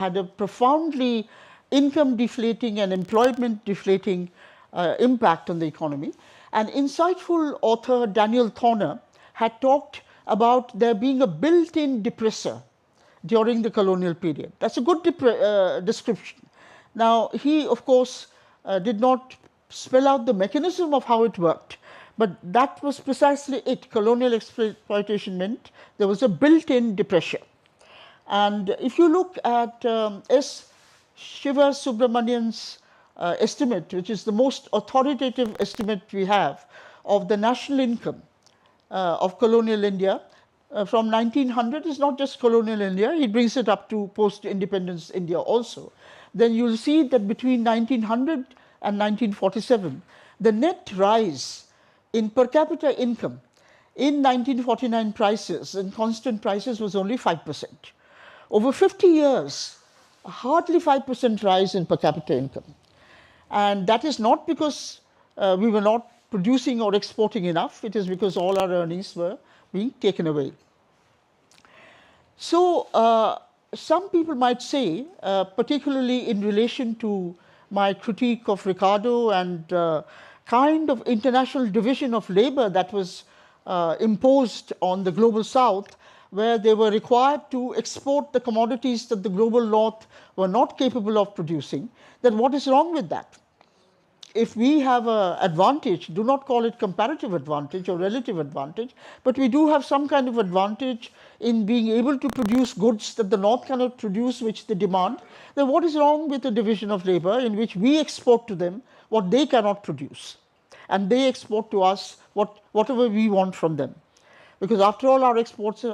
had a profoundly income deflating and employment deflating impact on the economy. An insightful author, Daniel Thorner, had talked about there being a built-in depressor during the colonial period. That's a good description. Now, he, of course, did not spell out the mechanism of how it worked, but that was precisely it. Colonial exploitation meant there was a built-in depressor. And if you look at S. Shiva Subramanian's estimate, which is the most authoritative estimate we have of the national income of colonial India from 1900, is not just colonial India, he brings it up to post-independence India also. Then you will see that between 1900 and 1947, the net rise in per capita income in 1949 prices and constant prices was only 5%. Over 50 years, hardly 5% rise in per capita income. And that is not because we were not producing or exporting enough, it is because all our earnings were being taken away. So, some people might say, particularly in relation to my critique of Ricardo and kind of international division of labor that was imposed on the global south, where they were required to export the commodities that the global north were not capable of producing, then what is wrong with that? If we have an advantage, do not call it comparative advantage or relative advantage, but we do have some kind of advantage in being able to produce goods that the north cannot produce, which they demand, then what is wrong with a division of labor in which we export to them what they cannot produce, and they export to us whatever we want from them? Because after all, our exports,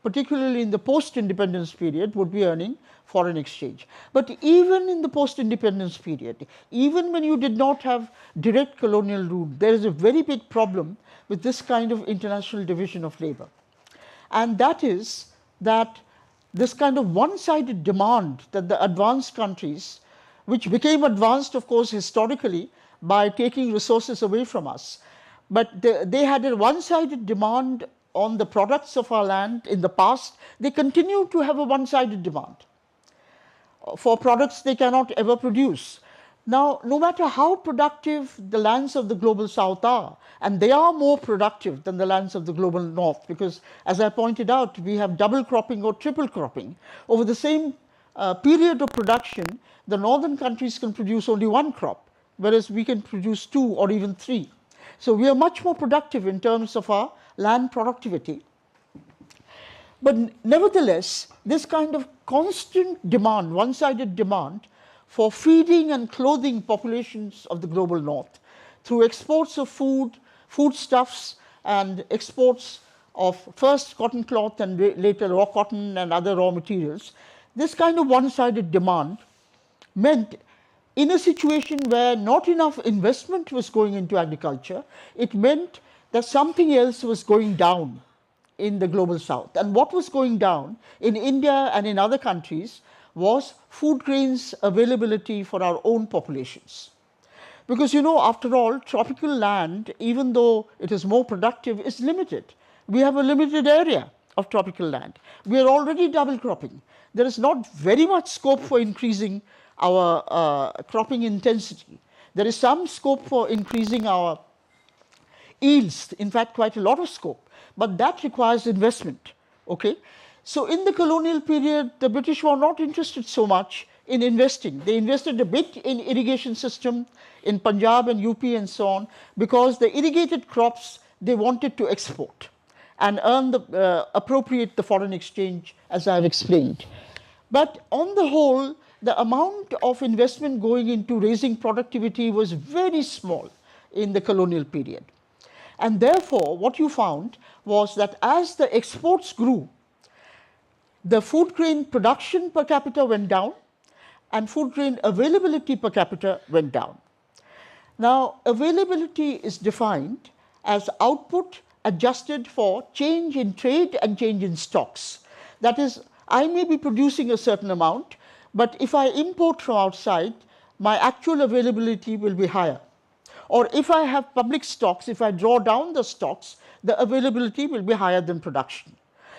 particularly in the post-independence period, would be earning foreign exchange. But even in the post-independence period, even when you did not have direct colonial rule, there is a very big problem with this kind of international division of labor. And that is that this kind of one-sided demand that the advanced countries, which became advanced, of course, historically by taking resources away from us, but they had a one-sided demand on the products of our land in the past. They continue to have a one-sided demand for products they cannot ever produce. Now, no matter how productive the lands of the global south are, and they are more productive than the lands of the global north, because as I pointed out, we have double cropping or triple cropping. Over the same period of production, the northern countries can produce only one crop, whereas we can produce 2 or even 3. So, we are much more productive in terms of our land productivity. But nevertheless, this kind of constant demand, one-sided demand for feeding and clothing populations of the global north through exports of foodstuffs and exports of first cotton cloth and later raw cotton and other raw materials, this kind of one-sided demand meant, in a situation where not enough investment was going into agriculture, it meant that something else was going down in the global south. And what was going down in India and in other countries was food grains availability for our own populations. Because, you know, after all, tropical land, even though it is more productive, is limited. We have a limited area of tropical land. We are already double cropping. There is not very much scope for increasing our cropping intensity. There is some scope for increasing our yields, in fact quite a lot of scope, but that requires investment. Okay? So, in the colonial period, the British were not interested so much in investing. They invested a bit in irrigation system in Punjab and UP and so on, because the irrigated crops they wanted to export and earn the appropriate the foreign exchange, as I have explained. But on the whole, the amount of investment going into raising productivity was very small in the colonial period. And therefore, what you found was that as the exports grew, the food grain production per capita went down and food grain availability per capita went down. Now, availability is defined as output adjusted for change in trade and change in stocks. That is, I may be producing a certain amount, but if I import from outside, my actual availability will be higher. Or if I have public stocks, if I draw down the stocks, the availability will be higher than production.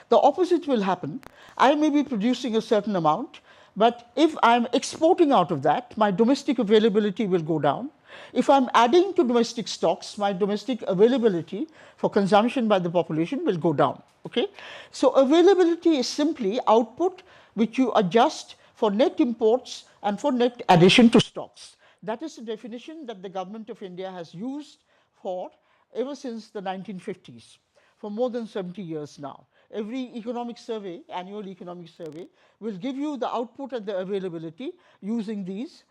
The opposite will happen. I may be producing a certain amount, But if I'm exporting out of that, my domestic availability will go down. If I'm adding to domestic stocks, my domestic availability for consumption by the population will go down. Okay? So availability is simply output which you adjust for net imports and for net addition to stocks. That is the definition that the government of India has used for ever since the 1950s, for more than 70 years now. Every economic survey, annual economic survey, will give you the output and the availability using these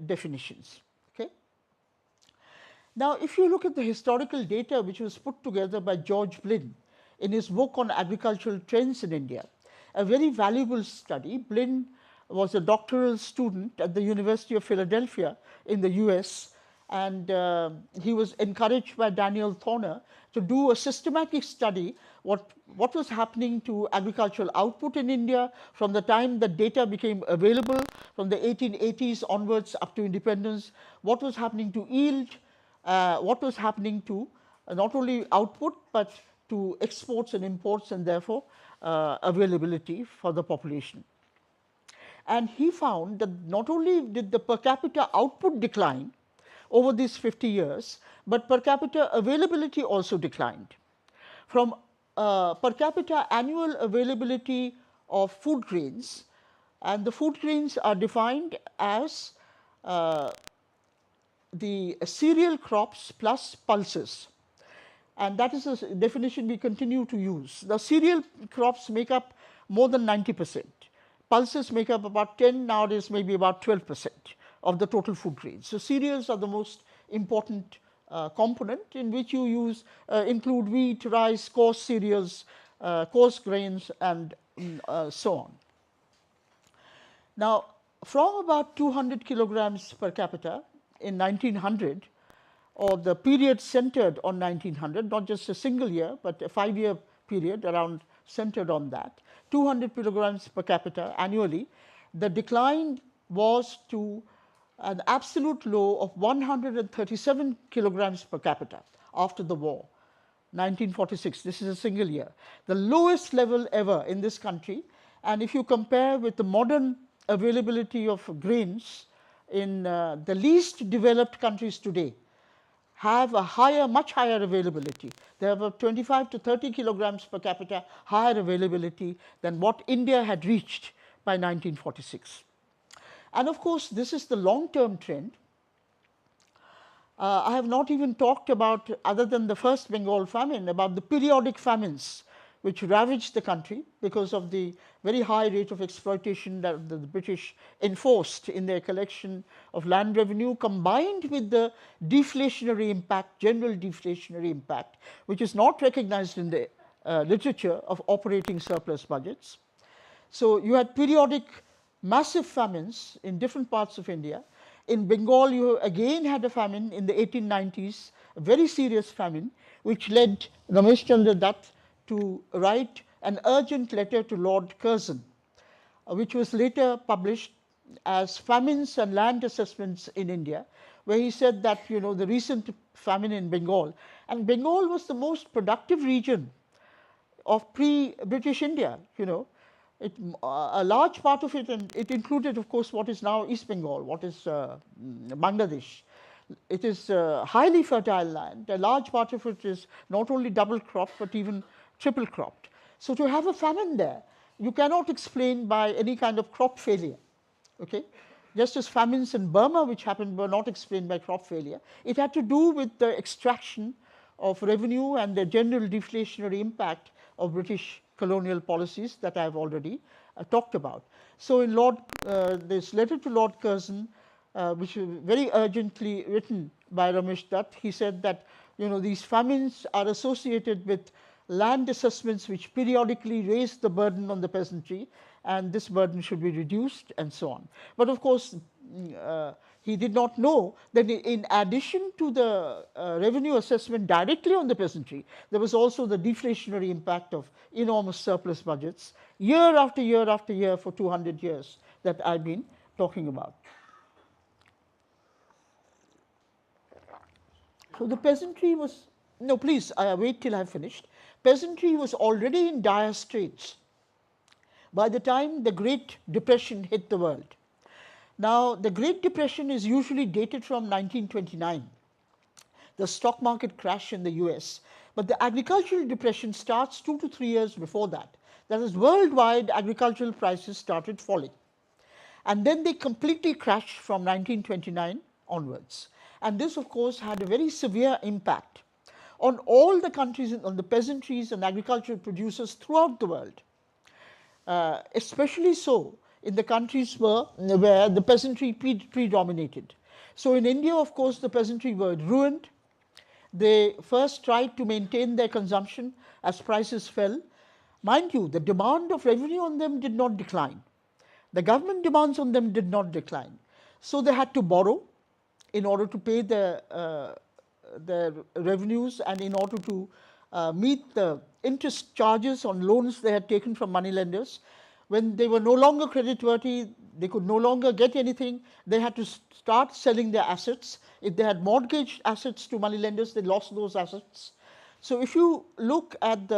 definitions. Okay? Now, if you look at the historical data which was put together by George Blin in his book on agricultural trends in India, a very valuable study. Blin was a doctoral student at the University of Philadelphia in the US, and he was encouraged by Daniel Thorner to do a systematic study what was happening to agricultural output in India from the time the data became available from the 1880s onwards up to independence, what was happening to yield, what was happening to not only output but to exports and imports, and therefore availability for the population. And he found that not only did the per capita output decline over these 50 years, but per capita availability also declined. From per capita annual availability of food grains, and the food grains are defined as the cereal crops plus pulses, and that is a definition we continue to use. The cereal crops make up more than 90%. Pulses make up about 10, nowadays maybe about 12% of the total food grains. So cereals are the most important component, in which you use include wheat, rice, coarse cereals, coarse grains, and so on. Now, from about 200 kilograms per capita in 1900, or the period centered on 1900, not just a single year, but a 5-year period around centered on that, 200 kilograms per capita annually, the decline was to an absolute low of 137 kilograms per capita after the war, 1946. This is a single year, the lowest level ever in this country. And if you compare with the modern availability of grains in the least developed countries today, have a higher, much higher availability. They have a 25 to 30 kilograms per capita higher availability than what India had reached by 1946. And of course, this is the long-term trend. I have not even talked about, other than the first Bengal famine, about the periodic famines which ravaged the country because of the very high rate of exploitation that the British enforced in their collection of land revenue, combined with the deflationary impact, general deflationary impact, which is not recognized in the literature of operating surplus budgets. So you had periodic massive famines in different parts of India. In Bengal, you again had a famine in the 1890s, a very serious famine, which led Ramesh Chandra Dutt to write an urgent letter to Lord Curzon, which was later published as Famines and Land Assessments in India, where he said that, you know, the recent famine in Bengal, and Bengal was the most productive region of pre-British India, you know. A large part of it, and it included, of course, what is now East Bengal, what is Bangladesh. It is highly fertile land. A large part of it is not only double cropped, but even triple cropped. So to have a famine there, you cannot explain by any kind of crop failure. Okay? Just as famines in Burma, which happened, were not explained by crop failure. It had to do with the extraction of revenue and the general deflationary impact of British colonial policies that I have already talked about. So in this letter to Lord Curzon, which was very urgently written by Ramesh Dutt, he said that, you know, these famines are associated with land assessments which periodically raise the burden on the peasantry, and this burden should be reduced, and so on. But of course, he did not know that in addition to the revenue assessment directly on the peasantry, there was also the deflationary impact of enormous surplus budgets year after year after year for 200 years that I've been talking about. So the peasantry was, no, please, wait till I've finished. Peasantry was already in dire straits by the time the Great Depression hit the world. Now, the Great Depression is usually dated from 1929, the stock market crash in the US. But the agricultural depression starts 2 to 3 years before that. That is, worldwide agricultural prices started falling. And then they completely crashed from 1929 onwards. And this, of course, had a very severe impact on all the countries, on the peasantries and agricultural producers throughout the world. Especially so in the countries where the peasantry predominated. So in India, of course, the peasantry were ruined. They first tried to maintain their consumption as prices fell. Mind you, the demand of revenue on them did not decline. The government demands on them did not decline. So they had to borrow in order to pay their revenues and in order to meet the interest charges on loans they had taken from moneylenders. When they were no longer creditworthy, they could no longer get anything, they had to start selling their assets. If they had mortgaged assets to moneylenders, they lost those assets. So if you look at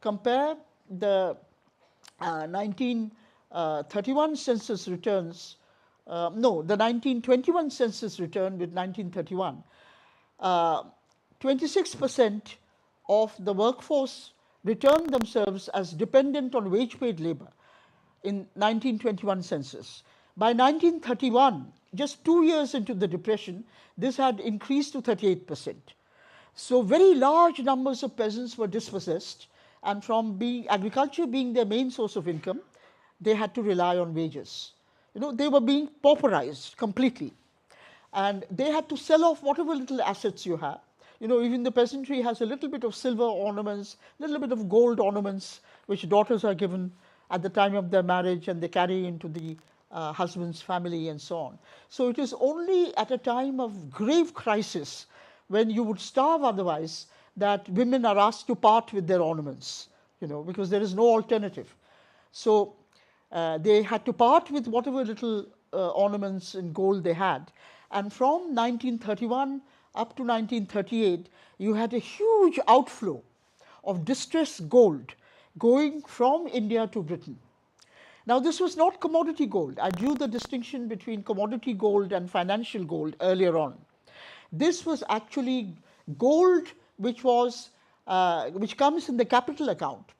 compare the 1931 census returns, the 1921 census return with 1931, 26% of the workforce returned themselves as dependent on wage-paid labor in 1921 census. By 1931, just 2 years into the depression, this had increased to 38%. So very large numbers of peasants were dispossessed, and from agriculture being their main source of income, they had to rely on wages. They were being pauperized completely, and they had to sell off whatever little assets you have. Even the peasantry has a little bit of silver ornaments, a little bit of gold ornaments, which daughters are given at the time of their marriage, and they carry into the husband's family and so on. So it is only at a time of grave crisis, when you would starve otherwise, that women are asked to part with their ornaments, because there is no alternative. So they had to part with whatever little ornaments in gold they had. And from 1931 up to 1938, you had a huge outflow of distressed gold going from India to Britain. Now, this was not commodity gold. I drew the distinction between commodity gold and financial gold earlier on. This was actually gold which comes in the capital account.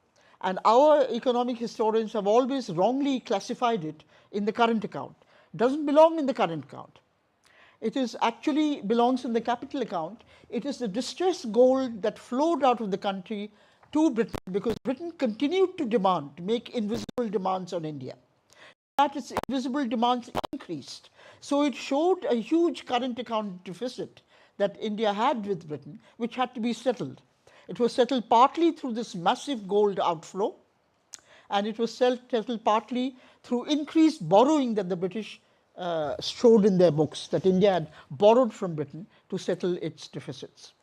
And our economic historians have always wrongly classified it in the current account. It doesn't belong in the current account. It actually belongs in the capital account. It is the distressed gold that flowed out of the country to Britain, because Britain continued to make invisible demands on India. That its invisible demands increased. So it showed a huge current account deficit that India had with Britain, which had to be settled. It was settled partly through this massive gold outflow, and it was settled partly through increased borrowing that the British showed in their books, that India had borrowed from Britain to settle its deficits.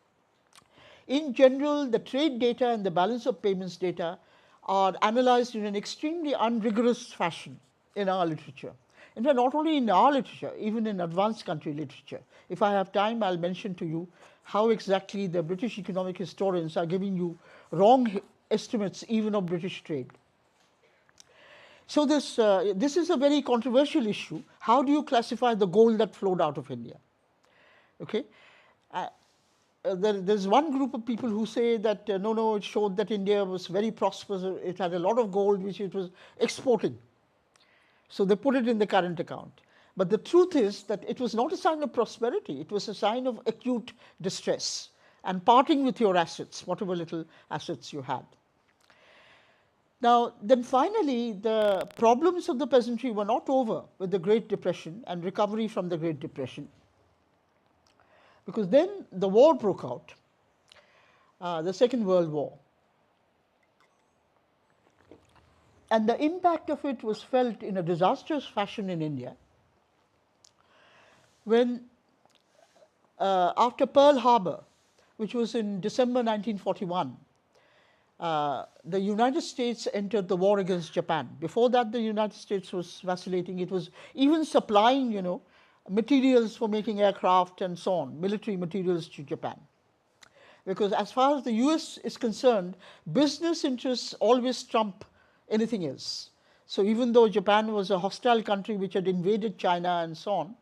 In general, the trade data and the balance of payments data are analyzed in an extremely unrigorous fashion in our literature. In fact, not only in our literature, even in advanced country literature. If I have time, I'll mention to you how exactly the British economic historians are giving you wrong estimates even of British trade. So this is a very controversial issue. How do you classify the gold that flowed out of India? Okay. There's one group of people who say that no, it showed that India was very prosperous. It had a lot of gold which it was exporting. So they put it in the current account. But the truth is that it was not a sign of prosperity. It was a sign of acute distress and parting with your assets, whatever little assets you had. Now, then finally, the problems of the peasantry were not over with the Great Depression and recovery from the Great Depression, because then the war broke out, the Second World War. And the impact of it was felt in a disastrous fashion in India when, after Pearl Harbor, which was in December 1941, the United States entered the war against Japan. Before that, the United States was vacillating. It was even supplying, materials for making aircraft and so on, military materials to Japan. Because as far as the US is concerned, business interests always trump anything else. So even though Japan was a hostile country which had invaded China and so on,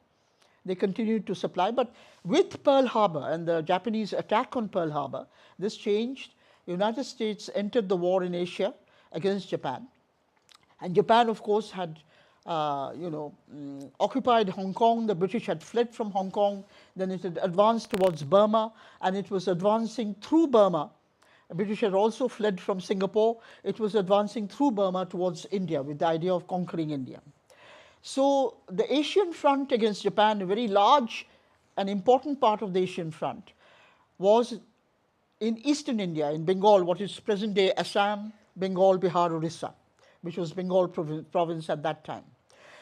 they continued to supply. But with Pearl Harbor and the Japanese attack on Pearl Harbor, this changed. The United States entered the war in Asia against Japan. And Japan, of course, had occupied Hong Kong. The British had fled from Hong Kong. Then it had advanced towards Burma, and it was advancing through Burma. The British had also fled from Singapore. It was advancing through Burma towards India with the idea of conquering India. So the Asian front against Japan, a very large and important part of the Asian front, was in eastern India, in Bengal, what is present-day Assam, Bengal, Bihar, Orissa, which was Bengal province at that time.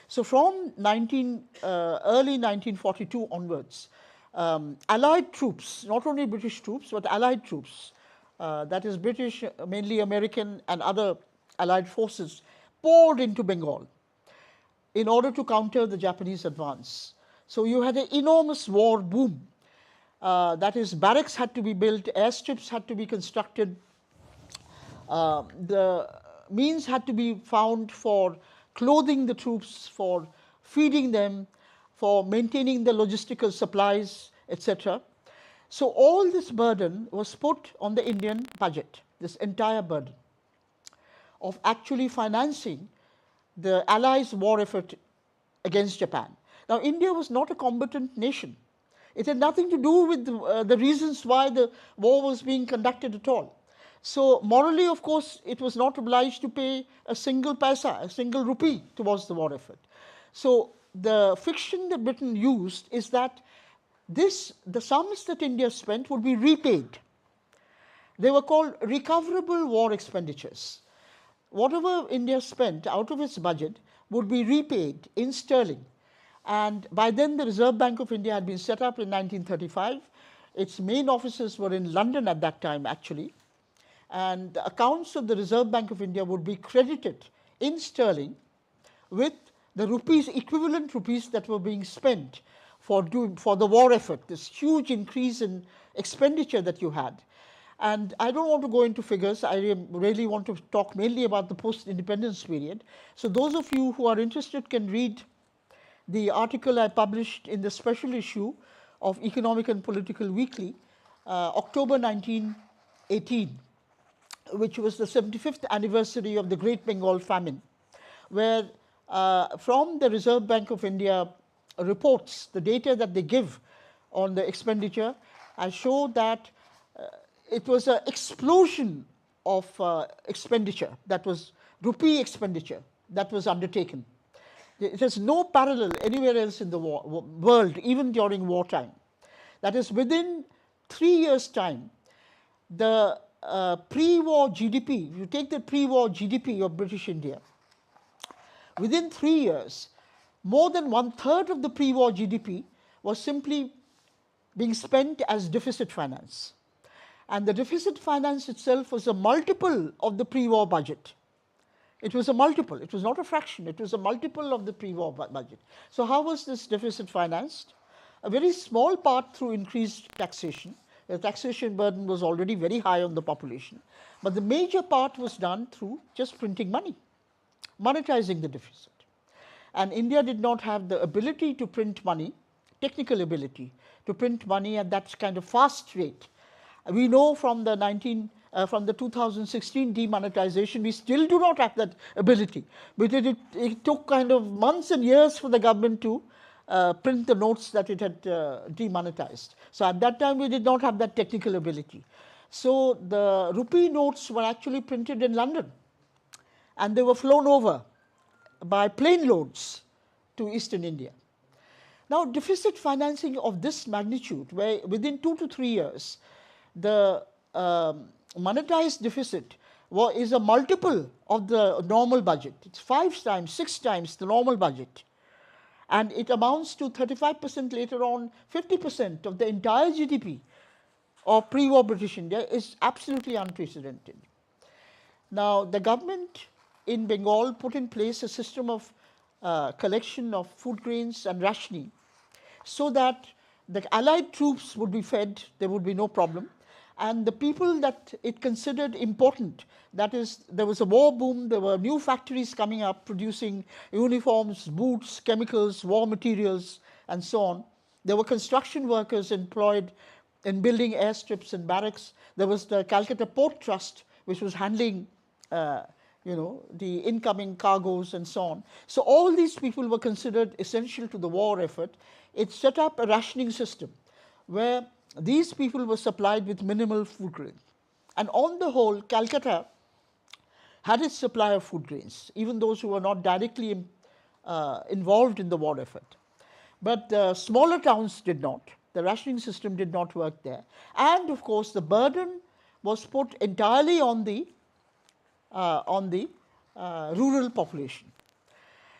So from early 1942 onwards, Allied troops, not only British troops, but Allied troops, that is British, mainly American and other Allied forces, poured into Bengal in order to counter the Japanese advance. So you had an enormous war boom. That is, barracks had to be built, airstrips had to be constructed, the means had to be found for clothing the troops, for feeding them, for maintaining the logistical supplies, etc. So all this burden was put on the Indian budget, this entire burden of actually financing the Allies' war effort against Japan. Now, India was not a combatant nation. It had nothing to do with the reasons why the war was being conducted at all. So morally, of course, it was not obliged to pay a single paisa, a single rupee towards the war effort. So the fiction that Britain used is that the sums that India spent would be repaid. They were called recoverable war expenditures. Whatever India spent out of its budget would be repaid in sterling. And by then, the Reserve Bank of India had been set up in 1935. Its main offices were in London at that time, actually. And the accounts of the Reserve Bank of India would be credited in sterling with the rupees, equivalent rupees that were being spent for the war effort, this huge increase in expenditure that you had. And I don't want to go into figures. I really want to talk mainly about the post-independence period. So those of you who are interested can read the article I published in the special issue of Economic and Political Weekly, October 1918, which was the 75th anniversary of the Great Bengal Famine, where from the Reserve Bank of India reports, the data that they give on the expenditure, I show that it was an explosion of expenditure, that was rupee expenditure, that was undertaken. It has no parallel anywhere else in the world, even during wartime. That is, within 3 years' time, the pre-war GDP, if you take the pre-war GDP of British India, within 3 years, more than 1/3 of the pre-war GDP was simply being spent as deficit finance. And the deficit finance itself was a multiple of the pre-war budget. It was a multiple. It was not a fraction. It was a multiple of the pre-war budget. So how was this deficit financed? A very small part through increased taxation. The taxation burden was already very high on the population. But the major part was done through just printing money, monetizing the deficit. And India did not have the ability to print money, technical ability, to print money at that kind of fast rate. We know from the 2016 demonetization, we still do not have that ability. But it took kind of months and years for the government to print the notes that it had demonetized. So at that time, we did not have that technical ability. So the rupee notes were actually printed in London, and they were flown over by plane loads to eastern India. Now, deficit financing of this magnitude, where within 2 to 3 years, the monetized deficit is a multiple of the normal budget. It's 5 times, 6 times the normal budget. And it amounts to 35% later on, 50% of the entire GDP of pre-war British India is absolutely unprecedented. Now, the government in Bengal put in place a system of collection of food grains and rationing so that the Allied troops would be fed, there would be no problem, and the people that it considered important, that is, there was a war boom, there were new factories coming up producing uniforms, boots, chemicals, war materials, and so on. There were construction workers employed in building airstrips and barracks. There was the Calcutta Port Trust, which was handling the incoming cargoes and so on. So all these people were considered essential to the war effort. It set up a rationing system where these people were supplied with minimal food grains. And on the whole, Calcutta had its supply of food grains, even those who were not directly involved in the war effort. But smaller towns did not. The rationing system did not work there. And of course, the burden was put entirely on the rural population.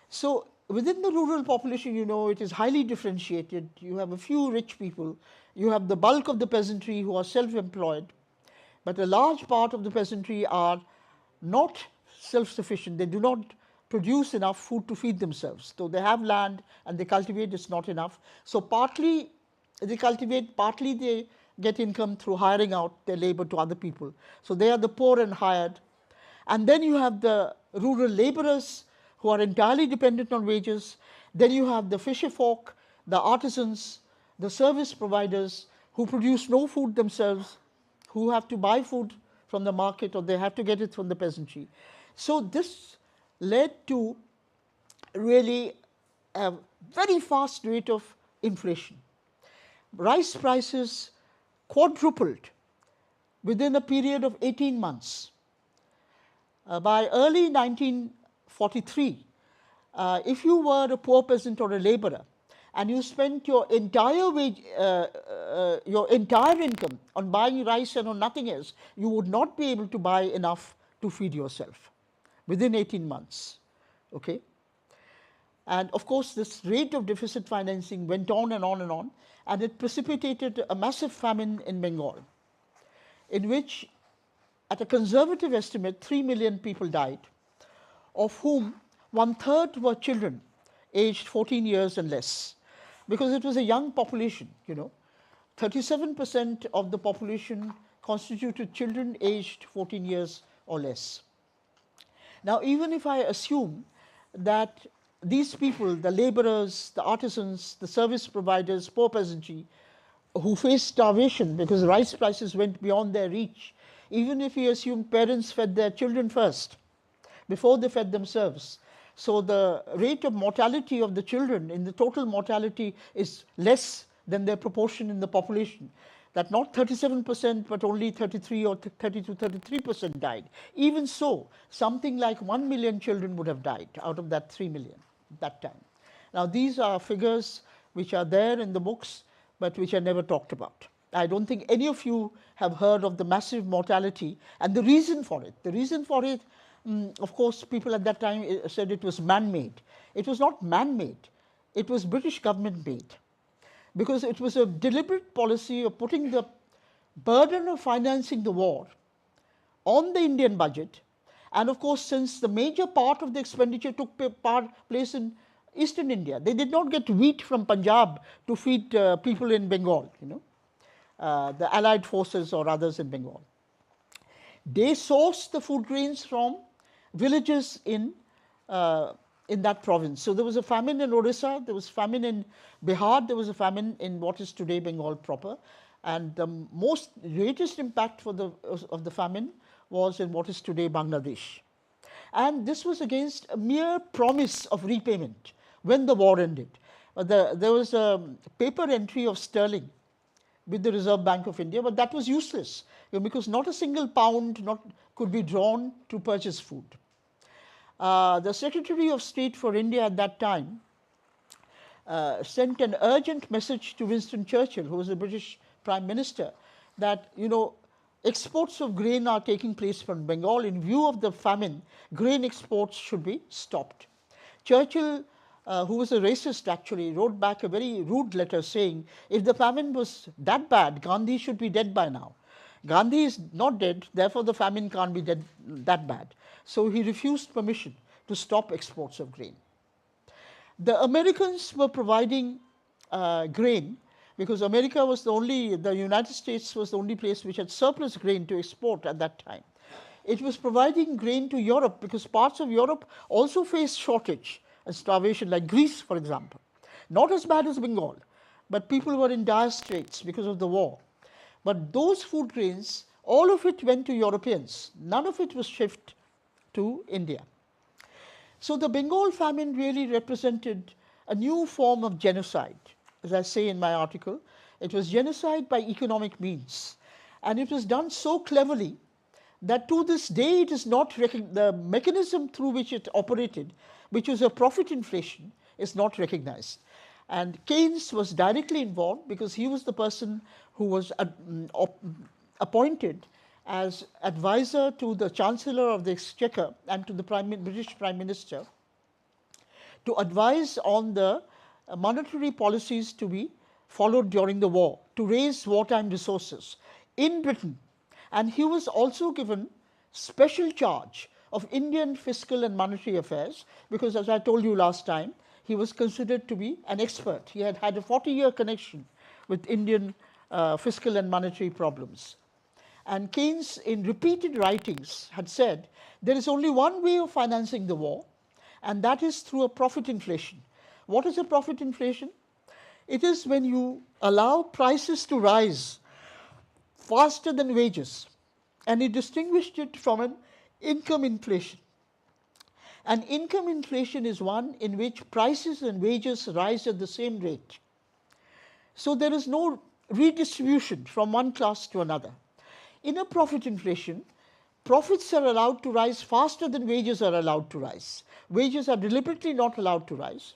So within the rural population, it is highly differentiated. You have a few rich people. You have the bulk of the peasantry who are self-employed. But a large part of the peasantry are not self-sufficient. They do not produce enough food to feed themselves. Though they have land and they cultivate, it's not enough. So partly they cultivate, partly they get income through hiring out their labor to other people. So they are the poor and hired. And then you have the rural laborers who are entirely dependent on wages. Then you have the fisher folk, the artisans, the service providers who produce no food themselves, who have to buy food from the market or they have to get it from the peasantry. So this led to really a very fast rate of inflation. Rice prices quadrupled within a period of 18 months. By early 1943, if you were a poor peasant or a laborer and you spent your entire income on buying rice and on nothing else, you would not be able to buy enough to feed yourself within 18 months. Okay? And of course, this rate of deficit financing went on and on and on, and it precipitated a massive famine in Bengal, in which, at a conservative estimate, 3 million people died, of whom 1/3 were children aged 14 years and less, because it was a young population. 37% of the population constituted children aged 14 years or less. Now, even if I assume that these people, the laborers, the artisans, the service providers, poor peasantry, who faced starvation because rice prices went beyond their reach, even if you assume parents fed their children first before they fed themselves, so the rate of mortality of the children in the total mortality is less than their proportion in the population, that not 37% but only 33 or 32, 33% died. Even so, something like 1 million children would have died out of that 3 million at that time. Now, these are figures which are there in the books but which are never talked about. I don't think any of you have heard of the massive mortality and the reason for it. The reason for it, of course, people at that time said it was man-made. It was not man-made. It was British government-made, because it was a deliberate policy of putting the burden of financing the war on the Indian budget. And of course, since the major part of the expenditure took place in eastern India, they did not get wheat from Punjab to feed people in Bengal, the allied forces or others in Bengal. They sourced the food grains from villages in that province. So there was a famine in Orissa, there was famine in Bihar, there was a famine in what is today Bengal proper, and the greatest impact of the famine was in what is today Bangladesh. And this was against a mere promise of repayment when the war ended. There was a paper entry of sterling with the Reserve Bank of India, but that was useless, because not a single pound could be drawn to purchase food. The Secretary of State for India at that time sent an urgent message to Winston Churchill, who was the British Prime Minister, that exports of grain are taking place from Bengal. In view of the famine, grain exports should be stopped. Churchill, who was a racist actually, wrote back a very rude letter saying, if the famine was that bad, Gandhi should be dead by now. Gandhi is not dead, therefore the famine can't be that bad. So he refused permission to stop exports of grain. The Americans were providing grain because the United States was the only place which had surplus grain to export at that time. It was providing grain to Europe because parts of Europe also faced shortage and starvation, like Greece, for example. Not as bad as Bengal, but people were in dire straits because of the war. But those food grains, all of it went to Europeans. None of it was shipped to India. So the Bengal famine really represented a new form of genocide. As I say in my article, it was genocide by economic means. And it was done so cleverly that to this day it is not the mechanism through which it operated, which was a profit inflation, is not recognized. And Keynes was directly involved because he was the person who was appointed as advisor to the Chancellor of the Exchequer and to the British Prime Minister to advise on the monetary policies to be followed during the war, to raise wartime resources in Britain. And he was also given special charge of Indian fiscal and monetary affairs because, as I told you last time, he was considered to be an expert. He had had a 40-year connection with Indian fiscal and monetary problems. And Keynes, in repeated writings, had said there is only one way of financing the war, and that is through a profit inflation. What is a profit inflation? It is when you allow prices to rise faster than wages, and he distinguished it from an income inflation. An income inflation is one in which prices and wages rise at the same rate. So there is no redistribution from one class to another. In a profit inflation, profits are allowed to rise faster than wages are allowed to rise. Wages are deliberately not allowed to rise.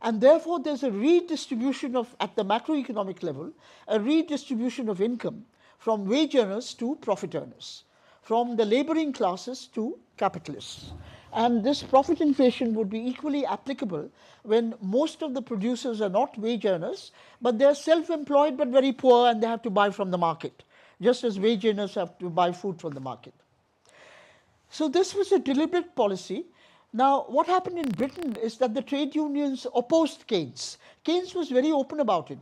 And therefore, there's a redistribution at the macroeconomic level, a redistribution of income from wage earners to profit earners, from the laboring classes to capitalists. And this profit inflation would be equally applicable when most of the producers are not wage earners, but they're self-employed but very poor and they have to buy from the market, just as wage earners have to buy food from the market. So this was a deliberate policy. Now, what happened in Britain is that the trade unions opposed Keynes. Keynes was very open about it.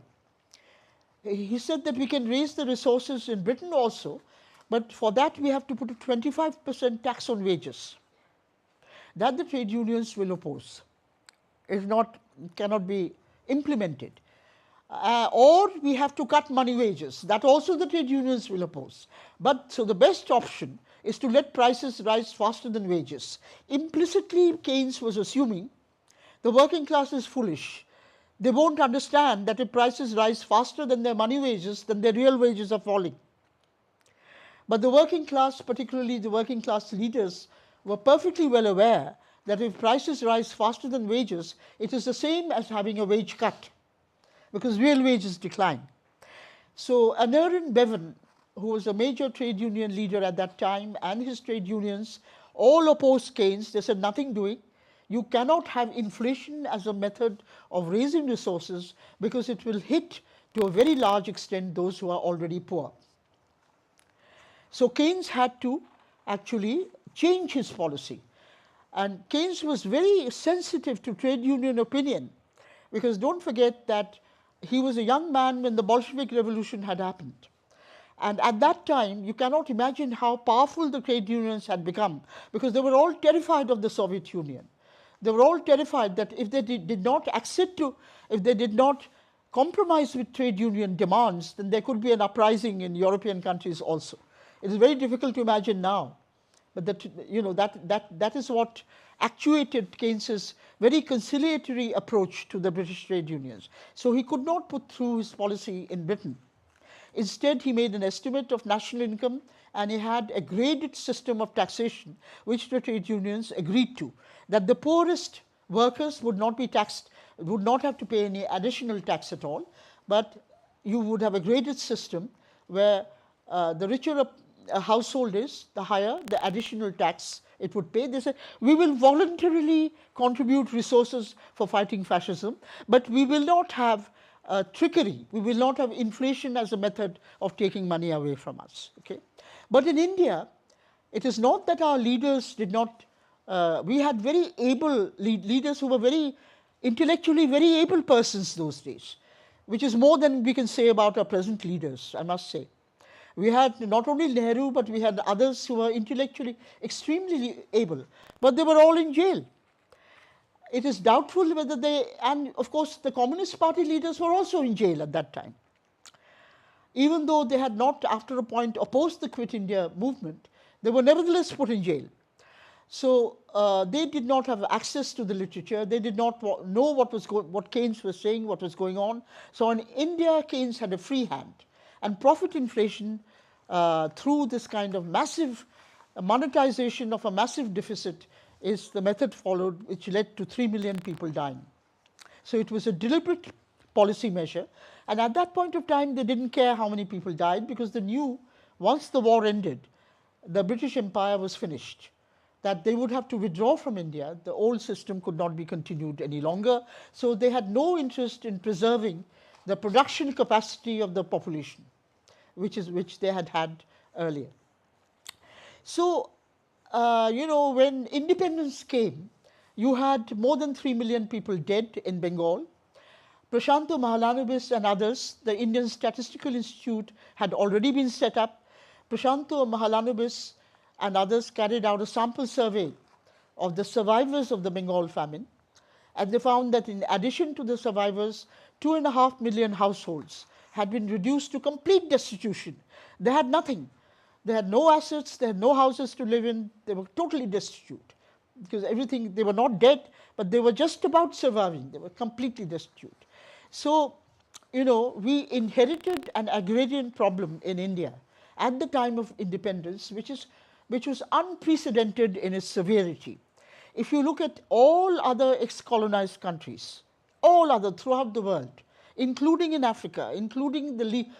He said that we can raise the resources in Britain also, but for that we have to put a 25% tax on wages. That the trade unions will oppose. Cannot be implemented. Or we have to cut money wages. That also the trade unions will oppose. But so the best option is to let prices rise faster than wages. Implicitly, Keynes was assuming the working class is foolish. They won't understand that if prices rise faster than their money wages, then their real wages are falling. But the working class, particularly the working class leaders, were perfectly well aware that if prices rise faster than wages, it is the same as having a wage cut, because real wages decline. So Aneurin Bevan, who was a major trade union leader at that time, and his trade unions all opposed Keynes. They said nothing doing. You cannot have inflation as a method of raising resources because it will hit to a very large extent those who are already poor. So Keynes had to actually change his policy. And Keynes was very sensitive to trade union opinion, because don't forget that he was a young man when the Bolshevik Revolution had happened. And at that time, you cannot imagine how powerful the trade unions had become, because they were all terrified of the Soviet Union. They were all terrified that if they did not accede to, if they did not compromise with trade union demands, then there could be an uprising in European countries also. It is very difficult to imagine now, but that is what actuated Keynes's very conciliatory approach to the British trade unions. So he could not put through his policy in Britain. Instead, he made an estimate of national income, and he had a graded system of taxation, which the trade unions agreed to, that the poorest workers would not be taxed, would not have to pay any additional tax at all, but you would have a graded system where the richer a household is, the higher the additional tax it would pay. They said, we will voluntarily contribute resources for fighting fascism, but we will not have trickery. We will not have inflation as a method of taking money away from us. Okay? But in India, it is not that our leaders did not, we had very able leaders who were very intellectually very able persons those days. which is more than we can say about our present leaders, I must say. We had not only Nehru, but we had others who were intellectually extremely able, but they were all in jail. It is doubtful whether they, and of course the Communist Party leaders were also in jail at that time. Even though they had not, after a point, opposed the Quit India movement, they were nevertheless put in jail. So they did not have access to the literature. They did not know what Keynes was saying, what was going on. So in India, Keynes had a free hand. And profit inflation, through this kind of massive monetization of a massive deficit, is the method followed, which led to 3 million people dying. So it was a deliberate policy measure. And at that point of time, they didn't care how many people died, because they knew once the war ended, the British Empire was finished, that they would have to withdraw from India. The old system could not be continued any longer. So they had no interest in preserving the production capacity of the population, which they had had earlier. So, when independence came, you had more than 3 million people dead in Bengal. Prashanto Mahalanobis and others, the Indian Statistical Institute had already been set up. Prashanto Mahalanobis and others carried out a sample survey of the survivors of the Bengal famine, and they found that in addition to the survivors, 2.5 million households had been reduced to complete destitution. They had nothing. They had no assets, they had no houses to live in, they were totally destitute. Because everything, they were not dead, but they were just about surviving, they were completely destitute. So, we inherited an agrarian problem in India at the time of independence, which was unprecedented in its severity. If you look at all other ex-colonized countries, all other throughout the world, including in Africa, including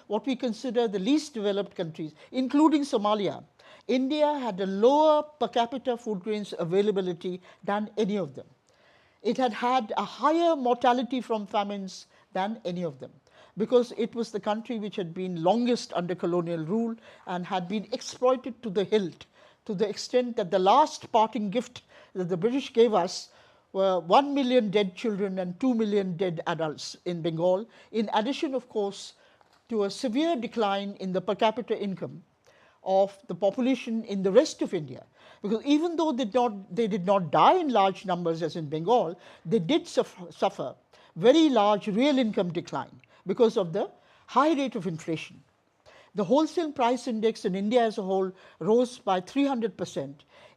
what we consider the least developed countries, including Somalia, India had a lower per capita food grains availability than any of them. It had had a higher mortality from famines than any of them, because it was the country which had been longest under colonial rule and had been exploited to the hilt, to the extent that the last parting gift that the British gave us were 1 million dead children and 2 million dead adults in Bengal, in addition, of course, to a severe decline in the per capita income of the population in the rest of India. Because even though they did not die in large numbers as in Bengal, they did suffer very large real income decline because of the high rate of inflation. The wholesale price index in India as a whole rose by 300%.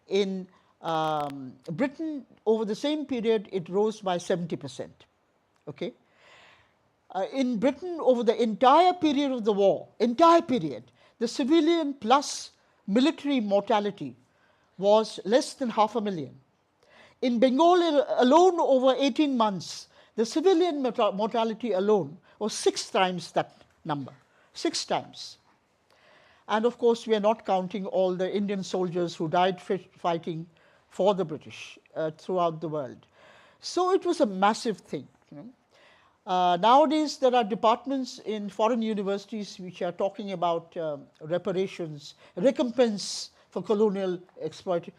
In Britain, over the same period, it rose by 70%. Okay? In Britain, over the entire period of the war, the civilian plus military mortality was less than 500,000. In Bengal alone, over 18 months, the civilian mortality alone was 6 times that number, 6 times. And of course, we are not counting all the Indian soldiers who died fighting for the British throughout the world. So it was a massive thing. Nowadays, there are departments in foreign universities which are talking about reparations, recompense for colonial exploitation.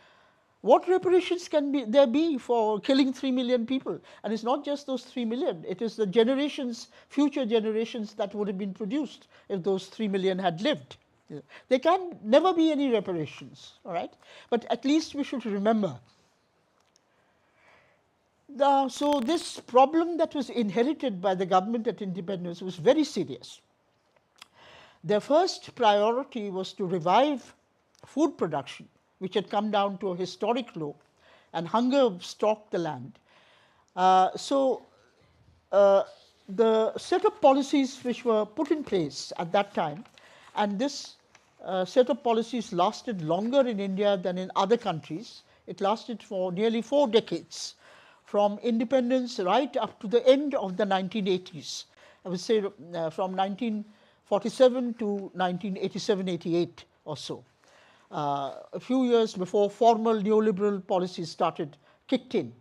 What reparations can there be for killing 3 million people? And it's not just those 3 million, it is the generations, future generations that would have been produced if those 3 million had lived. There can never be any reparations, all right? But at least we should remember. So this problem that was inherited by the government at independence was very serious. Their first priority was to revive food production, which had come down to a historic low, and hunger stalked the land. The set of policies which were put in place at that time, and this set of policies lasted longer in India than in other countries. It lasted for nearly 4 decades, from independence right up to the end of the 1980s. I would say from 1947 to 1987-88 or so. A few years before formal neoliberal policies kicked in.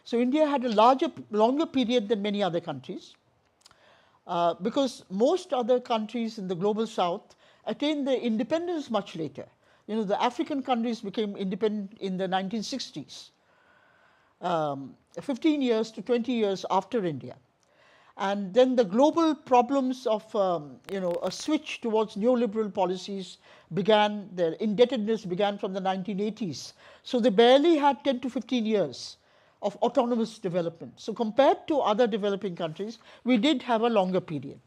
So India had a longer period than many other countries, because most other countries in the global south attained their independence much later. The African countries became independent in the 1960s, 15 years to 20 years after India. And then the global problems of a switch towards neoliberal policies began. Their indebtedness began from the 1980s. So they barely had 10 to 15 years of autonomous development. So compared to other developing countries, we did have a longer period.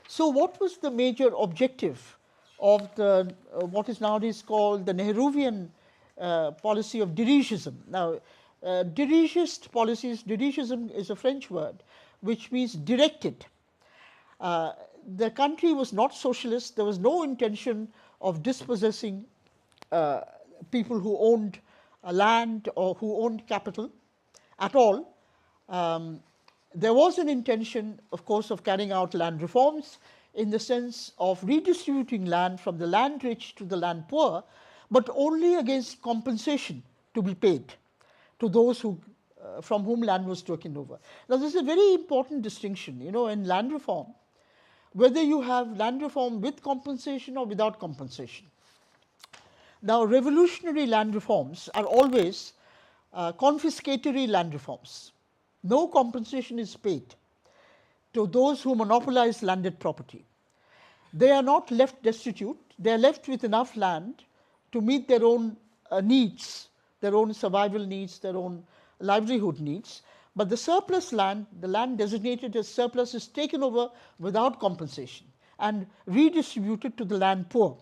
So what was the major objective of the what is nowadays called the Nehruvian policy of dirigism? Now, dirigist policies, dirigism is a French word, which means directed. The country was not socialist. There was no intention of dispossessing people who owned land or who owned capital at all. There was an intention, of course, of carrying out land reforms in the sense of redistributing land from the land rich to the land poor, but only against compensation to be paid to those who, from whom land was taken over. Now, this is a very important distinction, in land reform, whether you have land reform with compensation or without compensation. Now, revolutionary land reforms are always confiscatory land reforms. No compensation is paid to those who monopolize landed property. They are not left destitute. They are left with enough land to meet their own needs, their own survival needs, their own livelihood needs. But the surplus land, the land designated as surplus, is taken over without compensation and redistributed to the land poor.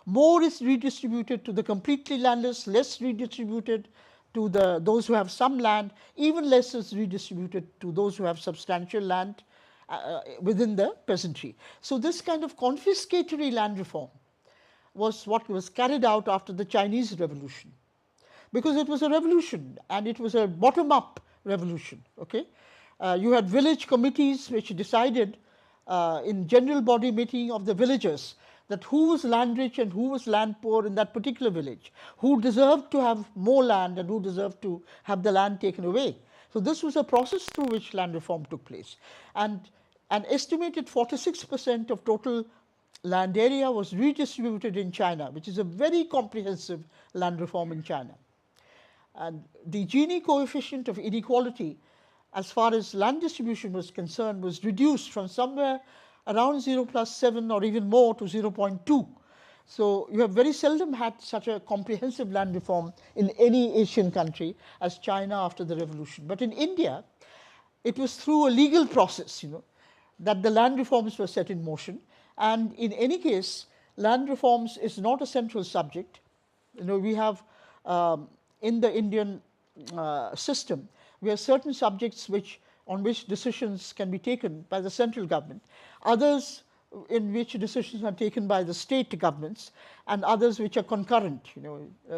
More is redistributed to the completely landless, less redistributed to those who have some land, even less is redistributed to those who have substantial land within the peasantry. So this kind of confiscatory land reform was what was carried out after the Chinese Revolution, because it was a revolution and it was a bottom-up revolution. Okay, you had village committees which decided in general body meeting of the villagers that who was land rich and who was land poor in that particular village, who deserved to have more land and who deserved to have the land taken away. So this was a process through which land reform took place. And an estimated 46% of total land area was redistributed in China, which is a very comprehensive land reform in China. And the Gini coefficient of inequality as far as land distribution was concerned was reduced from somewhere around 0 plus 7 or even more to 0.2. So you have very seldom had such a comprehensive land reform in any Asian country as China after the revolution. But in India, it was through a legal process, that the land reforms were set in motion. And in any case, land reforms is not a central subject. We have in the Indian system, we have certain subjects on which decisions can be taken by the central government, others in which decisions are taken by the state governments, and others which are concurrent,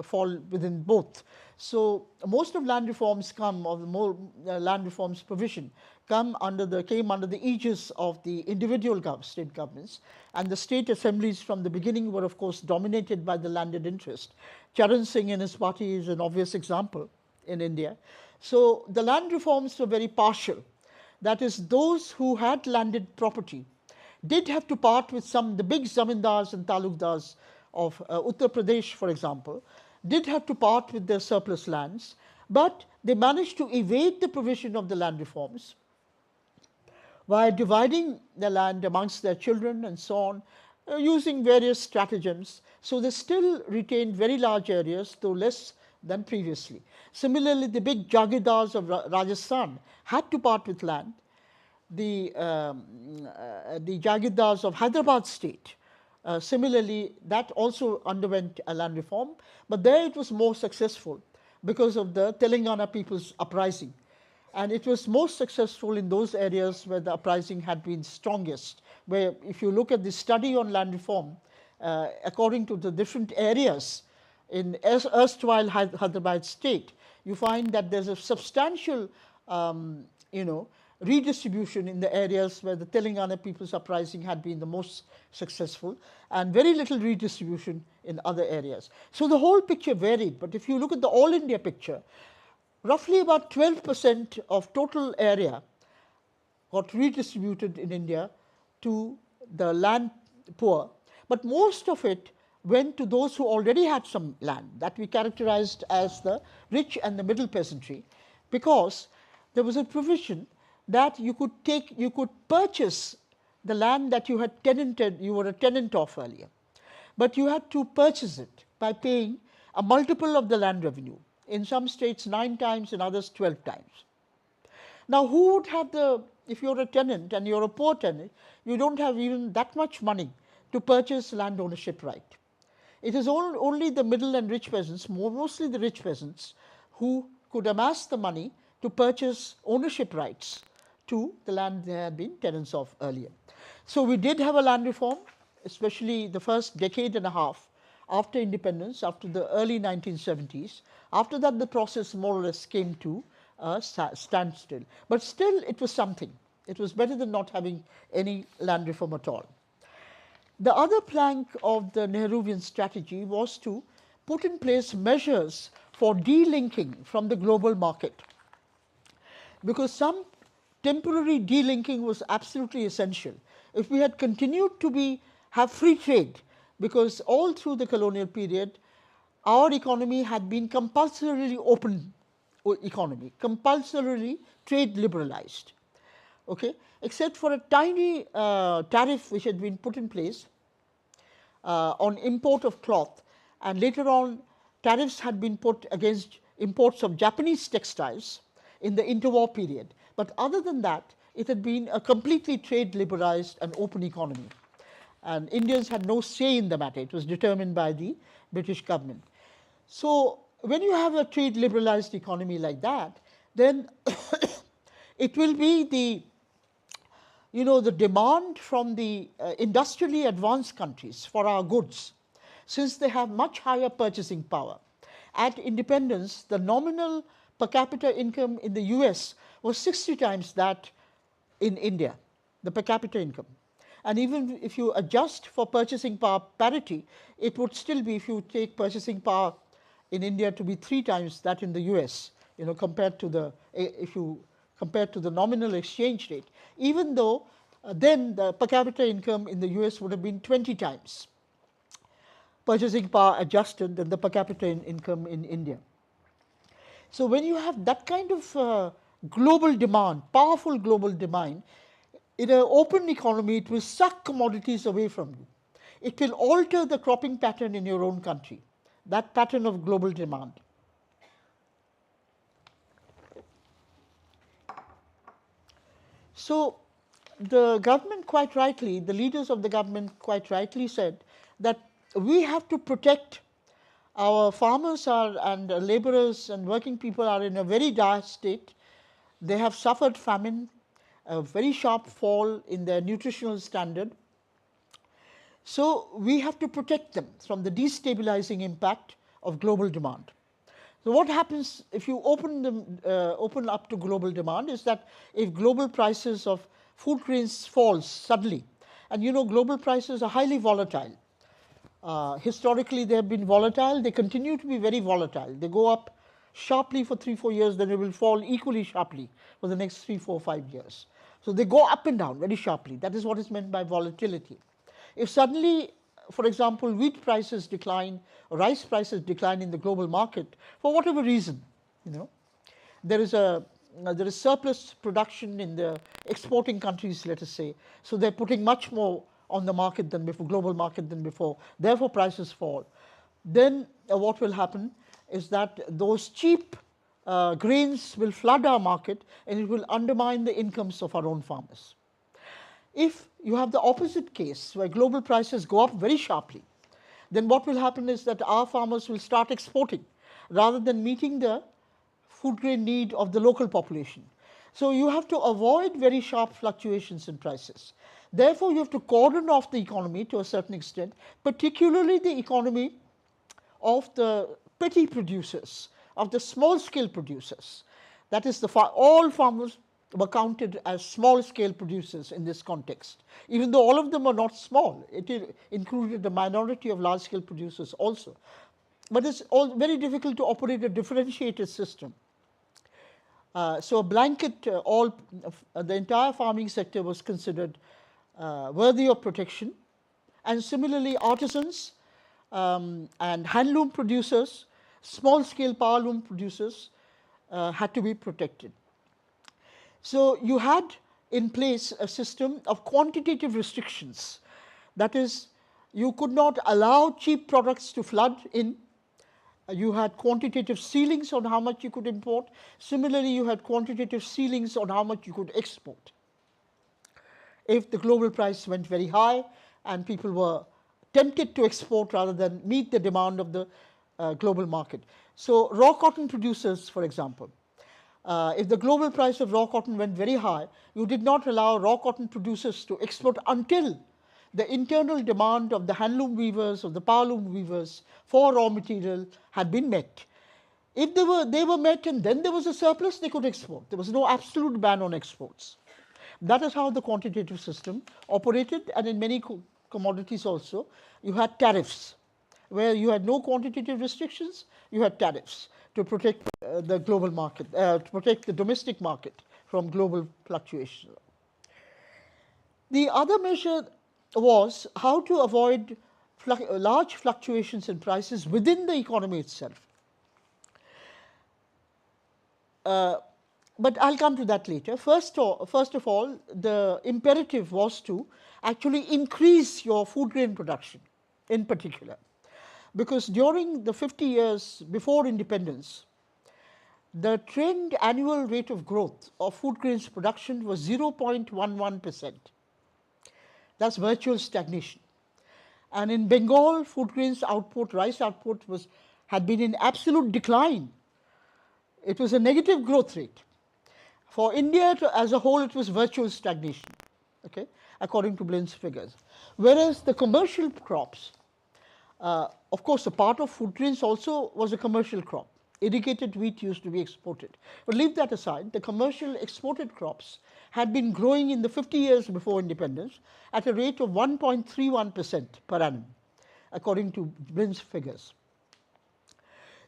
fall within both. So most of land reforms land reforms provision came under the aegis of the individual state governments, and the state assemblies from the beginning were of course dominated by the landed interest. Charan Singh and his party is an obvious example in India. So the land reforms were very partial. That is, those who had landed property did have to part with the big zamindars and talukdars of Uttar Pradesh, for example, did have to part with their surplus lands, but they managed to evade the provision of the land reforms by dividing the land amongst their children and so on, using various stratagems. So they still retained very large areas, though less than previously. Similarly, the big jagirdars of Rajasthan had to part with land. The jagirdars of Hyderabad state, similarly, that also underwent a land reform, but there it was more successful because of the Telangana people's uprising. And it was most successful in those areas where the uprising had been strongest, where if you look at the study on land reform, according to the different areas in erstwhile Hyderabad state, you find that there's a substantial, redistribution in the areas where the Telangana people's uprising had been the most successful, and very little redistribution in other areas. So the whole picture varied, but if you look at the all India picture, roughly about 12% of total area got redistributed in India to the land poor, but most of it went to those who already had some land, that we characterized as the rich and the middle peasantry, because there was a provision that you could purchase the land that you had tenanted, you were a tenant of earlier, but you had to purchase it by paying a multiple of the land revenue. In some states 9 times, in others 12 times. Now, who would have if you're a tenant and you're a poor tenant, you don't have even that much money to purchase land ownership right. It is only the middle and rich peasants, mostly the rich peasants, who could amass the money to purchase ownership rights to the land they had been tenants of earlier. So we did have a land reform, especially the first decade and a half after independence, after the early 1970s. After that, the process more or less came to a standstill. But still, it was something. It was better than not having any land reform at all. The other plank of the Nehruvian strategy was to put in place measures for delinking from the global market, because some temporary delinking was absolutely essential. If we had continued to have free trade, because all through the colonial period, our economy had been compulsorily open economy, compulsorily trade liberalized, okay, except for a tiny tariff which had been put in place on import of cloth, and later on tariffs had been put against imports of Japanese textiles in the interwar period. But other than that, it had been a completely trade liberalized and open economy, and Indians had no say in the matter. It was determined by the British government. So when you have a trade liberalized economy like that, then it will be the demand from the industrially advanced countries for our goods, since they have much higher purchasing power. At independence, the nominal per capita income in the US was 60 times that in India, the per capita income. And even if you adjust for purchasing power parity, it would still be, if you take purchasing power in India to be 3 times that in the US, compared to the nominal exchange rate, even though then the per capita income in the US would have been 20 times purchasing power adjusted than the per capita income in India. So when you have that kind of global demand, powerful global demand, in an open economy, it will suck commodities away from you. It will alter the cropping pattern in your own country, that pattern of global demand. So the government quite rightly, the leaders of the government quite rightly said that we have to protect our farmers and laborers and working people are in a very dire state. They have suffered famine, a very sharp fall in their nutritional standard. So we have to protect them from the destabilizing impact of global demand. So what happens if you open up to global demand is that if global prices of food grains falls suddenly, and global prices are highly volatile. Historically, they have been volatile. They continue to be very volatile. They go up sharply for 3-4 years, then they will fall equally sharply for the next 3-4-5 years. So they go up and down very sharply. That is what is meant by volatility. If suddenly, for example, wheat prices decline, rice prices decline in the global market for whatever reason, there is surplus production in the exporting countries, let us say. So they're putting much more on the market than before, global market than before. Therefore, prices fall. Then what will happen is that those cheap grains will flood our market, and it will undermine the incomes of our own farmers. If you have the opposite case, where global prices go up very sharply, then what will happen is that our farmers will start exporting rather than meeting the food grain need of the local population. So you have to avoid very sharp fluctuations in prices. Therefore, you have to cordon off the economy to a certain extent, particularly the economy of the petty producers, of the small-scale producers. That is, all farmers were counted as small-scale producers in this context, even though all of them are not small. It included a minority of large-scale producers also. But it's very difficult to operate a differentiated system. So a blanket, the entire farming sector was considered worthy of protection, and similarly artisans and handloom producers, small-scale powerloom producers had to be protected. So you had in place a system of quantitative restrictions. That is, you could not allow cheap products to flood in. You had quantitative ceilings on how much you could import. Similarly, you had quantitative ceilings on how much you could export. If the global price went very high and people were tempted to export rather than meet the demand of the global market. So raw cotton producers, for example, if the global price of raw cotton went very high, you did not allow raw cotton producers to export until the internal demand of the handloom weavers, of the powerloom weavers for raw material had been met. If they were met and then there was a surplus, they could export. There was no absolute ban on exports. That is how the quantitative system operated, and in many commodities also, you had tariffs. Where you had no quantitative restrictions, you had tariffs to protect the global market, to protect the domestic market from global fluctuation. The other measure was how to avoid large fluctuations in prices within the economy itself. But I'll come to that later. First of all, the imperative was to actually increase your food grain production in particular. Because during the 50 years before independence, the trend annual rate of growth of food grains production was 0.11%. That's virtual stagnation. And in Bengal, food grains output, rice output had been in absolute decline. It was a negative growth rate. For India as a whole, it was virtual stagnation, okay, according to Blind's figures. Whereas the commercial crops, of course, a part of food grains also was a commercial crop. Irrigated wheat used to be exported. But leave that aside, the commercial exported crops had been growing in the 50 years before independence at a rate of 1.31% per annum, according to Blind's figures.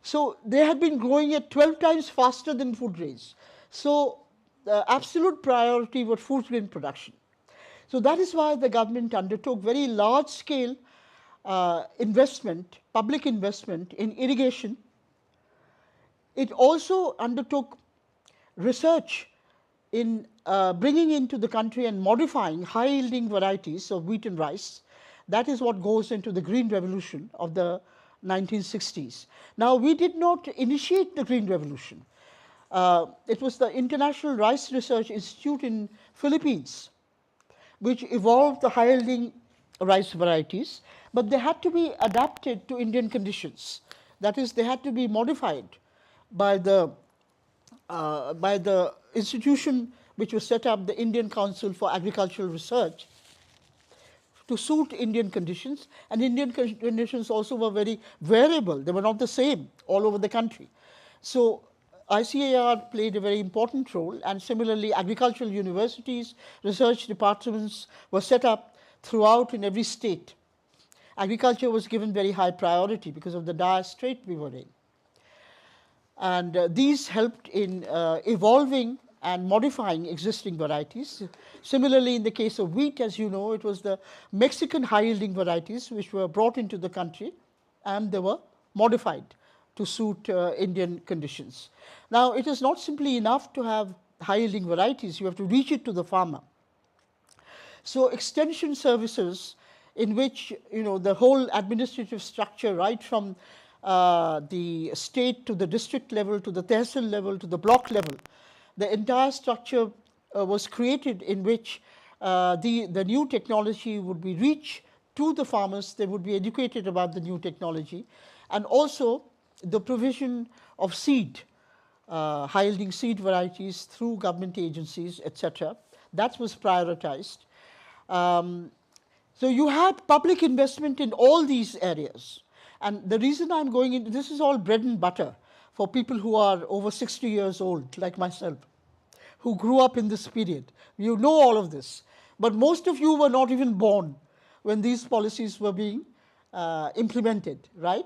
So they had been growing at 12 times faster than food grains. So the absolute priority was food grain production. So that is why the government undertook very large scale investment, public investment in irrigation. It also undertook research in bringing into the country and modifying high yielding varieties of wheat and rice. That is what goes into the Green Revolution of the 1960s. Now, we did not initiate the Green Revolution. It was the International Rice Research Institute in Philippines which evolved the high yielding rice varieties, but they had to be adapted to Indian conditions. That is, they had to be modified by the institution which was set up, the Indian Council for Agricultural Research, to suit Indian conditions. And Indian conditions also were very variable. They were not the same all over the country. So ICAR played a very important role, and similarly agricultural universities, research departments were set up throughout in every state. Agriculture was given very high priority because of the dire strait we were in. And these helped in evolving and modifying existing varieties. Similarly, in the case of wheat, as you know, it was the Mexican high-yielding varieties which were brought into the country, and they were modified to suit Indian conditions. Now, it is not simply enough to have high-yielding varieties. You have to reach it to the farmer. So extension services in which, you know, the whole administrative structure, right from the state to the district level, to the tehsil level, to the block level, the entire structure was created in which the new technology would be reached to the farmers. They would be educated about the new technology, and also the provision of seed, high-yielding seed varieties through government agencies, etc. That was prioritized. So you had public investment in all these areas. And the reason I'm going into this is all bread and butter for people who are over 60 years old, like myself, who grew up in this period. You know all of this. But most of you were not even born when these policies were being implemented, right?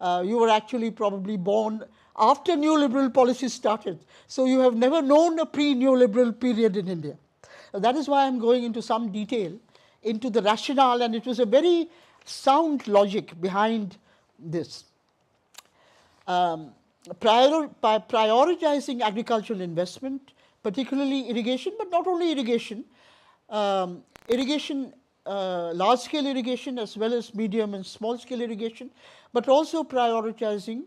You were actually probably born after neoliberal policies started. So you have never known a pre-neoliberal period in India. That is why I'm going into some detail into the rationale, and it was a very sound logic behind this. Prioritizing agricultural investment particularly irrigation, but not only irrigation, irrigation, large-scale irrigation as well as medium and small-scale irrigation, but also prioritizing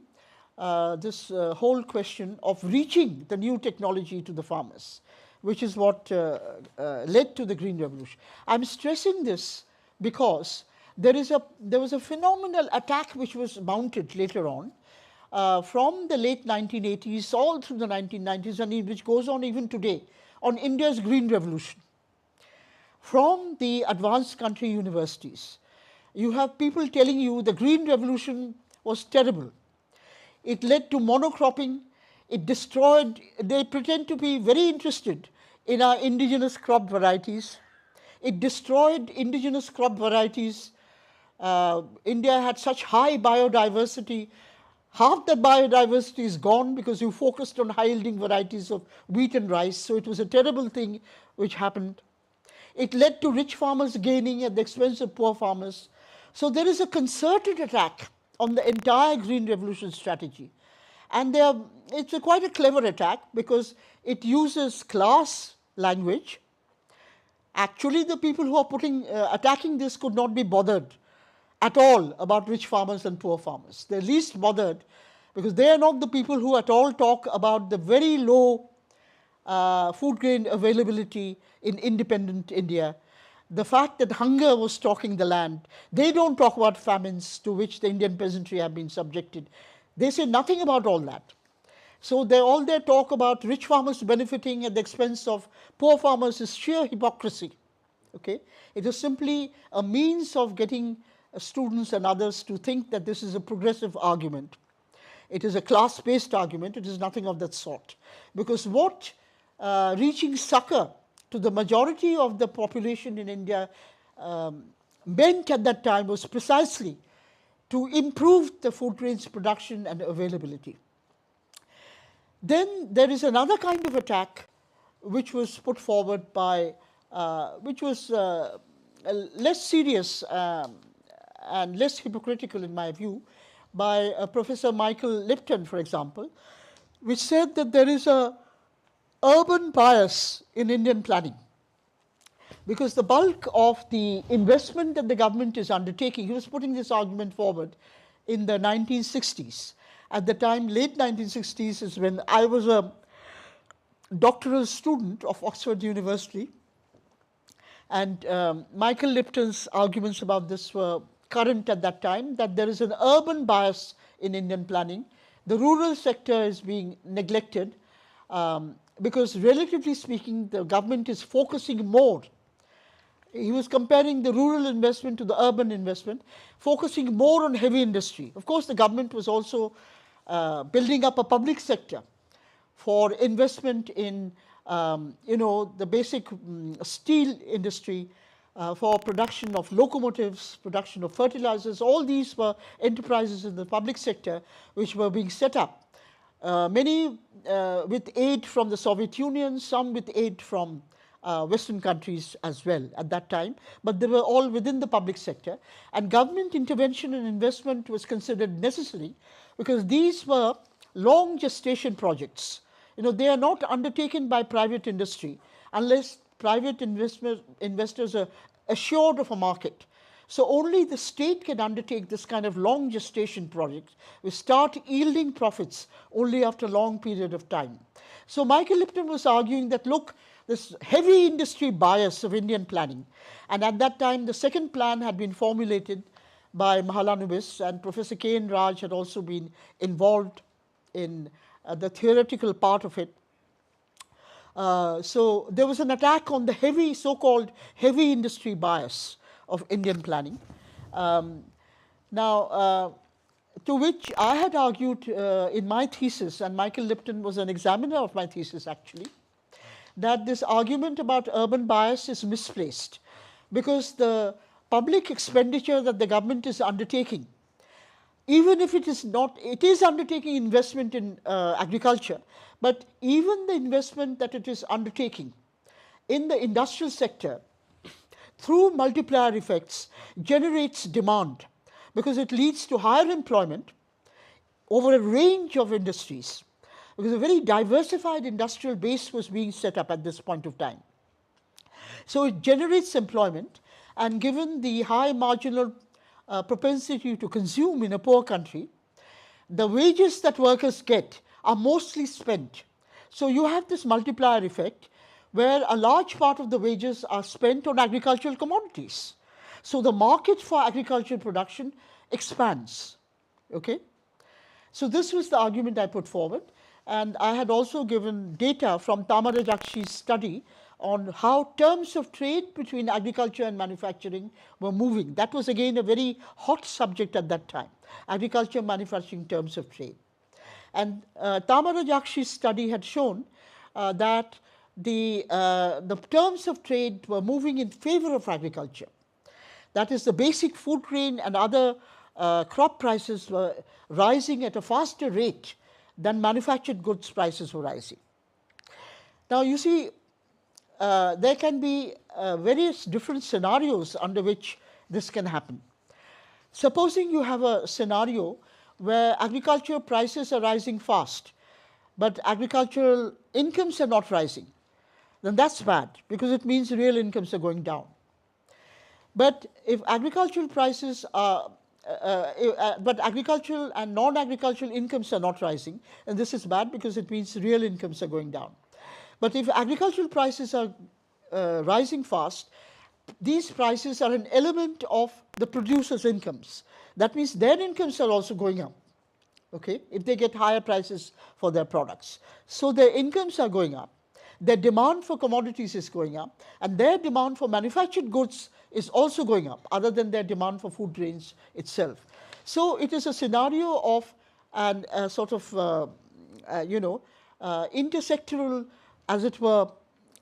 this whole question of reaching the new technology to the farmers, which is what led to the Green Revolution. I'm stressing this because there was a phenomenal attack which was mounted later on from the late 1980s all through the 1990s, and which goes on even today, on India's Green Revolution. From the advanced country universities, you have people telling you the Green Revolution was terrible. It led to monocropping. It destroyed, they pretend to be very interested in our indigenous crop varieties. It destroyed indigenous crop varieties. India had such high biodiversity. Half the biodiversity is gone because you focused on high-yielding varieties of wheat and rice. So it was a terrible thing which happened. It led to rich farmers gaining at the expense of poor farmers. So there is a concerted attack on the entire Green Revolution strategy. And it's quite a clever attack because it uses class language. Actually, the people who are attacking this could not be bothered at all about rich farmers and poor farmers. They're least bothered because they are not the people who at all talk about the very low food grain availability in independent India, the fact that hunger was stalking the land. They don't talk about famines to which the Indian peasantry have been subjected. They say nothing about all that. So all their talk about rich farmers benefiting at the expense of poor farmers is sheer hypocrisy. Okay? It is simply a means of getting students and others to think that this is a progressive argument. It is a class-based argument. It is nothing of that sort. Because what reaching succor to the majority of the population in India meant at that time was precisely to improve the food grains production and availability. Then there is another kind of attack which was put forward by, which was less serious and less hypocritical in my view, by Professor Michael Lipton, for example, which said that there is a urban bias in Indian planning. Because the bulk of the investment that the government is undertaking, he was putting this argument forward in the 1960s. At the time, late 1960s is when I was a doctoral student of Oxford University. And Michael Lipton's arguments about this were current at that time, that there is an urban bias in Indian planning. The rural sector is being neglected because relatively speaking, the government is focusing more. He was comparing the rural investment to the urban investment, focusing more on heavy industry. Of course, the government was also building up a public sector for investment in, the basic steel industry, for production of locomotives, production of fertilizers. All these were enterprises in the public sector which were being set up. Many with aid from the Soviet Union, some with aid from Western countries as well at that time, but they were all within the public sector. And government intervention and investment was considered necessary because these were long gestation projects. They are not undertaken by private industry unless private investors are assured of a market. So only the state can undertake this kind of long gestation project, which start yielding profits only after a long period of time. So Michael Lipton was arguing that, look, this heavy industry bias of Indian planning, and at that time the second plan had been formulated by Mahalanobis, and Professor K. N. Raj had also been involved in the theoretical part of it. So there was an attack on the so-called heavy industry bias of Indian planning. To which I had argued in my thesis, and Michael Lipton was an examiner of my thesis actually, that this argument about urban bias is misplaced because the public expenditure that the government is undertaking, even if it is undertaking investment in agriculture, but even the investment that it is undertaking in the industrial sector through multiplier effects generates demand because it leads to higher employment over a range of industries, because a very diversified industrial base was being set up at this point of time. So it generates employment, and given the high marginal propensity to consume in a poor country, the wages that workers get are mostly spent. So you have this multiplier effect where a large part of the wages are spent on agricultural commodities. So the market for agricultural production expands. Okay? So this was the argument I put forward, and I had also given data from Tamarajakshi's study on how terms of trade between agriculture and manufacturing were moving. That was again a very hot subject at that time, agriculture manufacturing terms of trade. And Tamarajakshi's study had shown that the terms of trade were moving in favor of agriculture. That is, the basic food grain and other crop prices were rising at a faster rate than manufactured goods prices were rising. Now, you see, there can be various different scenarios under which this can happen. Supposing you have a scenario where agricultural prices are rising fast, but agricultural incomes are not rising, then that's bad, because it means real incomes are going down. But if agricultural prices are but agricultural and non-agricultural incomes are not rising, and this is bad because it means real incomes are going down. But if agricultural prices are rising fast, these prices are an element of the producers' incomes. That means their incomes are also going up, okay, if they get higher prices for their products. So their incomes are going up, their demand for commodities is going up, and their demand for manufactured goods is also going up, other than their demand for food grains itself. So it is a scenario of an sort of, intersectoral, as it were,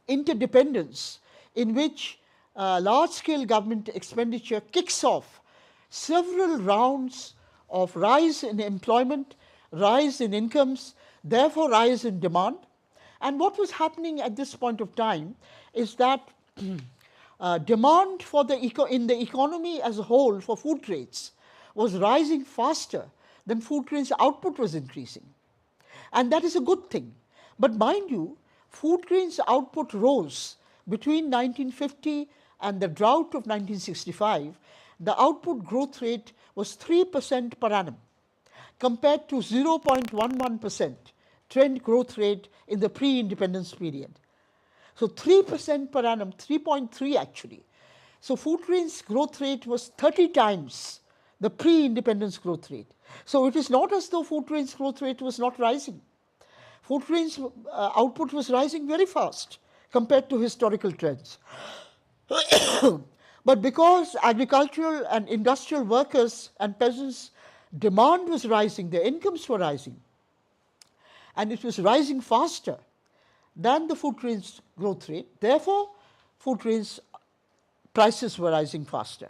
interdependence, in which large-scale government expenditure kicks off several rounds of rise in employment, rise in incomes, therefore rise in demand. And what was happening at this point of time is that demand for in the economy as a whole for food grains was rising faster than food grains output was increasing. And that is a good thing. But mind you, food grains output rose between 1950 and the drought of 1965. The output growth rate was 3% per annum, compared to 0.11% trend growth rate in the pre-independence period. So 3% per annum, 3.3 actually. So food grains growth rate was 30 times the pre-independence growth rate. So it is not as though food grains growth rate was not rising. Food grains output was rising very fast compared to historical trends. But because agricultural and industrial workers and peasants' demand was rising, their incomes were rising, and it was rising faster than the food grains growth rate. Therefore, food grains prices were rising faster.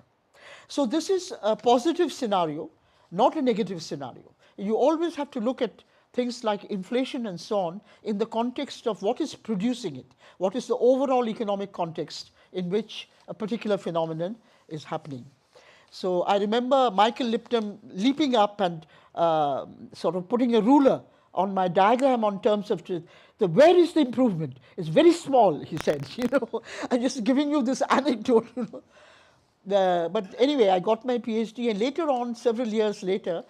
So this is a positive scenario, not a negative scenario. You always have to look at things like inflation and so on in the context of what is producing it, what is the overall economic context in which a particular phenomenon is happening. So I remember Michael Lipton leaping up and sort of putting a ruler on my diagram on terms of truth. So where is the improvement? It's very small, he said. I'm just giving you this anecdote. But anyway, I got my PhD, and later on, several years later,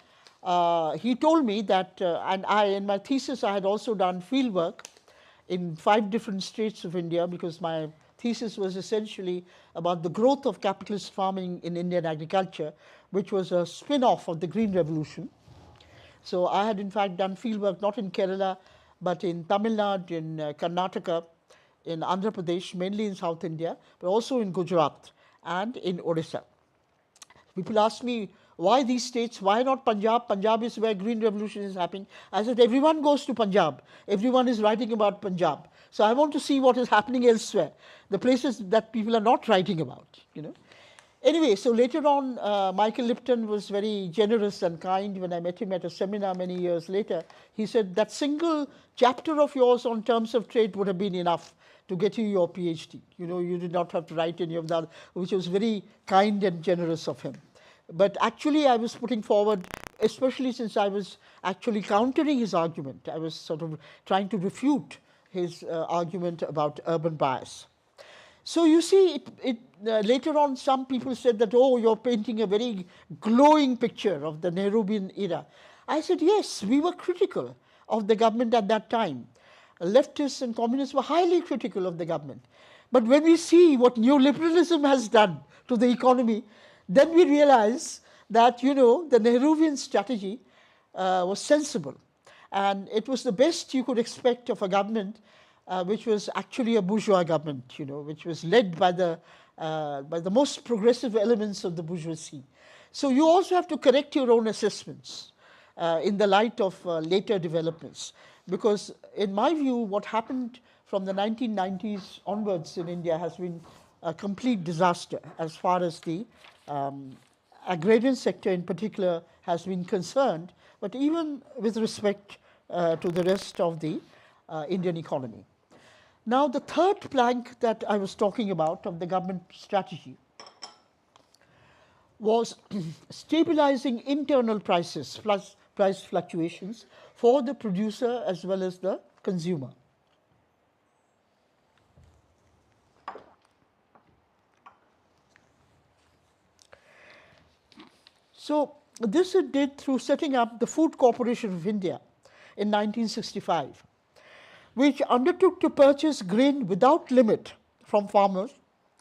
he told me that, and in my thesis, I had also done field work in 5 different states of India, because my thesis was essentially about the growth of capitalist farming in Indian agriculture, which was a spin-off of the Green Revolution. So I had in fact done field work not in Kerala, but in Tamil Nadu, in Karnataka, in Andhra Pradesh, mainly in South India, but also in Gujarat and in Odisha. People ask me, why these states? Why not Punjab? Punjab is where Green Revolution is happening. I said, everyone goes to Punjab. Everyone is writing about Punjab. So I want to see what is happening elsewhere, the places that people are not writing about, Anyway, so later on, Michael Lipton was very generous and kind. When I met him at a seminar many years later, he said, that single chapter of yours on terms of trade would have been enough to get you your PhD. You did not have to write any of that, which was very kind and generous of him. But actually I was putting forward, especially since I was actually countering his argument, I was sort of trying to refute his argument about urban bias. So you see, later on some people said that, oh, you're painting a very glowing picture of the Nehruvian era. I said, yes, we were critical of the government at that time. Leftists and communists were highly critical of the government. But when we see what neoliberalism has done to the economy, then we realize that, you know, the Nehruvian strategy was sensible. And it was the best you could expect of a government which was actually a bourgeois government, you know, which was led by the most progressive elements of the bourgeoisie. So you also have to correct your own assessments in the light of later developments. Because in my view, what happened from the 1990s onwards in India has been a complete disaster as far as the agrarian sector in particular has been concerned, but even with respect to the rest of the Indian economy. Now, the third plank that I was talking about of the government strategy was stabilizing internal prices plus price fluctuations for the producer as well as the consumer. So this it did through setting up the Food Corporation of India in 1965, which undertook to purchase grain without limit from farmers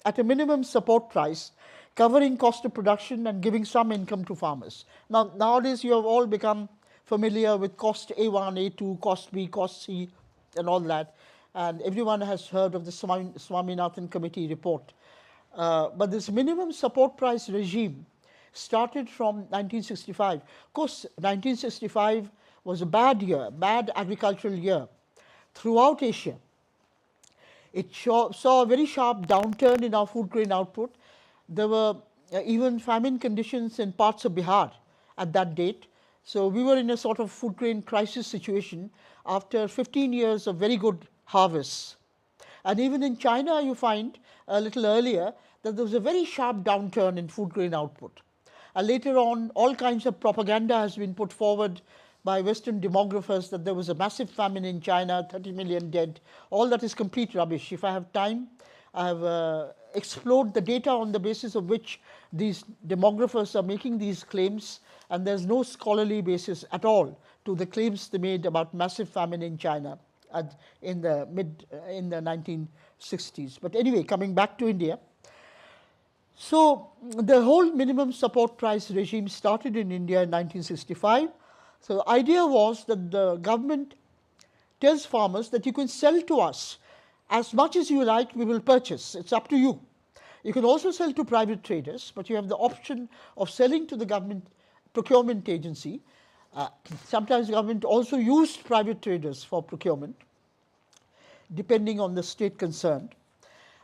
at a minimum support price, covering cost of production and giving some income to farmers. Now, nowadays you have all become familiar with cost A1, A2, cost B, cost C, and all that, and everyone has heard of the Swaminathan Committee report. But this minimum support price regime started from 1965. Of course, 1965 was a bad year, bad agricultural year throughout Asia. It saw a very sharp downturn in our food grain output. There were even famine conditions in parts of Bihar at that date. So we were in a sort of food grain crisis situation after 15 years of very good harvests. And even in China, you find a little earlier that there was a very sharp downturn in food grain output. And later on, all kinds of propaganda has been put forward by Western demographers that there was a massive famine in China, 30 million dead. All that is complete rubbish. If I have time, I have explored the data on the basis of which these demographers are making these claims, and there's no scholarly basis at all to the claims they made about massive famine in China in the 1960s. But anyway, coming back to India. So the whole minimum support price regime started in India in 1965. So the idea was that the government tells farmers that you can sell to us as much as you like, we will purchase. It's up to you. You can also sell to private traders, but you have the option of selling to the government procurement agency. Sometimes the government also used private traders for procurement, depending on the state concerned.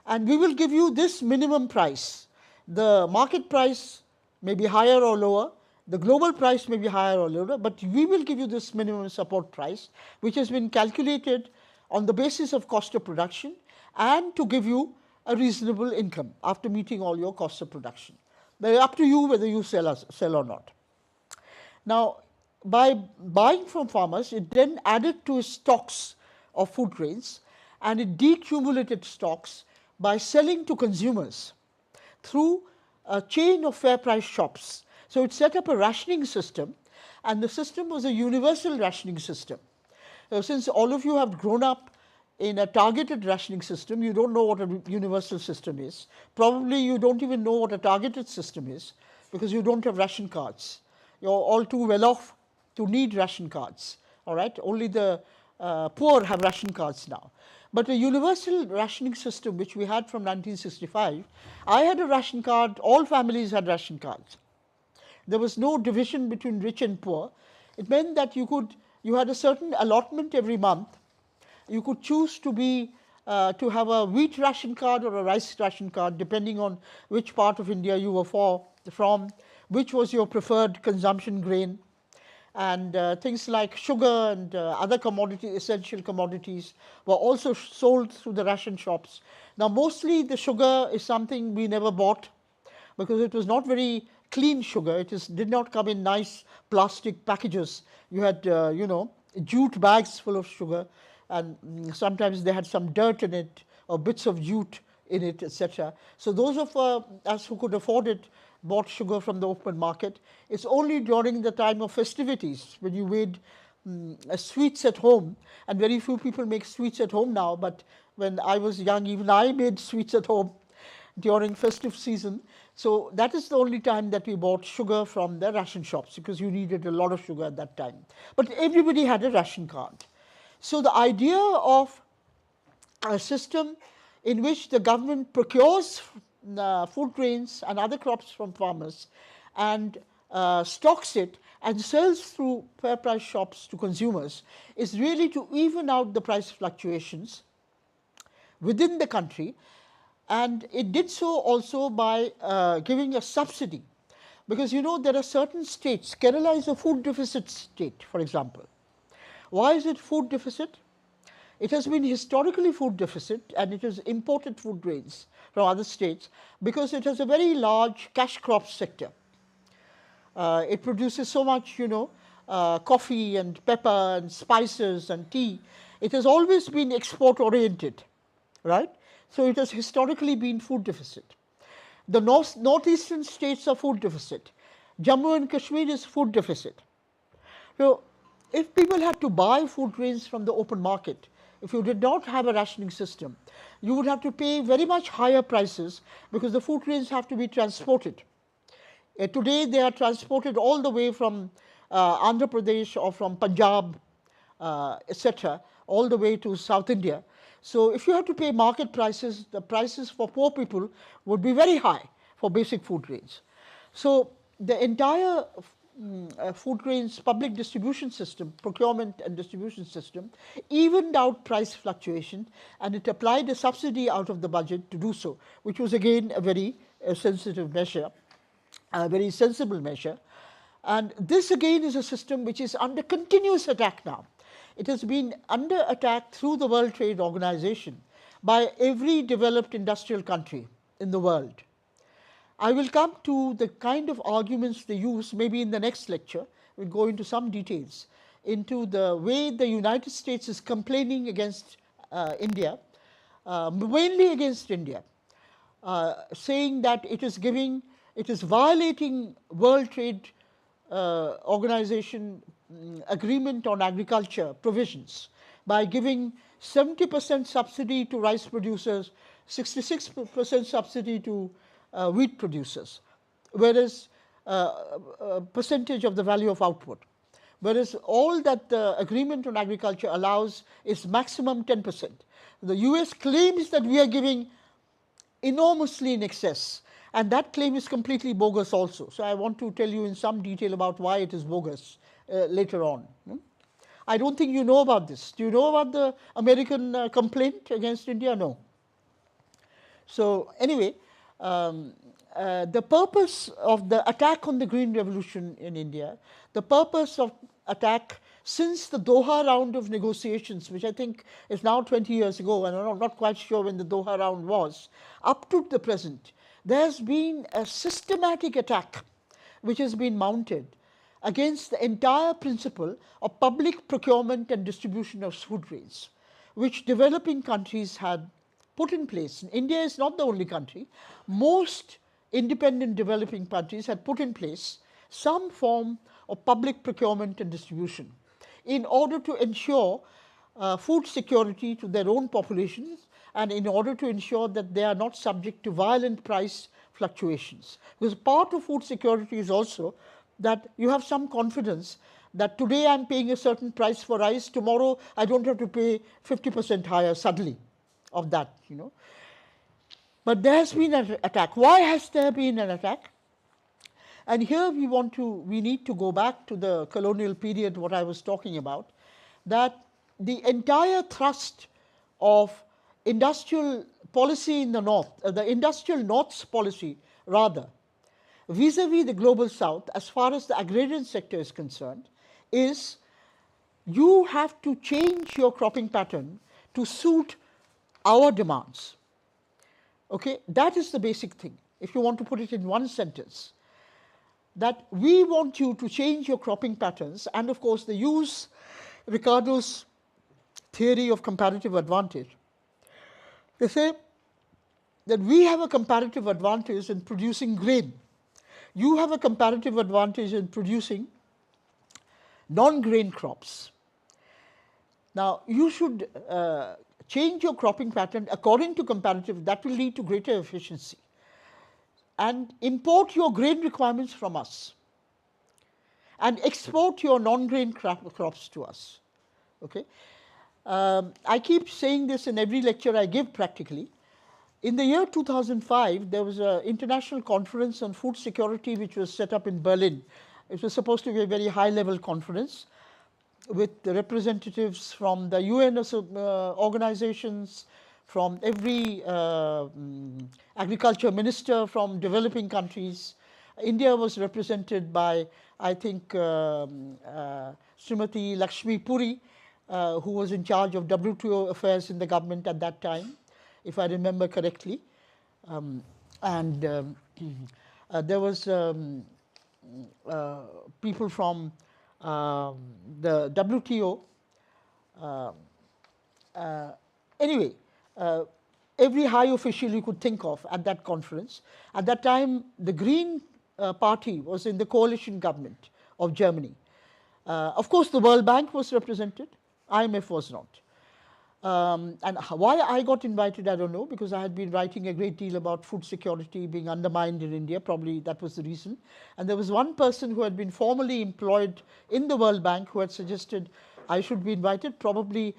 And we will give you this minimum price. The market price may be higher or lower, the global price may be higher or lower, but we will give you this minimum support price, which has been calculated on the basis of cost of production and to give you a reasonable income after meeting all your costs of production. But up to you whether you sell or not. Now, by buying from farmers, it then added to its stocks of food grains, and it decumulated stocks by selling to consumers through a chain of fair price shops. So it set up a rationing system, and the system was a universal rationing system. Since all of you have grown up in a targeted rationing system, you don't know what a universal system is. Probably you don't even know what a targeted system is because you don't have ration cards. You're all too well off to need ration cards. All right, only the poor have ration cards now. But a universal rationing system, which we had from 1965, I had a ration card, all families had ration cards. There was no division between rich and poor. It meant that you had a certain allotment every month. You could choose to have a wheat ration card or a rice ration card, depending on which part of India you were from, which was your preferred consumption grain. And things like sugar and other essential commodities were also sold through the ration shops. Now, mostly the sugar is something we never bought, because it was not very clean sugar. It did not come in nice plastic packages. You had, jute bags full of sugar, and sometimes they had some dirt in it or bits of jute in it, etc. So those of us who could afford it bought sugar from the open market. It's only during the time of festivities when you made sweets at home, and very few people make sweets at home now, but when I was young, even I made sweets at home during festive season. So that is the only time that we bought sugar from the ration shops, because you needed a lot of sugar at that time. But everybody had a ration card. So the idea of a system in which the government procures food grains and other crops from farmers and stocks it and sells through fair price shops to consumers is really to even out the price fluctuations within the country. And it did so also by giving a subsidy, because there are certain states. Kerala is a food deficit state, for example. Why is it food deficit? It has been historically food deficit, and it has imported food grains from other states because it has a very large cash crop sector. It produces so much, coffee and pepper and spices and tea. It has always been export oriented, right? So it has historically been food deficit. The northeastern states are food deficit. Jammu and Kashmir is food deficit. So if people had to buy food grains from the open market, if you did not have a rationing system, you would have to pay very much higher prices, because the food grains have to be transported. Today they are transported all the way from Andhra Pradesh or from Punjab, etc., all the way to South India. So if you have to pay market prices, the prices for poor people would be very high for basic food grains. So the entire food grains public distribution system, procurement and distribution system, evened out price fluctuation, and it applied a subsidy out of the budget to do so, which was again a very sensitive measure, a very sensible measure. And this again is a system which is under continuous attack now. It has been under attack through the World Trade Organization by every developed industrial country in the world. I will come to the kind of arguments they use maybe in the next lecture. We'll go into some details into the way the United States is complaining against India, mainly against India, saying that it is violating World Trade Organization agreement on agriculture provisions by giving 70% subsidy to rice producers, 66% subsidy to wheat producers, whereas percentage of the value of output, whereas all that the agreement on agriculture allows is maximum 10%. The US claims that we are giving enormously in excess, and that claim is completely bogus also. So I want to tell you in some detail about why it is bogus later on. I don't think you know about this. Do you know about the American complaint against India? No. So anyway, the purpose of the attack on the Green Revolution in India, the purpose of attack since the Doha round of negotiations, which I think is now 20 years ago, and I'm not quite sure when the Doha round was, up to the present, there has been a systematic attack which has been mounted against the entire principle of public procurement and distribution of food grains, which developing countries had put in place. India is not the only country. Most independent developing countries had put in place some form of public procurement and distribution in order to ensure food security to their own populations, and in order to ensure that they are not subject to violent price fluctuations. Because part of food security is also that you have some confidence that today I am paying a certain price for rice, tomorrow I don't have to pay 50% higher suddenly of that, But there has been an attack. Why has there been an attack? And here we need to go back to the colonial period, what I was talking about, that the entire thrust of industrial policy in the North, the industrial North's policy rather, vis-a-vis the global South, as far as the agrarian sector is concerned, is you have to change your cropping pattern to suit our demands. Okay, that is the basic thing. if you want to put it in one sentence, that we want you to change your cropping patterns, and of course they use Ricardo's theory of comparative advantage. They say that we have a comparative advantage in producing grain. You have a comparative advantage in producing non-grain crops. Now, you should change your cropping pattern according to comparative. That will lead to greater efficiency. And import your grain requirements from us and export your non-grain crops to us. Okay? I keep saying this in every lecture I give practically. In the year 2005, there was an international conference on food security which was set up in Berlin. It was supposed to be a very high-level conference with the representatives from the UN organizations, from every agriculture minister from developing countries. India was represented by, I think, Srimati Lakshmi Puri, who was in charge of WTO affairs in the government at that time, if I remember correctly. There was people from the WTO. Anyway, every high official you could think of at that conference. At that time, the Green Party was in the coalition government of Germany. Of course, the World Bank was represented. IMF was not. And why I got invited, I don't know, because I had been writing a great deal about food security being undermined in India. Probably that was the reason. And there was one person who had been formally employed in the World Bank who had suggested I should be invited. Probably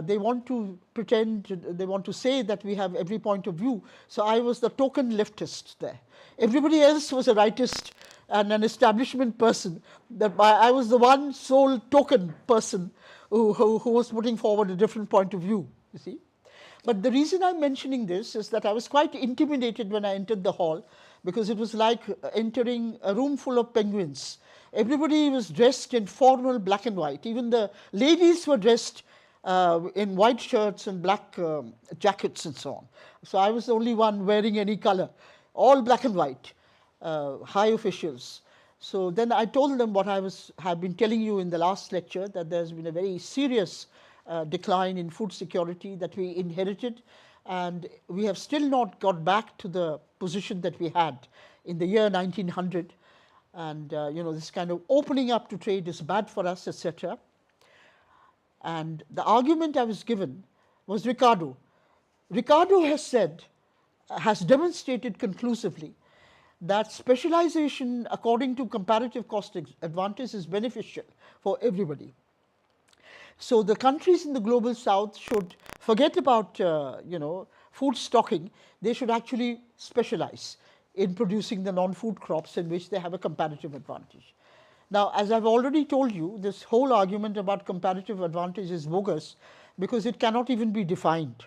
they want to pretend, they want to say that we have every point of view. So I was the token leftist there. Everybody else was a rightist and an establishment person. I was the one sole token person who was putting forward a different point of view, you see. But the reason I'm mentioning this is that I was quite intimidated when I entered the hall, because it was like entering a room full of penguins. Everybody was dressed in formal black and white. Even the ladies were dressed in white shirts and black jackets and so on. So I was the only one wearing any color, all black and white, high officials. So then I told them what I have been telling you in the last lecture, that there's been a very serious decline in food security that we inherited, and we have still not got back to the position that we had in the year 1900. And this kind of opening up to trade is bad for us, etc. And the argument I was given was Ricardo. Ricardo has demonstrated conclusively that specialization according to comparative cost advantage is beneficial for everybody. So the countries in the global south should forget about food stocking. They should actually specialize in producing the non-food crops in which they have a comparative advantage. Now, as I've already told you, this whole argument about comparative advantage is bogus, because it cannot even be defined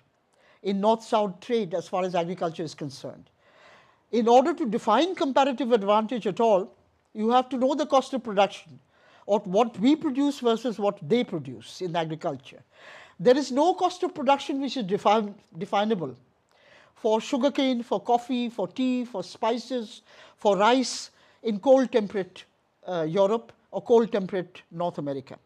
in north-south trade as far as agriculture is concerned. In order to define comparative advantage at all, you have to know the cost of production, or what we produce versus what they produce in agriculture. There is no cost of production which is definable for sugarcane, for coffee, for tea, for spices, for rice in cold temperate Europe or cold temperate North America.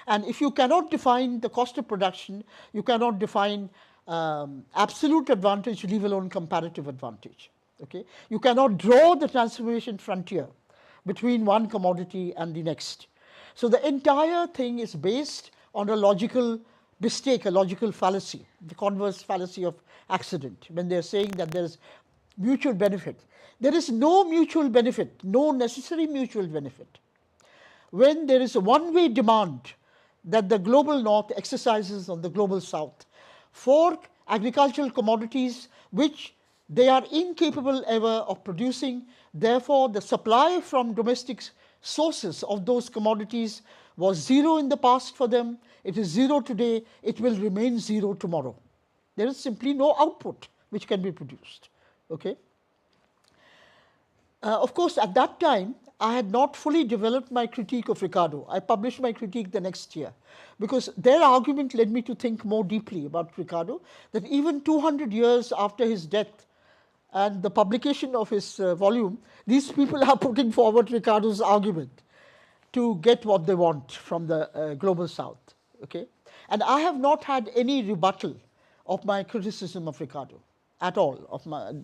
And if you cannot define the cost of production, you cannot define absolute advantage, leave alone comparative advantage. Okay? You cannot draw the transformation frontier between one commodity and the next. So the entire thing is based on a logical mistake, a logical fallacy, the converse fallacy of accident, when they're saying that there's mutual benefit. There is no mutual benefit, no necessary mutual benefit. When there is a one-way demand that the global north exercises on the global south for agricultural commodities which they are incapable ever of producing, therefore the supply from domestic sources of those commodities was zero in the past for them, it is zero today, it will remain zero tomorrow. There is simply no output which can be produced. Okay? Of course, at that time, I had not fully developed my critique of Ricardo. I published my critique the next year, because their argument led me to think more deeply about Ricardo, that even 200 years after his death, and the publication of his volume, these people are putting forward Ricardo's argument to get what they want from the global south. Okay? And I have not had any rebuttal of my criticism of Ricardo at all, of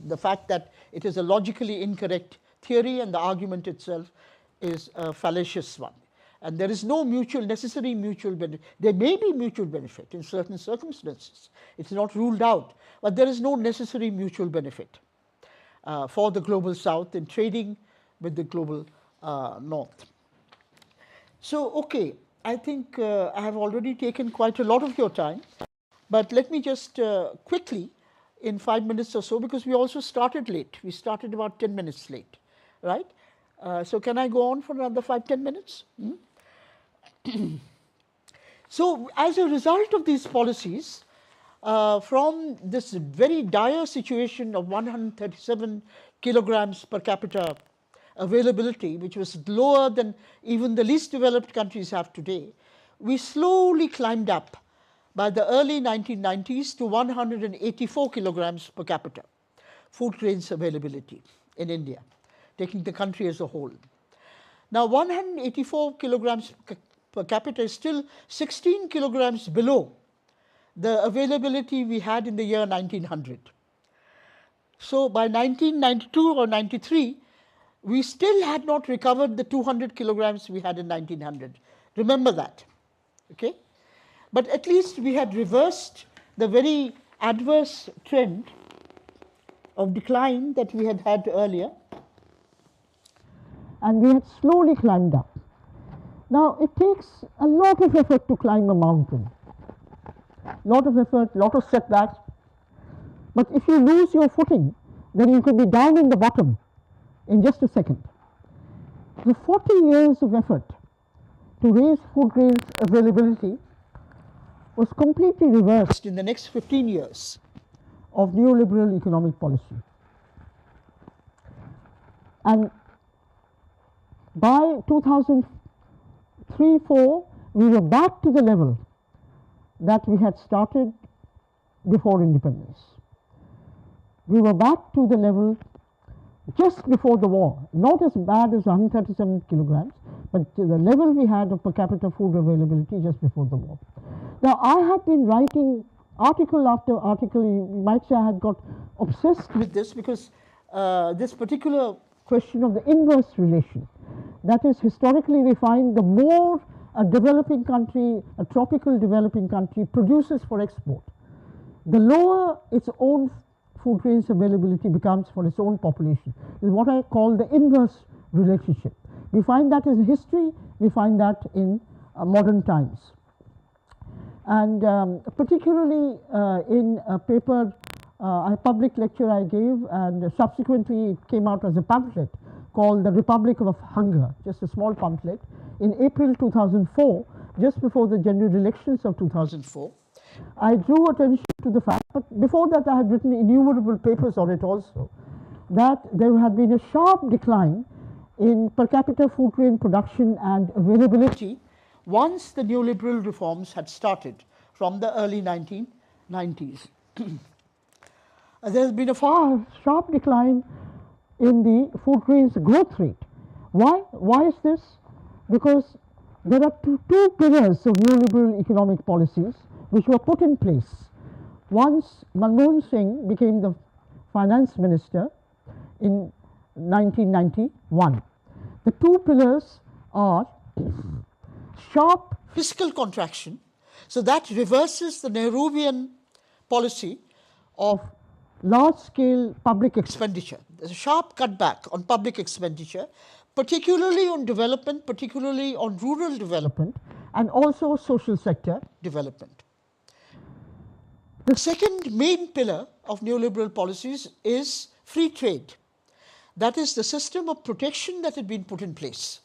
the fact that it is a logically incorrect theory and the argument itself is a fallacious one. And there is no necessary mutual benefit. There may be mutual benefit in certain circumstances. It's not ruled out. But there is no necessary mutual benefit for the global south in trading with the global north. So, okay, I think I have already taken quite a lot of your time. But let me just quickly, in 5 minutes or so, because we also started late. We started about 10 minutes late, right? So can I go on for another 5-10 minutes? So as a result of these policies, from this very dire situation of 137 kilograms per capita availability, which was lower than even the least developed countries have today, we slowly climbed up by the early 1990s to 184 kilograms per capita food grains availability in India, taking the country as a whole. Now 184 kilograms per capita is still 16 kilograms below the availability we had in the year 1900. So by 1992 or 93, we still had not recovered the 200 kilograms we had in 1900. Remember that, okay? But at least we had reversed the very adverse trend of decline that we had had earlier, and we had slowly climbed up. Now, it takes a lot of effort to climb a mountain, lot of effort, lot of setbacks, but if you lose your footing, then you could be down in the bottom in just a second. The 40 years of effort to raise food grains availability was completely reversed in the next 15 years of neoliberal economic policy. And by 2003-04, we were back to the level that we had started before independence. We were back to the level just before the war, not as bad as 137 kilograms, but the level we had of per capita food availability just before the war. Now, I had been writing article after article. You might say I had got obsessed with this because this particular question of the inverse relation. That is, historically we find the more a developing country, a tropical developing country produces for export, the lower its own food grains availability becomes for its own population. This is what I call the inverse relationship. We find that in history, we find that in modern times. And particularly in a paper, a public lecture I gave, and subsequently it came out as a pamphlet called The Republic of Hunger, just a small pamphlet, in April 2004, just before the general elections of 2004. I drew attention to the fact, but before that I had written innumerable papers on it also, that there had been a sharp decline in per capita food grain production and availability once the neoliberal reforms had started from the early 1990s. There has been a sharp decline in the food grains growth rate. Why? Why is this? Because there are two pillars of neoliberal economic policies which were put in place. Once Manmohan Singh became the finance minister in 1991. The two pillars are sharp fiscal contraction, so that reverses the Nehruvian policy of large-scale public expenditure. There's a sharp cutback on public expenditure, particularly on development, particularly on rural development, and also social sector development. The second main pillar of neoliberal policies is free trade. That is, the system of protection that had been put in place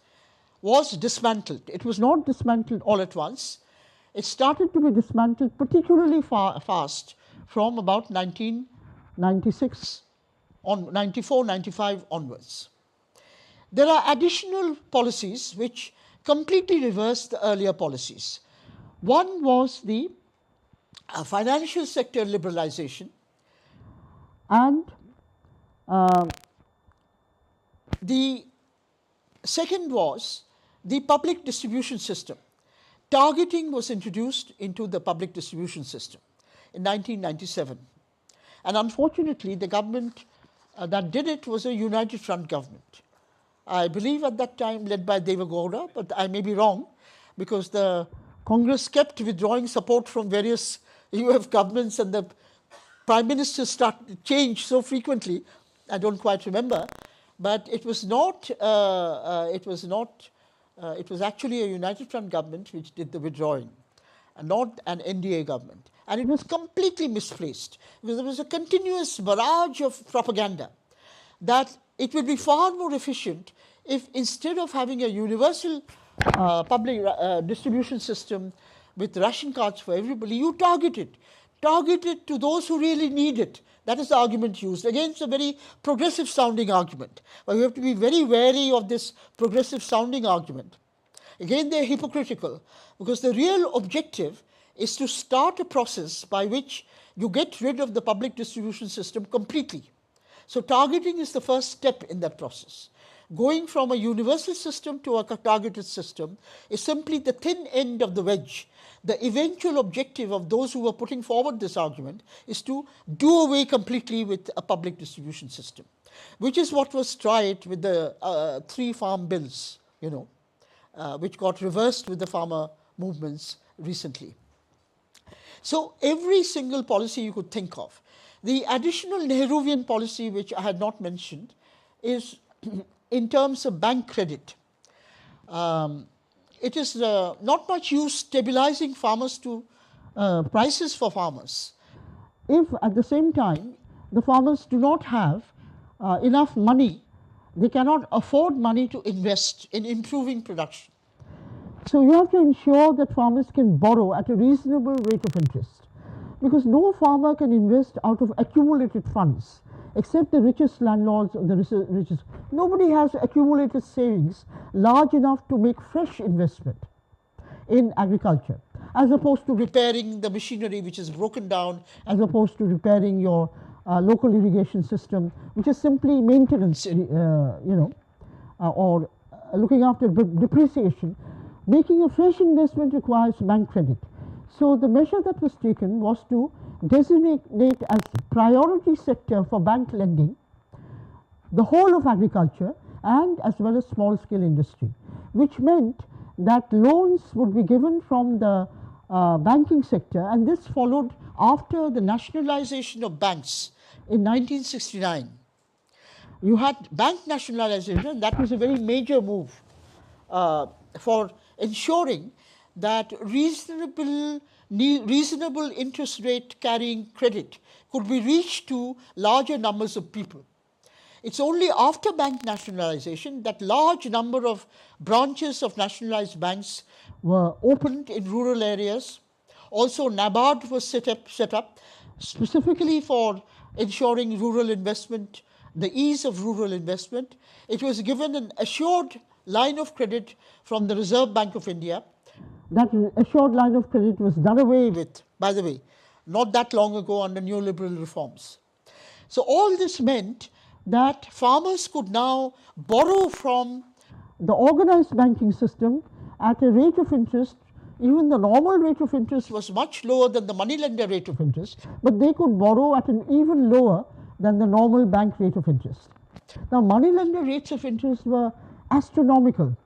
was dismantled. It was not dismantled all at once. It started to be dismantled particularly fast from about 1996, 94, 95 onwards. There are additional policies which completely reversed the earlier policies. One was the financial sector liberalization and The second was the public distribution system. Targeting was introduced into the public distribution system in 1997. And unfortunately, the government that did it was a united front government. I believe at that time led by Devagowda, but I may be wrong, because the Congress kept withdrawing support from various UF governments and the prime ministers changed so frequently, I don't quite remember. But it was not, it was actually a united front government which did the withdrawing, and not an NDA government. And it was completely misplaced, because there was a continuous barrage of propaganda that it would be far more efficient if, instead of having a universal public distribution system with ration cards for everybody, you target it to those who really need it. That is the argument used. Again, it's a very progressive sounding argument, but we have to be very wary of this progressive sounding argument. Again, they're hypocritical, because the real objective is to start a process by which you get rid of the public distribution system completely. So targeting is the first step in that process. Going from a universal system to a targeted system is simply the thin end of the wedge. The eventual objective of those who were putting forward this argument is to do away completely with a public distribution system, which is what was tried with the 3 farm bills, which got reversed with the farmer movements recently. So every single policy you could think of. The additional Nehruvian policy, which I had not mentioned, is in terms of bank credit. It is not much use stabilizing farmers to prices for farmers if at the same time the farmers do not have enough money, they cannot afford money to invest in improving production. So you have to ensure that farmers can borrow at a reasonable rate of interest, because no farmer can invest out of accumulated funds except the richest landlords or the richest. Nobody has accumulated savings large enough to make fresh investment in agriculture, as opposed to repairing the machinery which is broken down, as opposed to repairing your local irrigation system, which is simply maintenance, or looking after depreciation. Making a fresh investment requires bank credit. So the measure that was taken was to designate as priority sector for bank lending the whole of agriculture and as well as small scale industry, which meant that loans would be given from the banking sector, and this followed after the nationalization of banks in 1969. You had bank nationalization, that was a very major move for ensuring that reasonable interest rate carrying credit could be reached to larger numbers of people. It's only after bank nationalization that large number of branches of nationalized banks were opened in rural areas. Also, NABARD was set up specifically for ensuring rural investment, the ease of rural investment. It was given an assured line of credit from the Reserve Bank of India. That assured line of credit was done away with, by the way, not that long ago under neoliberal reforms. So all this meant that farmers could now borrow from the organized banking system at a rate of interest. Even the normal rate of interest was much lower than the moneylender rate of interest, but they could borrow at an even lower than the normal bank rate of interest. Now, moneylender rates of interest were astronomical.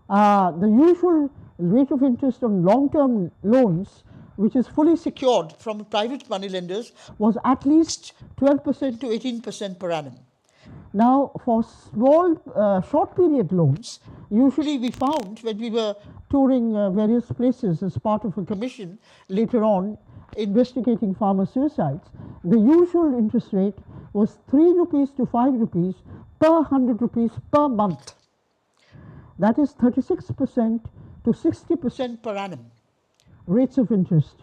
The usual rate of interest on long-term loans, which is fully secured from private moneylenders, was at least 12% to 18% per annum. Now, for small, short period loans, usually we found when we were touring various places as part of a commission later on investigating farmer suicides, the usual interest rate was 3 rupees to 5 rupees per 100 rupees per month. That is 36% to 60% per annum rates of interest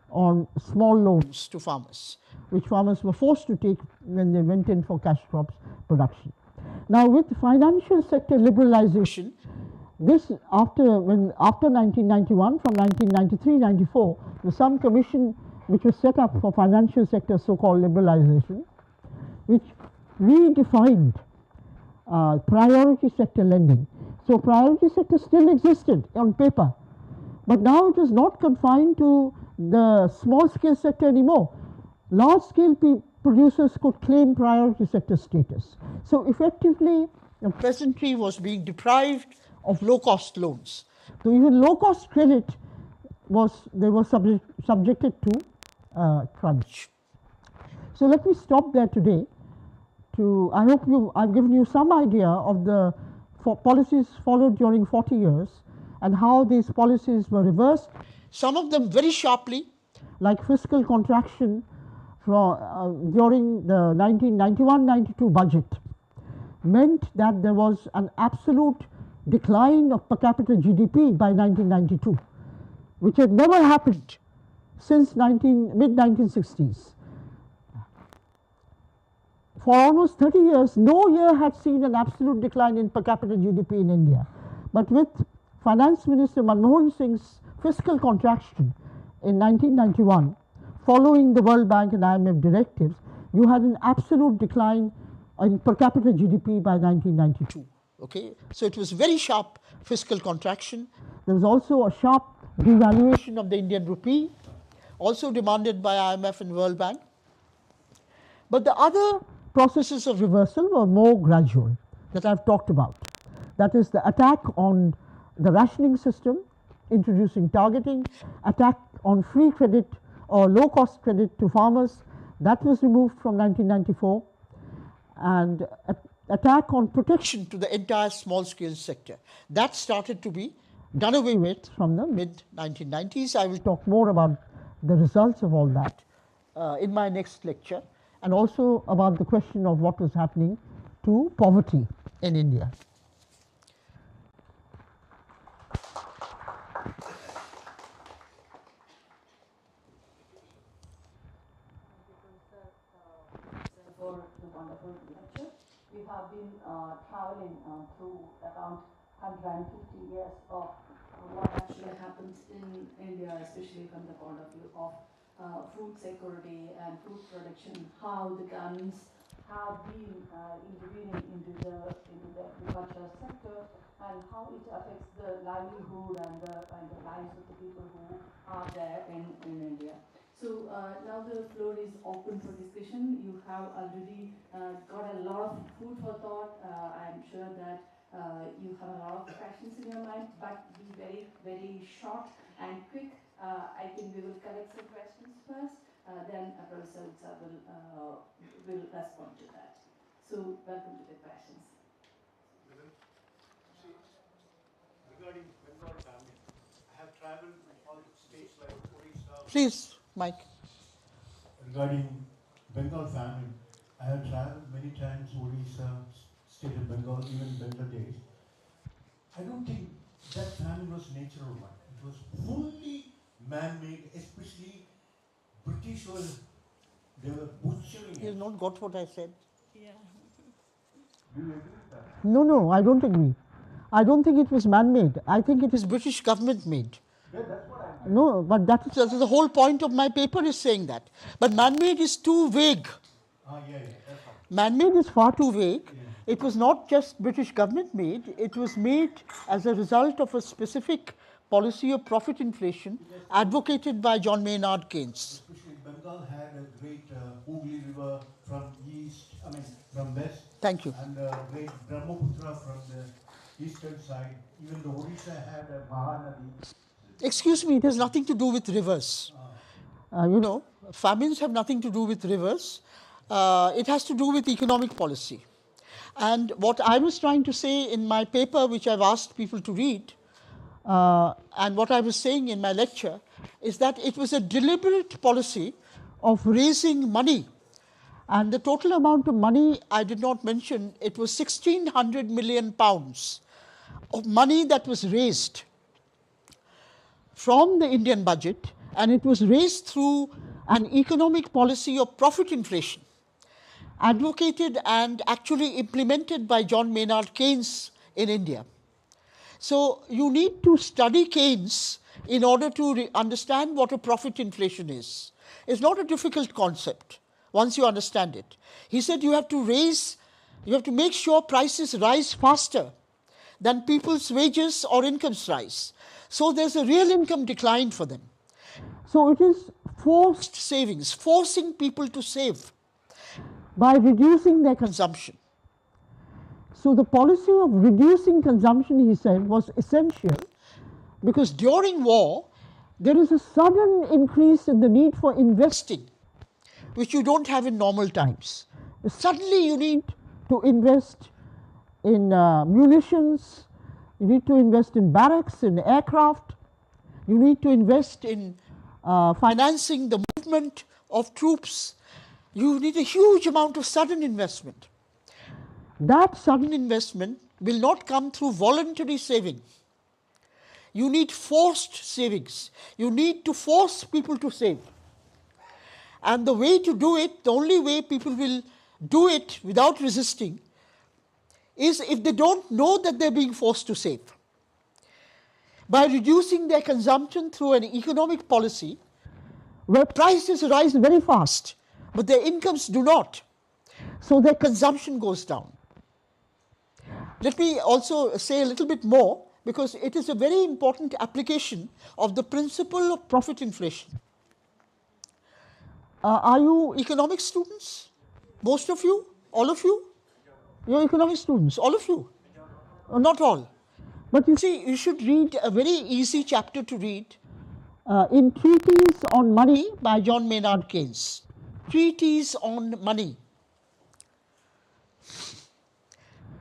on small loans to farmers, which farmers were forced to take when they went in for cash crops production. Now, with financial sector liberalization, this after 1991, from 1993-94, the some commission which was set up for financial sector so-called liberalization, which redefined priority sector lending. So priority sector still existed on paper, but now it is not confined to the small scale sector anymore. Large scale producers could claim priority sector status. So effectively, the peasantry was being deprived of low cost loans. So even low cost credit they were subjected to crunch. So let me stop there today. I hope I've given you some idea of the policies followed during 40 years and how these policies were reversed. Some of them very sharply, like fiscal contraction during the 1991-92 budget, meant that there was an absolute decline of per capita GDP by 1992, which had never happened since mid-1960s. For almost 30 years, no year had seen an absolute decline in per capita GDP in India. But with Finance Minister Manmohan Singh's fiscal contraction in 1991, following the World Bank and IMF directives, you had an absolute decline in per capita GDP by 1992. Okay, so it was very sharp fiscal contraction. There was also a sharp devaluation of the Indian rupee, also demanded by IMF and World Bank. But the other processes of reversal were more gradual that I've talked about. That is the attack on the rationing system, introducing targeting, attack on free credit or low cost credit to farmers, that was removed from 1994, and attack on protection to the entire small scale sector. That started to be done away with from the mid-1990s. I will talk more about the results of all that in my next lecture, and also about the question of what was happening to poverty in India. For the wonderful lecture. We have been traveling through around 150 years of what actually happens in India, especially from the point of view of food security and food production, how the governments have been intervening into the agriculture sector, and how it affects the livelihood and the lives of the people who are there in India. So now the floor is open for discussion. You have already got a lot of food for thought. I'm sure that you have a lot of questions in your mind, but be very, very short and quick. I think we will collect some questions first, then Professor Utsa will respond to that. So welcome to the questions. Regarding Bengal famine, I have traveled to all the states like Odisha. Please, Mike. Regarding Bengal famine, I have traveled many times to Odisha, state of Bengal, even Bangladesh. I don't think that famine was natural one. It was fully man-made, especially British they were butchering it. You have not got what I said. Yeah. Do you agree with that? No, I don't agree. I don't think it was man-made. I think it is British government made. Yeah, that's what I mean. No, but that is the whole point of my paper is saying that. But man-made is too vague. Yeah, that's right. Man-made is far too vague. Yeah. It was not just British government made. It was made as a result of a specific policy of profit inflation advocated by John Maynard Keynes. Especially Bengal had a great Hooghly River from from west. Thank you. And great Brahmaputra from the eastern side. Even the Odisha had a Mahanadi. Excuse me, it has nothing to do with rivers. Famines have nothing to do with rivers. It has to do with economic policy. And what I was trying to say in my paper, which I've asked people to read, and what I was saying in my lecture, is that it was a deliberate policy of raising money. And the total amount of money I did not mention, it was 1,600 million pounds of money that was raised from the Indian budget, and it was raised through an economic policy of profit inflation, advocated and actually implemented by John Maynard Keynes in India. So you need to study Keynes in order to understand what a profit inflation is. It's not a difficult concept. once you understand it. He said you have to make sure prices rise faster than people's wages or incomes rise. So there's a real income decline for them. So it is forced Savings, forcing people to save by reducing their consumption. So the policy of reducing consumption, he said, was essential because during war, there is a sudden increase in the need for investing, which you don't have in normal times. Suddenly you need to invest in munitions, you need to invest in barracks, in aircraft, you need to invest in financing the movement of troops. You need a huge amount of sudden investment. That sudden investment will not come through voluntary saving. You need forced savings. You need to force people to save. And the way to do it, the only way people will do it without resisting, is if they don't know that they're being forced to save. By reducing their consumption through an economic policy where prices rise very fast, but their incomes do not, so their consumption goes down. Let me also say a little bit more, because it is a very important application of the principle of profit inflation. Are you economics students? Most of you? All of you? You're economics students, all of you? Not all. But you see, you should read a very easy chapter to read in Treatise on Money by John Maynard Keynes. Treatise on Money.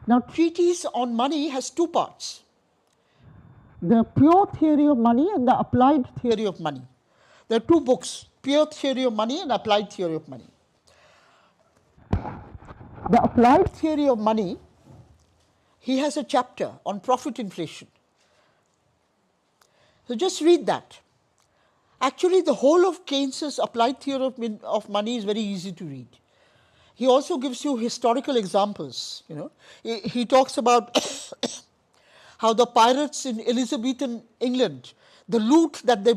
Now, Treatise on Money has two parts: the pure theory of money and the applied theory of money. There are two books, Pure Theory of Money and Applied Theory of Money. The applied theory of money, he has a chapter on profit inflation. So just read that. Actually, the whole of Keynes's applied theory of money is very easy to read. He also gives you historical examples. He talks about how the pirates in Elizabethan England, the loot that they,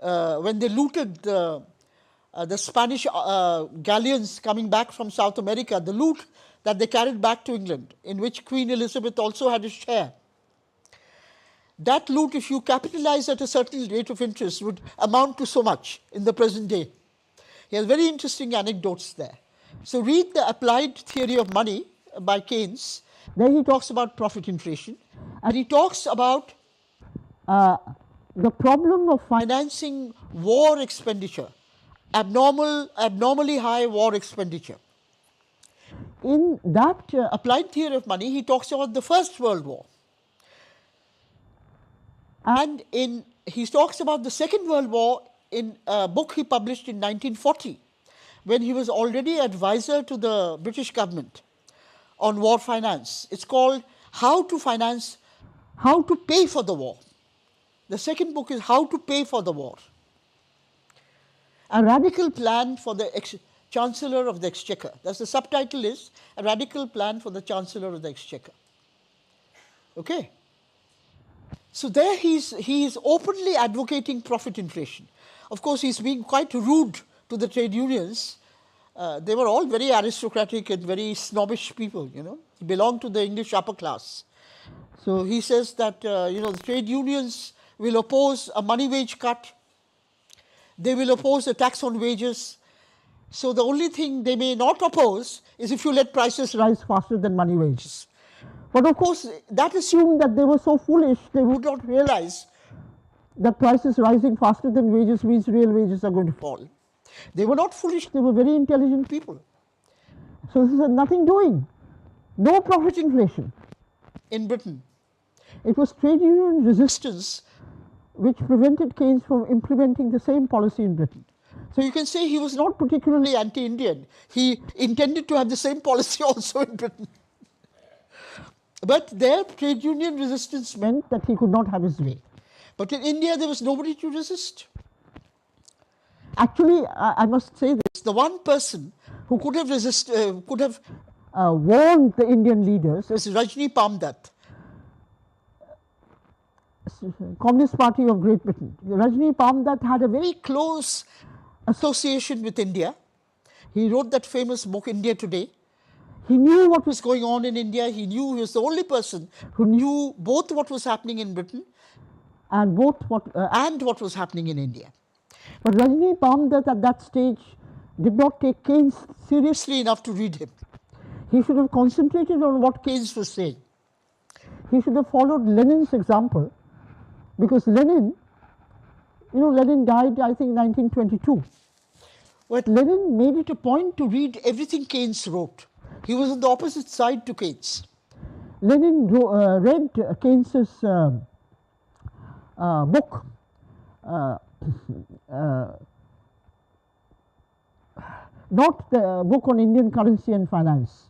when they looted the Spanish galleons coming back from South America, the loot that they carried back to England, in which Queen Elizabeth also had a share. That loot, if you capitalize at a certain rate of interest, would amount to so much in the present day. He has very interesting anecdotes there. So read the Applied Theory of Money by Keynes. There he talks about profit inflation, and he talks about the problem of financing war expenditure, abnormally high war expenditure. In that Applied Theory of Money, he talks about the First World War. And he talks about the Second World War in a book he published in 1940, when he was already advisor to the British government on war finance. It's called How to Pay for the War. The second book is How to Pay for the War. A radical plan for the Chancellor of the Exchequer. That's the subtitle is A Radical Plan for the Chancellor of the Exchequer. Okay. So there he is openly advocating profit inflation. Of course, he's being quite rude to the trade unions. They were all very aristocratic and very snobbish people, He belonged to the English upper class. So he says that, the trade unions will oppose a money wage cut. They will oppose a tax on wages. So the only thing they may not oppose is if you let prices rise faster than money wages. But of course, that assumed that they were so foolish, they would not realize that prices rising faster than wages means real wages are going to fall. They were not foolish, they were very intelligent people. So this is nothing doing. No profit inflation in Britain. It was trade union resistance which prevented Keynes from implementing the same policy in Britain. So you can say he was not particularly anti-Indian. He intended to have the same policy also in Britain. But their trade union resistance meant that he could not have his way. But in India, there was nobody to resist. Actually, I must say this, the one person who could have warned the Indian leaders is Rajni Palmdutt, Communist Party of Great Britain. Rajni Palmdutt had a very close association with India. He wrote that famous book, India Today. He knew what was going on in India. He knew he was the only person who knew both what was happening in Britain and what was happening in India. But Rajni Palmdat at that stage did not take Keynes seriously enough to read him. He should have concentrated on what Keynes was saying. He should have followed Lenin's example, because Lenin died, I think, in 1922. But Lenin made it a point to read everything Keynes wrote. He was on the opposite side to Keynes. Lenin read Keynes's book, not the book on Indian currency and finance.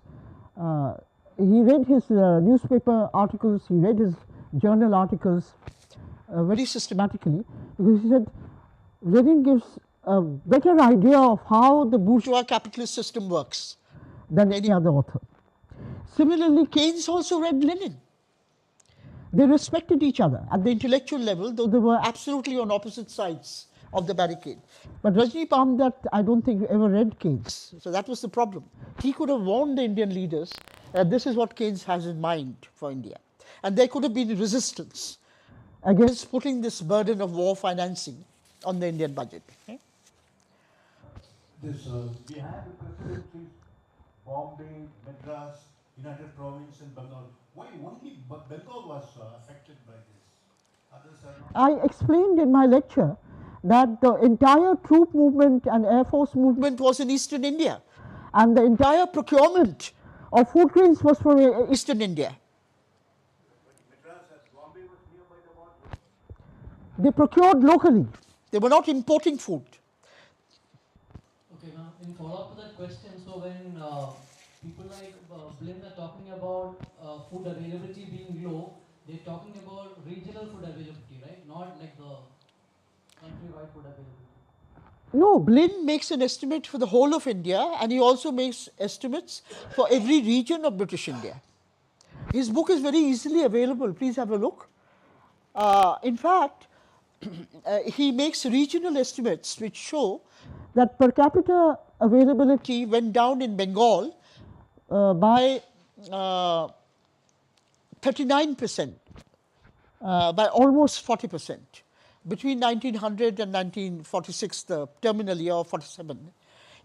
He read his newspaper articles, he read his journal articles very systematically, because he said Lenin gives a better idea of how the bourgeois capitalist system works than any other author. Similarly, Keynes also read Lenin. They respected each other at the intellectual level, though they were absolutely on opposite sides of the barricade. But Rajni Palmdat, I don't think, ever read Keynes. So that was the problem. He could have warned the Indian leaders that this is what Keynes has in mind for India. And there could have been resistance against putting this burden of war financing on the Indian budget. Okay? We had the presidencies, Bombay, Madras, United Province and Bengal. Why only Bengal was affected by this? Others are not. I explained in my lecture that the entire troop movement and air force movement Was in eastern India. and the entire procurement of food grains was from Eastern India. Madras as Bombay was nearby the border. they procured locally. They were not importing food. Okay, now in follow-up to that question, so when people like Blinn are talking about food availability being low, they're talking about regional food availability, right? Not like the countrywide food availability. No, Blinn makes an estimate for the whole of India, and he also makes estimates for every region of British India. His book is very easily available. Please have a look. In fact, he makes regional estimates which show that per capita availability went down in Bengal by 39%, by almost 40%. Between 1900 and 1946, the terminal year of 47.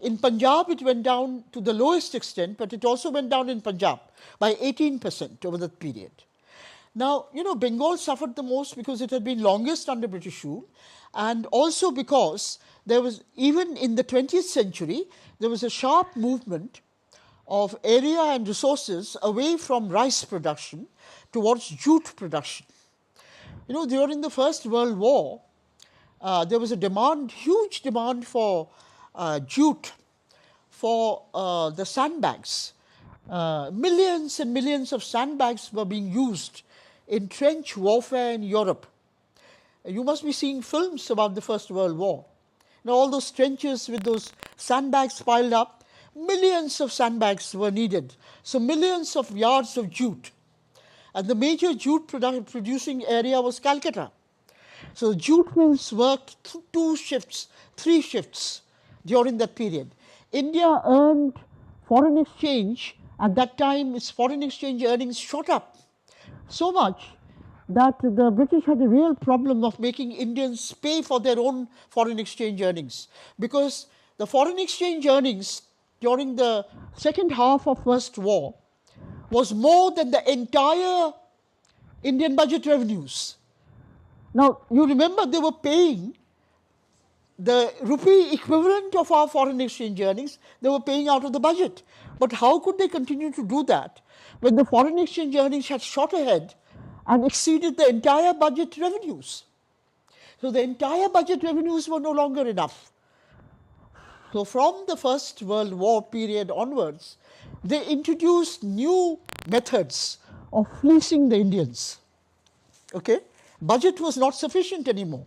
In Punjab, it went down to the lowest extent, but it also went down in Punjab by 18% over that period. Now, Bengal suffered the most because it had been longest under British rule, and also because there was, even in the 20th century, there was a sharp movement of area and resources away from rice production towards jute production. During the First World War, there was a huge demand for jute, for the sandbags. Millions and millions of sandbags were being used in trench warfare in Europe. You must be seeing films about the First World War. All those trenches with those sandbags piled up, millions of sandbags were needed. So millions of yards of jute. And the major jute producing area was Calcutta. So jute mills worked 2 shifts, 3 shifts during that period. India earned foreign exchange. At that time, its foreign exchange earnings shot up so much that the British had a real problem of making Indians pay for their own foreign exchange earnings, because the foreign exchange earnings during the second half of First War was more than the entire Indian budget revenues. Now, you remember they were paying the rupee equivalent of our foreign exchange earnings, they were paying out of the budget. But how could they continue to do that when the foreign exchange earnings had shot ahead and exceeded the entire budget revenues? So the entire budget revenues were no longer enough. So from the First World War period onwards, they introduced new methods of fleecing the Indians. Okay? Budget was not sufficient anymore.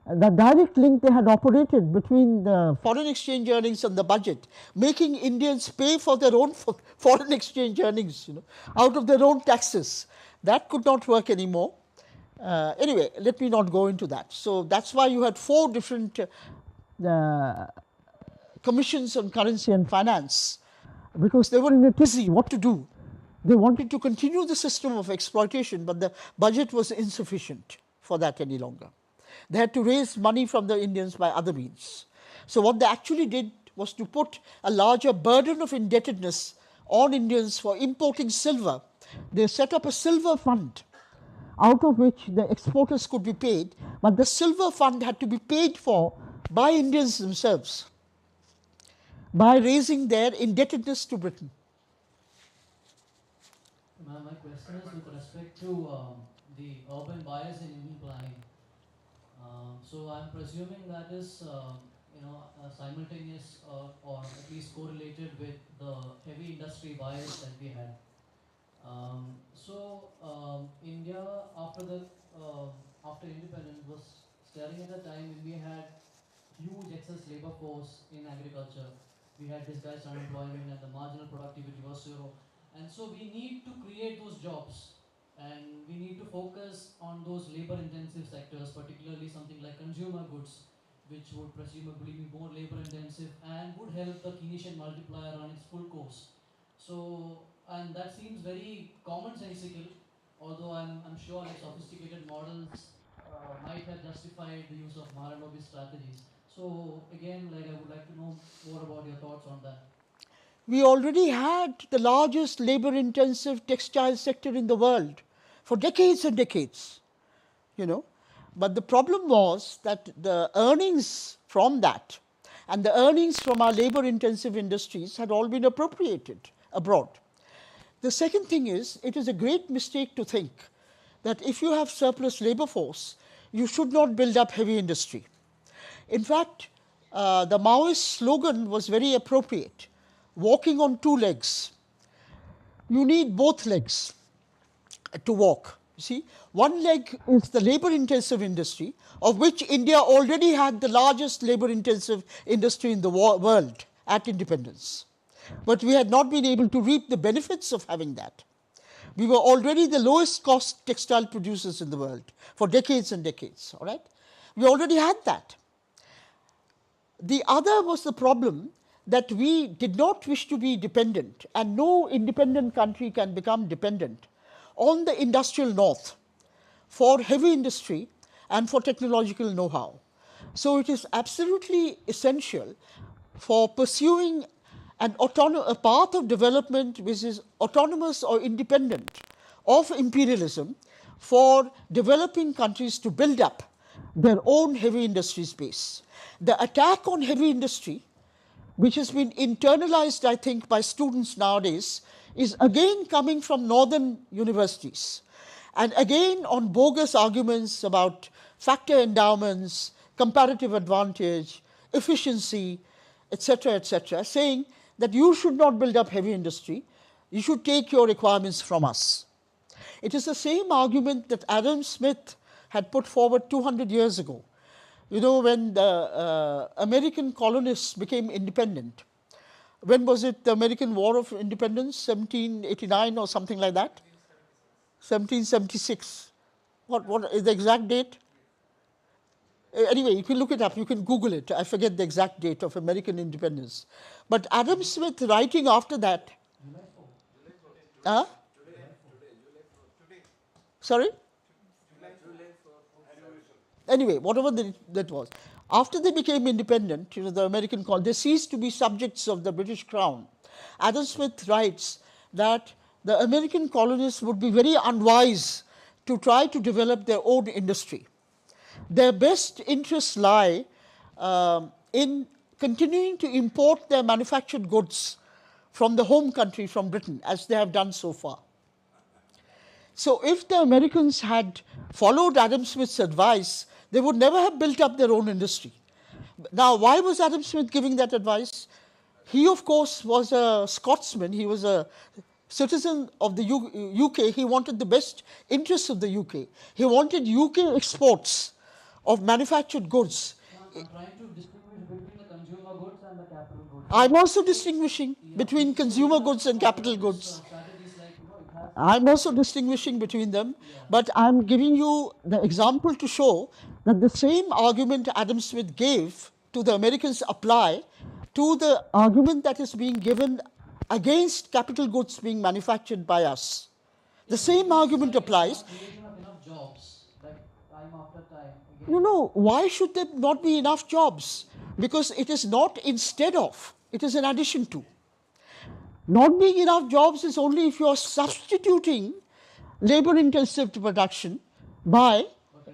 The direct link they had operated between the foreign exchange earnings and the budget, making Indians pay for their own foreign exchange earnings, out of their own taxes, that could not work anymore. Anyway, let me not go into that. So that's why you had 4 different commissions on currency and finance because they were in a tizzy what to do. They wanted to continue the system of exploitation, but the budget was insufficient for that any longer. They had to raise money from the Indians by other means. So what they actually did was to put a larger burden of indebtedness on Indians for importing silver. They set up a silver fund out of which the exporters could be paid, but the silver fund had to be paid for by Indians themselves by raising their indebtedness to Britain. My question is with respect to the urban bias in Indian planning. So I'm presuming that is simultaneous or at least correlated with the heavy industry bias that we had. India after independence was staring at a time when we had huge excess labor force in agriculture. We had disguised unemployment and the marginal productivity was zero. And so we need to create those jobs and we need to focus on those labor intensive sectors, particularly something like consumer goods, which would presumably be more labor intensive and would help the Keynesian multiplier on its full course. So, and that seems very commonsensical, although I'm sure like sophisticated models might have justified the use of Mahalanobis strategies. So again, like I would like to know more about your thoughts on that. We already had the largest labor intensive textile sector in the world for decades and decades, But the problem was that the earnings from that and the earnings from our labor intensive industries had all been appropriated abroad. The second thing is, it is a great mistake to think that if you have surplus labor force, you should not build up heavy industry. In fact, the Maoist slogan was very appropriate, walking on two legs. You need both legs to walk. You see, one leg is the labor intensive industry, of which India already had the largest labor intensive industry in the world at independence. But we had not been able to reap the benefits of having that. We were already the lowest cost textile producers in the world for decades and decades, all right? We already had that. The other was the problem that we did not wish to be dependent, and no independent country can become dependent on the industrial north for heavy industry and for technological know-how. So it is absolutely essential for pursuing a path of development which is autonomous or independent of imperialism for developing countries to build up their own heavy industry space. The attack on heavy industry, which has been internalized, I think, by students nowadays, is again coming from northern universities, and again on bogus arguments about factor endowments, comparative advantage, efficiency, etc., saying that you should not build up heavy industry, you should take your requirements from us. It is the same argument that Adam Smith had put forward 200 years ago. When the American colonists became independent. When was it, the American War of Independence, 1789 or something like that? 1776. What is the exact date? Anyway, you can look it up, you can Google it. I forget the exact date of American independence. But Adam Smith, writing after that. Huh? Sorry? Anyway, whatever that was. After they became independent, the American colonies, they ceased to be subjects of the British Crown. Adam Smith writes that the American colonists would be very unwise to try to develop their own industry. Their best interests lie in continuing to import their manufactured goods from the home country, from Britain, as they have done so far. So if the Americans had followed Adam Smith's advice, they would never have built up their own industry. Now, why was Adam Smith giving that advice? He, of course, was a Scotsman. He was a citizen of the UK. He wanted the best interests of the UK. He wanted UK exports of manufactured goods. I'm trying to distinguish between the consumer goods and the capital goods. I'm also distinguishing between consumer goods and capital goods. I'm also distinguishing between them, but I'm giving you the example to show that the same argument Adam Smith gave to the Americans apply to the argument that is being given against capital goods being manufactured by us. The same argument applies. Creation of enough jobs, like time after time. No, why should there not be enough jobs? Because it is not instead of, it is in addition to. Not being enough jobs is only if you are substituting labor-intensive production by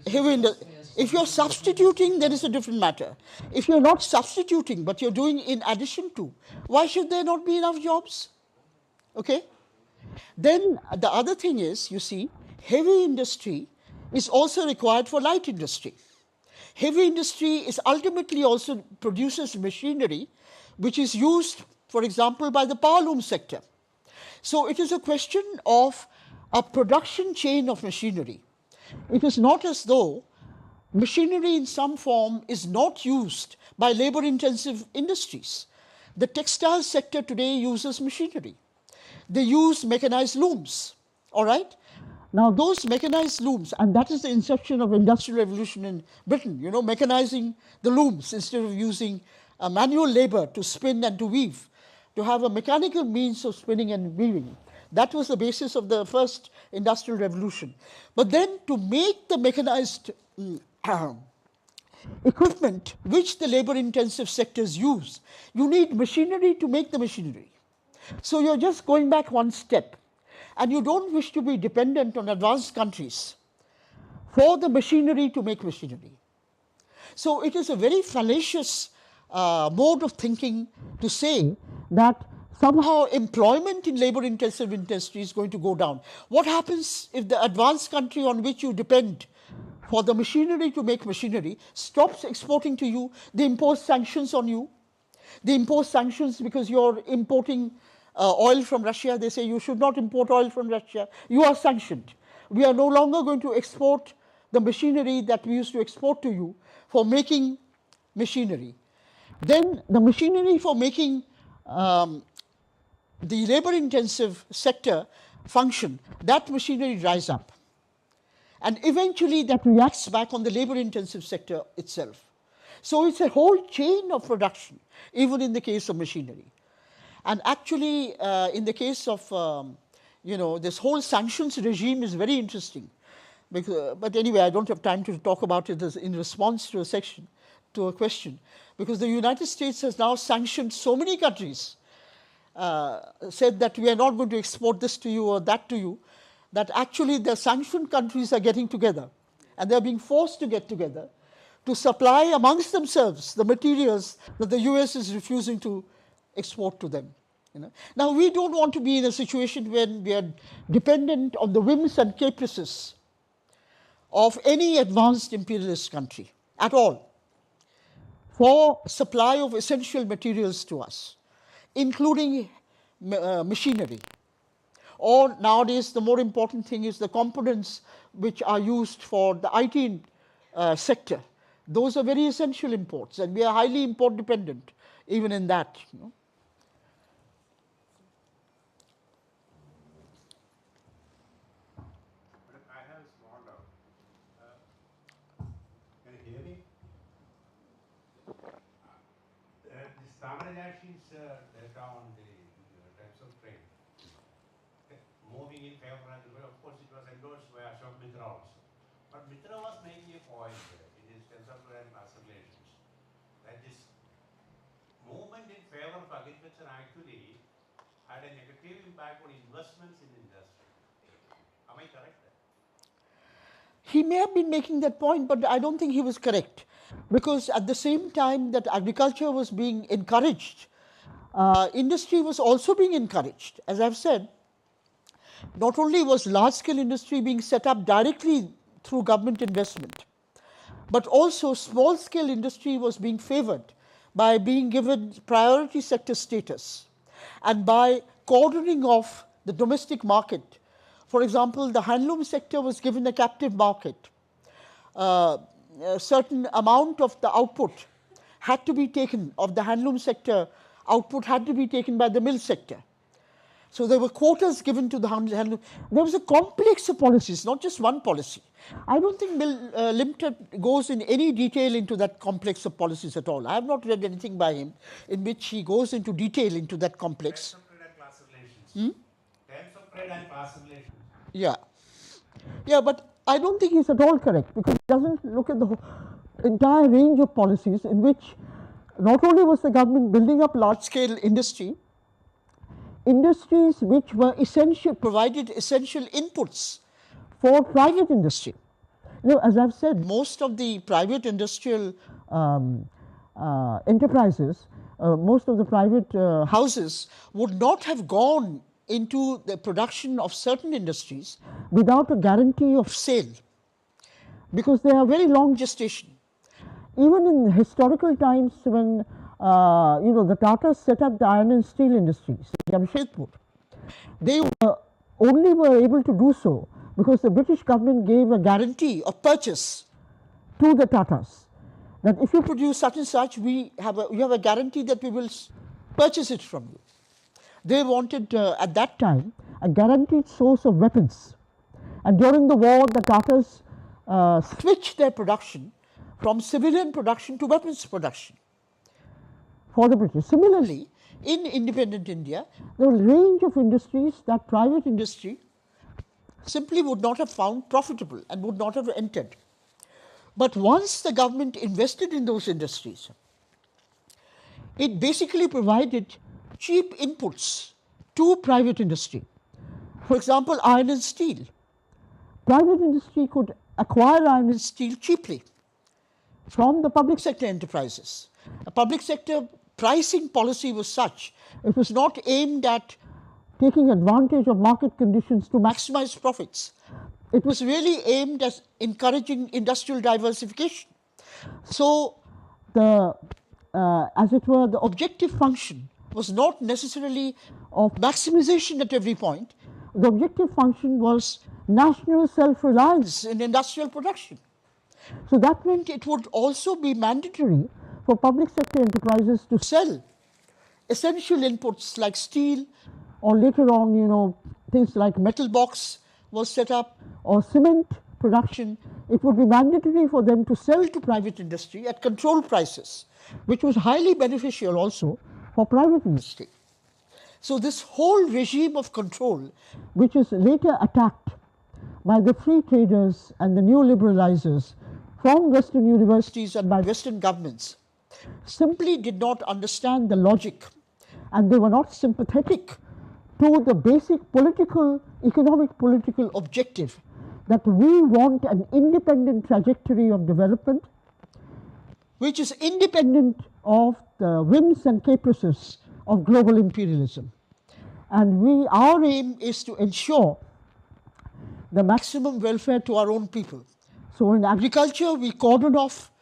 heavy industry. If you are substituting, then it's a different matter. If you are not substituting, but you are doing in addition to, why should there not be enough jobs? Okay? Then the other thing is, you see, heavy industry is also required for light industry. Heavy industry is ultimately also produces machinery which is used, for example, by the power loom sector. So it is a question of a production chain of machinery. It is not as though machinery in some form is not used by labor-intensive industries. The textile sector today uses machinery. They use mechanized looms, all right? Now those mechanized looms, and that is the inception of industrial revolution in Britain, you know, mechanizing the looms instead of using manual labor to spin and to weave, to have a mechanical means of spinning and weaving. That was the basis of the first industrial revolution. But then to make the mechanized equipment which the labor-intensive sectors use, you need machinery to make the machinery. So you're just going back one step, and you don't wish to be dependent on advanced countries for the machinery to make machinery. So it is a very fallacious mode of thinking to say that somehow employment in labor-intensive industry is going to go down. What happens if the advanced country on which you depend for the machinery to make machinery stops exporting to you? They impose sanctions on you. They impose sanctions because you're importing oil from Russia. They say you should not import oil from Russia. You are sanctioned. We are no longer going to export the machinery that we used to export to you for making machinery. Then the machinery for making the labor-intensive sector function, that machinery dries up. And eventually that reacts back on the labor-intensive sector itself. So it's a whole chain of production, even in the case of machinery. And actually, in the case of, this whole sanctions regime is very interesting. But anyway, I don't have time to talk about it in response to a question, because the United States has now sanctioned so many countries, said that we are not going to export this to you or that to you, that actually the sanctioned countries are getting together, and they are being forced to get together to supply amongst themselves the materials that the US is refusing to export to them. Now, we don't want to be in a situation when we are dependent on the whims and caprices of any advanced imperialist country at all for supply of essential materials to us, including machinery. Or nowadays, the more important thing is the components which are used for the IT sector. Those are very essential imports, and we are highly import dependent even in that. I have a small doubt. Can you hear me? The standardizations data on the types of trade, moving in favor, and of course it was endorsed by Ashok Mitra also. But Mitra was making a point in his TensorFlow and master relations that this movement in favor of agriculture actually had a negative impact on investments in industry. Am I correct? He may have been making that point, but I don't think he was correct, because at the same time that agriculture was being encouraged, industry was also being encouraged. As I've said, not only was large-scale industry being set up directly through government investment, but also small-scale industry was being favored by being given priority sector status and by cordoning off the domestic market. For example, the handloom sector was given a captive market. A certain amount of the output had to be taken, of the handloom sector output had to be taken by the mill sector. So there were quotas given to the handloom. There was a complex of policies, not just one policy. I don't think Limtet goes in any detail into that complex of policies at all. I have not read anything by him in which he goes into detail into that complex. Terms of trade and class relations. Terms of trade and class relations. Yeah. Yeah, but I don't think he's at all correct, because he doesn't look at the entire range of policies in which not only was the government building up Large-scale industries which were essential, provided essential inputs. for private industry. As I've said, Most of the private industrial enterprises, most of the private houses would not have gone into the production of certain industries without a guarantee of, sale, because they are very long. gestation. Even in historical times, when the Tatars set up the iron and steel industries, Jamshedpur, they only were able to do so because the British government gave a Guarantee of purchase. to the Tatars that if you Produce such and such, you have a guarantee that we will purchase it from you. They wanted at that time a guaranteed source of weapons, and during the war the Tatars switched their production from civilian production to weapons production. for the British. Similarly, In independent India, there was a range of industries that private industry simply would not have found profitable and would not have entered. But once the government invested in those industries, it basically provided cheap inputs to private industry. For example, iron and steel. private industry could acquire iron and Steel cheaply from the public sector enterprises. A public sector pricing policy was such, it was not aimed at taking advantage of market conditions to maximize profits. It was really aimed at encouraging industrial diversification. So the as it were the objective function was not necessarily of maximization at every point. the objective function was national self-reliance. In industrial production. So that meant It would also be mandatory for public sector enterprises to to sell essential inputs like steel, or later on, things like metal box was set up, or cement production. It would be mandatory for them to sell to private industry at controlled prices, which was highly beneficial also for private industry, so this whole regime of control which is later attacked by the free traders and the new liberalizers from Western universities and by Western governments simply did not understand the logic, and they were not sympathetic to the basic economic political objective that we want an independent trajectory of development which is independent of the whims and caprices of global imperialism. And our aim is to ensure the maximum welfare to our own people. So in Agriculture, we cordon off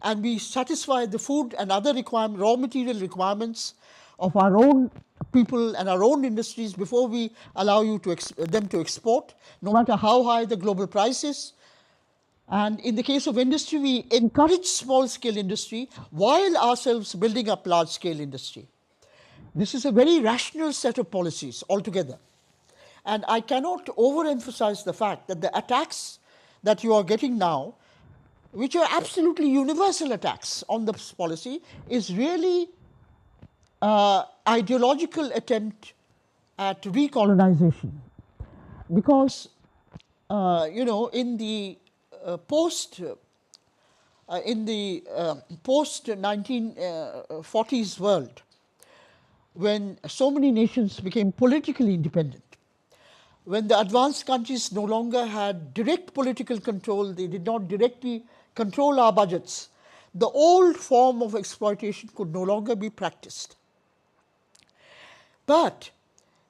and we satisfy the food and other raw material requirements of our own people and our own industries before we allow them to export, no matter how high the global price is. And in the case of industry, we encourage small-scale industry while ourselves building up large-scale industry. This is a very rational set of policies altogether. And I cannot overemphasize the fact that the attacks that you are getting now, which are absolutely universal attacks on this policy, is really ideological attempt at recolonization. Because, in the post-1940s world, when so many nations became politically independent, when the advanced countries no longer had direct political control, they did not directly control our budgets, the old form of exploitation could no longer be practiced. But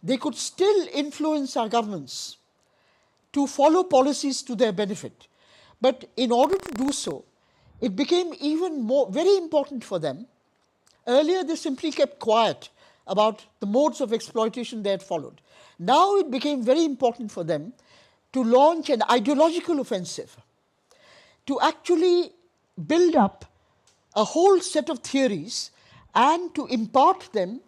they could still influence our governments to follow policies to their benefit. But in order to do so, it became even very important for them. Earlier, they simply kept quiet about the modes of exploitation they had followed. Now it became very important for them to launch an ideological offensive, to actually build up a whole set of theories and to impart them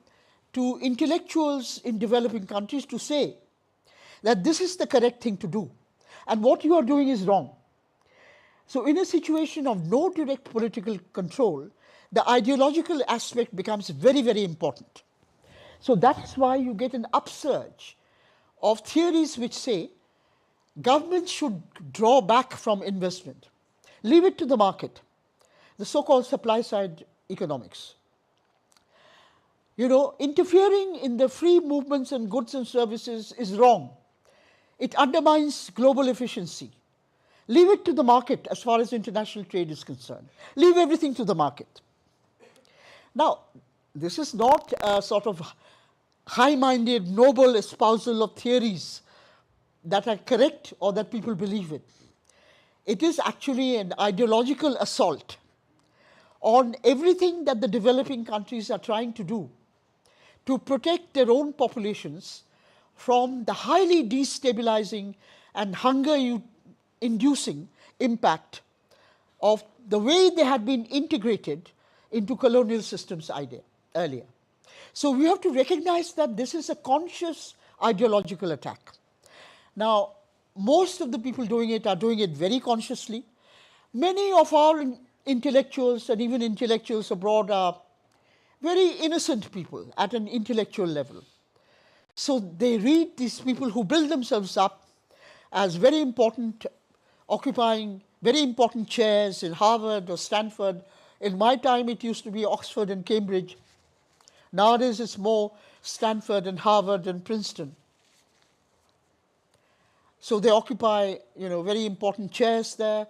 to intellectuals in developing countries to say that this is the correct thing to do and what you are doing is wrong. So in a situation of no direct political control, the ideological aspect becomes very, very important. So that's why you get an upsurge of theories which say governments should draw back from investment, leave it to the market, the so-called supply-side economics. You know, interfering in the free movements and goods and services is wrong. It undermines global efficiency. Leave it to the market as far as international trade is concerned. Leave everything to the market. Now, this is not a sort of high-minded, noble espousal of theories that are correct or that people believe in. It is actually an ideological assault on everything that the developing countries are trying to do to protect their own populations from the highly destabilizing and hunger-inducing impact of the way they had been integrated into colonial systems earlier. So we have to recognize that this is a conscious ideological attack. Now, most of the people doing it are doing it very consciously. Many of our intellectuals and even intellectuals abroad are very innocent people at an intellectual level. So they read these people who build themselves up as very important, occupying very important chairs in Harvard or Stanford. In my time, it used to be Oxford and Cambridge. Nowadays, it's more Stanford and Harvard and Princeton. So they occupy, you know, very important chairs there.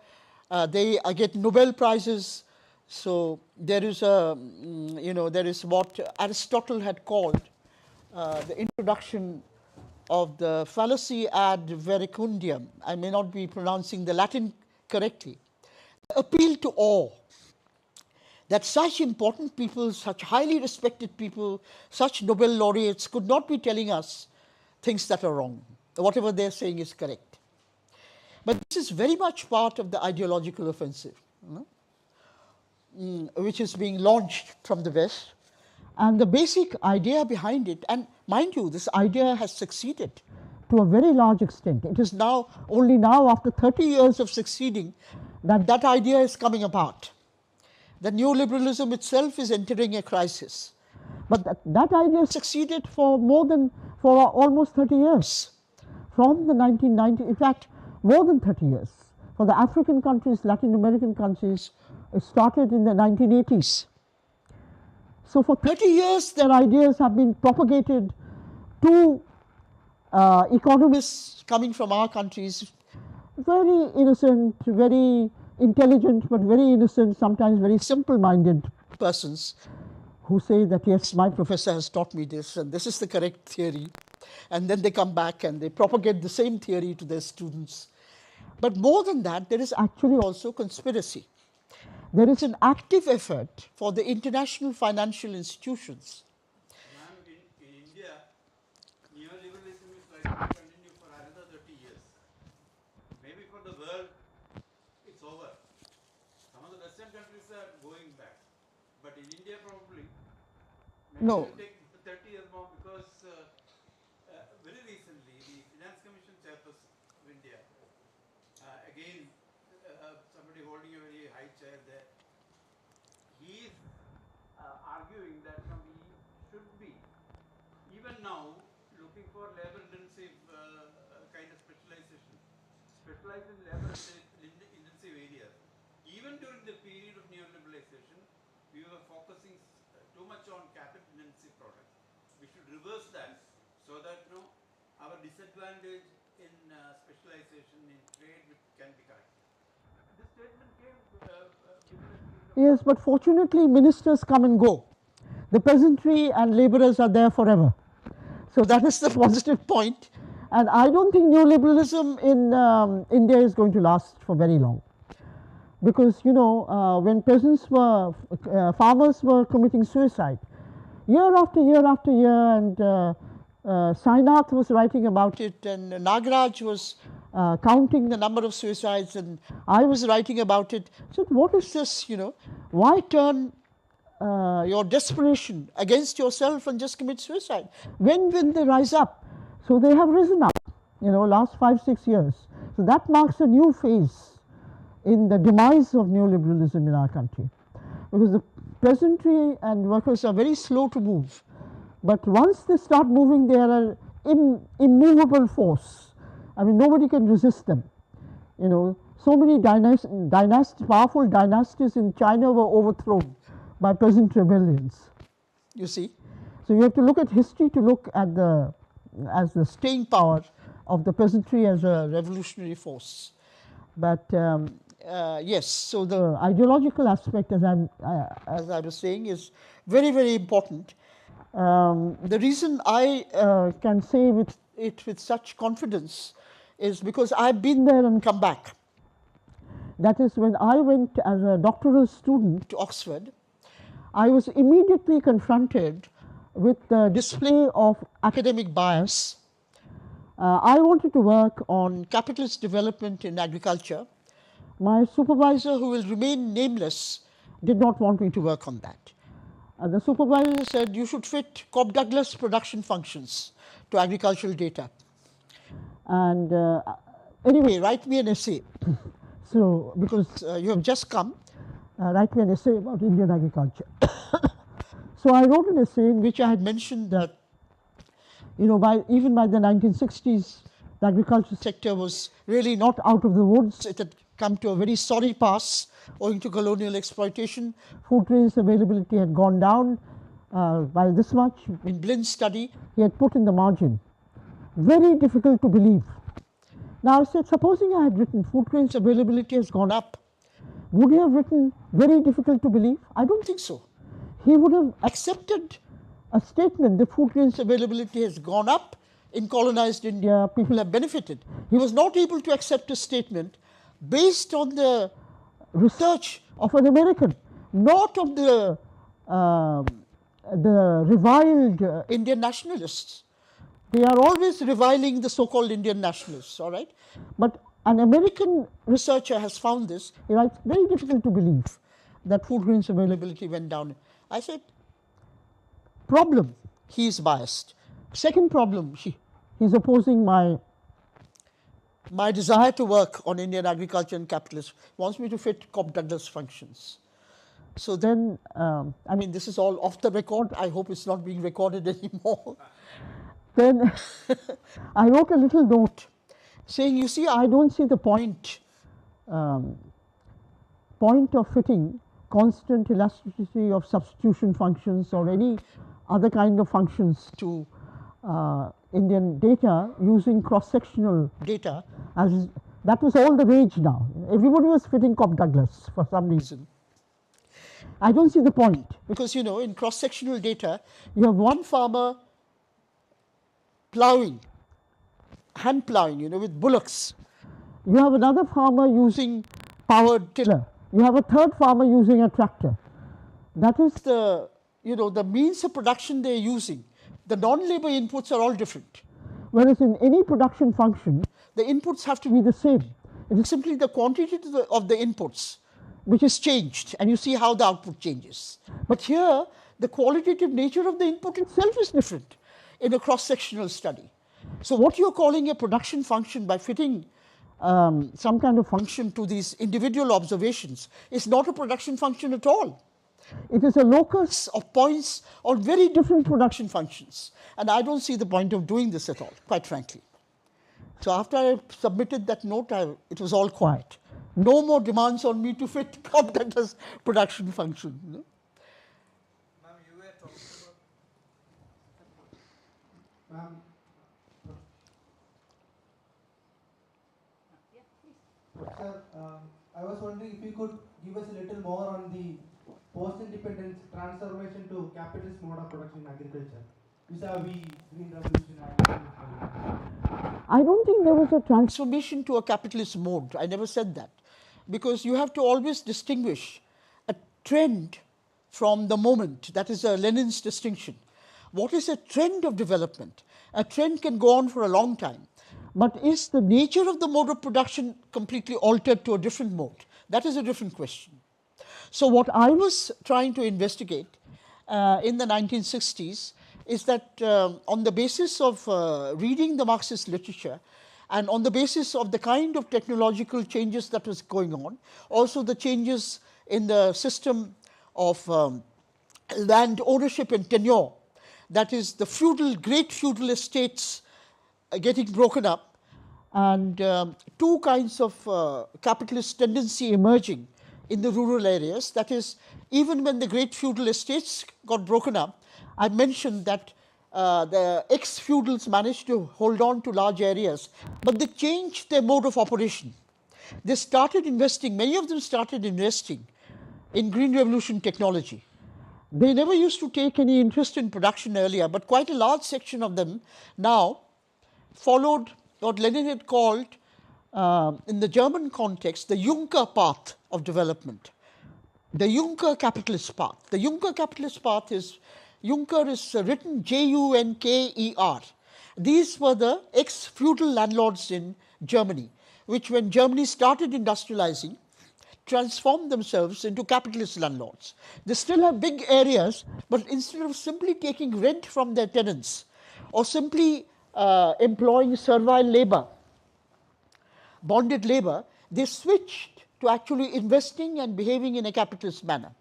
They get Nobel Prizes. So there is a, you know, there is what Aristotle had called the introduction of the fallacy ad verecundiam. I may not be pronouncing the Latin correctly. Appeal to awe. That such important people, such highly respected people, such Nobel laureates could not be telling us things that are wrong. Whatever they're saying is correct. But this is very much part of the ideological offensive, you know, which is being launched from the West. And the basic idea behind it, and mind you, this idea has succeeded to a very large extent. It is now, only now after 30 years of succeeding, that that idea is coming apart. That neoliberalism itself is entering a crisis. But that idea succeeded for almost 30 years. From the 1990s, in fact, more than 30 years. For the African countries, Latin American countries, it started in the 1980s. So for 30 years, their ideas have been propagated to economists coming from our countries, very innocent, very intelligent, but very innocent, sometimes very simple-minded persons who say that, yes, my professor has taught me this, and this is the correct theory. And then they come back and they propagate the same theory to their students. But more than that, there is actually also conspiracy. There is an active effort for the international financial institutions. Ma'am, in India, neoliberalism is likely to continue for another 30 years. Maybe for the world, it's over. Some of the Western countries are going back. But in India, probably, maybe No. it will take 30 years more because very recently, the Finance Commission chairperson of India, again, somebody holding a very high chair there, he is arguing that we should be, even now, looking for labor-intensive kind of specialization, specialize in labor-intensive areas. Even during the period of neoliberalization, we were focusing too much on capital-intensive products. We should reverse that so that, you know, our disadvantage in specialization in trade can be corrected. This statement came Yes, but fortunately, ministers come and go. The peasantry and laborers are there forever. So that is the positive point. And I don't think neoliberalism in India is going to last for very long. Because, you know, when farmers were committing suicide, year after year after year, and Sainath was writing about it, and Nagaraj was counting the number of suicides, and I was writing about it. So what is this, you know? Why turn your desperation against yourself and just commit suicide. When will they rise up? So they have risen up, last 5-6 years. So that marks a new phase in the demise of neoliberalism in our country, because the peasantry and workers are very slow to move. But once they start moving, they are an immovable force. I mean, nobody can resist them. So many powerful dynasties in China were overthrown by peasant rebellions. You see? So you have to look at history to look at the staying power of the peasantry as a revolutionary force. But yes, so the ideological aspect, as I was saying, is very, very important. The reason I can say with such confidence is because I've been there and come back. That is, when I went as a doctoral student to Oxford, I was immediately confronted with the display of academic bias. I wanted to work on capitalist development in agriculture. My supervisor, who will remain nameless, did not want me to work on that. The supervisor said you should fit Cobb-Douglas production functions to agricultural data. And anyway, write me an essay. So, because you have just come, write me an essay about Indian agriculture. So I wrote an essay in which I had mentioned that, even by the 1960s, the agriculture sector was really not out of the woods. It had come to a very sorry pass owing to colonial exploitation. Food grains availability had gone down by this much. In Blind's study, he had put in the margin. Very difficult to believe. Now I said, supposing I had written food grains availability has gone up, would he have written very difficult to believe? I don't think so. He would have accepted a statement that food grains availability has gone up in colonized India, people have benefited. He was not able to accept a statement based on the research of an American, not of the reviled Indian nationalists. They are always reviling the so-called Indian nationalists, all right? But an American researcher has found this. He writes, very difficult to believe that food grains availability went down. I said, problem, he is biased. Second problem, he's opposing my desire to work on Indian agriculture and capitalism, wants me to fit Cobb-Douglas functions. So then, I mean, this is all off the record. I hope it's not being recorded anymore. Then I wrote a little note saying, you see, I don't see the point of fitting constant elasticity of substitution functions or any other kind of functions to Indian data using cross-sectional data. As that was all the rage now. Everybody was fitting Cobb-Douglas for some reason. I don't see the point. Because, in cross-sectional data, you have one farmer plowing, hand plowing, with bullocks. You have another farmer using powered tiller. You have a third farmer using a tractor. That is the means of production they are using. The non-labor inputs are all different. Whereas in any production function, the inputs have to be the same. It is simply the quantity of the inputs which is changed, and you see how the output changes. But here, the qualitative nature of the input itself is different in a cross-sectional study. So what you're calling a production function by fitting some kind of function to these individual observations is not a production function at all. It is a locus of points on very different production functions. And I don't see the point of doing this at all, quite frankly. So after I submitted that note, it was all quiet. No more demands on me to fit Cobb-Douglas production function. Ma'am, you were talking about... Ma'am, Sir, I was wondering if you could give us a little more on the post-independence transformation to capitalist mode of production in agriculture, vis-a-vis green revolution and I don't think there was a transformation to a capitalist mode. I never said that. Because you have to always distinguish a trend from the moment. That is Lenin's distinction. What is a trend of development? A trend can go on for a long time. But is the nature of the mode of production completely altered to a different mode? That is a different question. So what I was trying to investigate in the 1960s is that on the basis of reading the Marxist literature and on the basis of the kind of technological changes that was going on, also the changes in the system of land ownership and tenure, that is the great feudal estates getting broken up, and two kinds of capitalist tendency emerging in the rural areas. That is, even when the great feudal estates got broken up, I mentioned that the ex-feudals managed to hold on to large areas, but they changed their mode of operation. They started investing, many of them started investing in Green Revolution technology. They never used to take any interest in production earlier, but quite a large section of them now followed what Lenin had called, in the German context, the Juncker path of development, the Juncker capitalist path. The Juncker capitalist path is, Juncker is written Junker. These were the ex-feudal landlords in Germany, which when Germany started industrializing, transformed themselves into capitalist landlords. They still have big areas, but instead of simply taking rent from their tenants or simply employing servile labor, bonded labor, they switched to actually investing and behaving in a capitalist manner.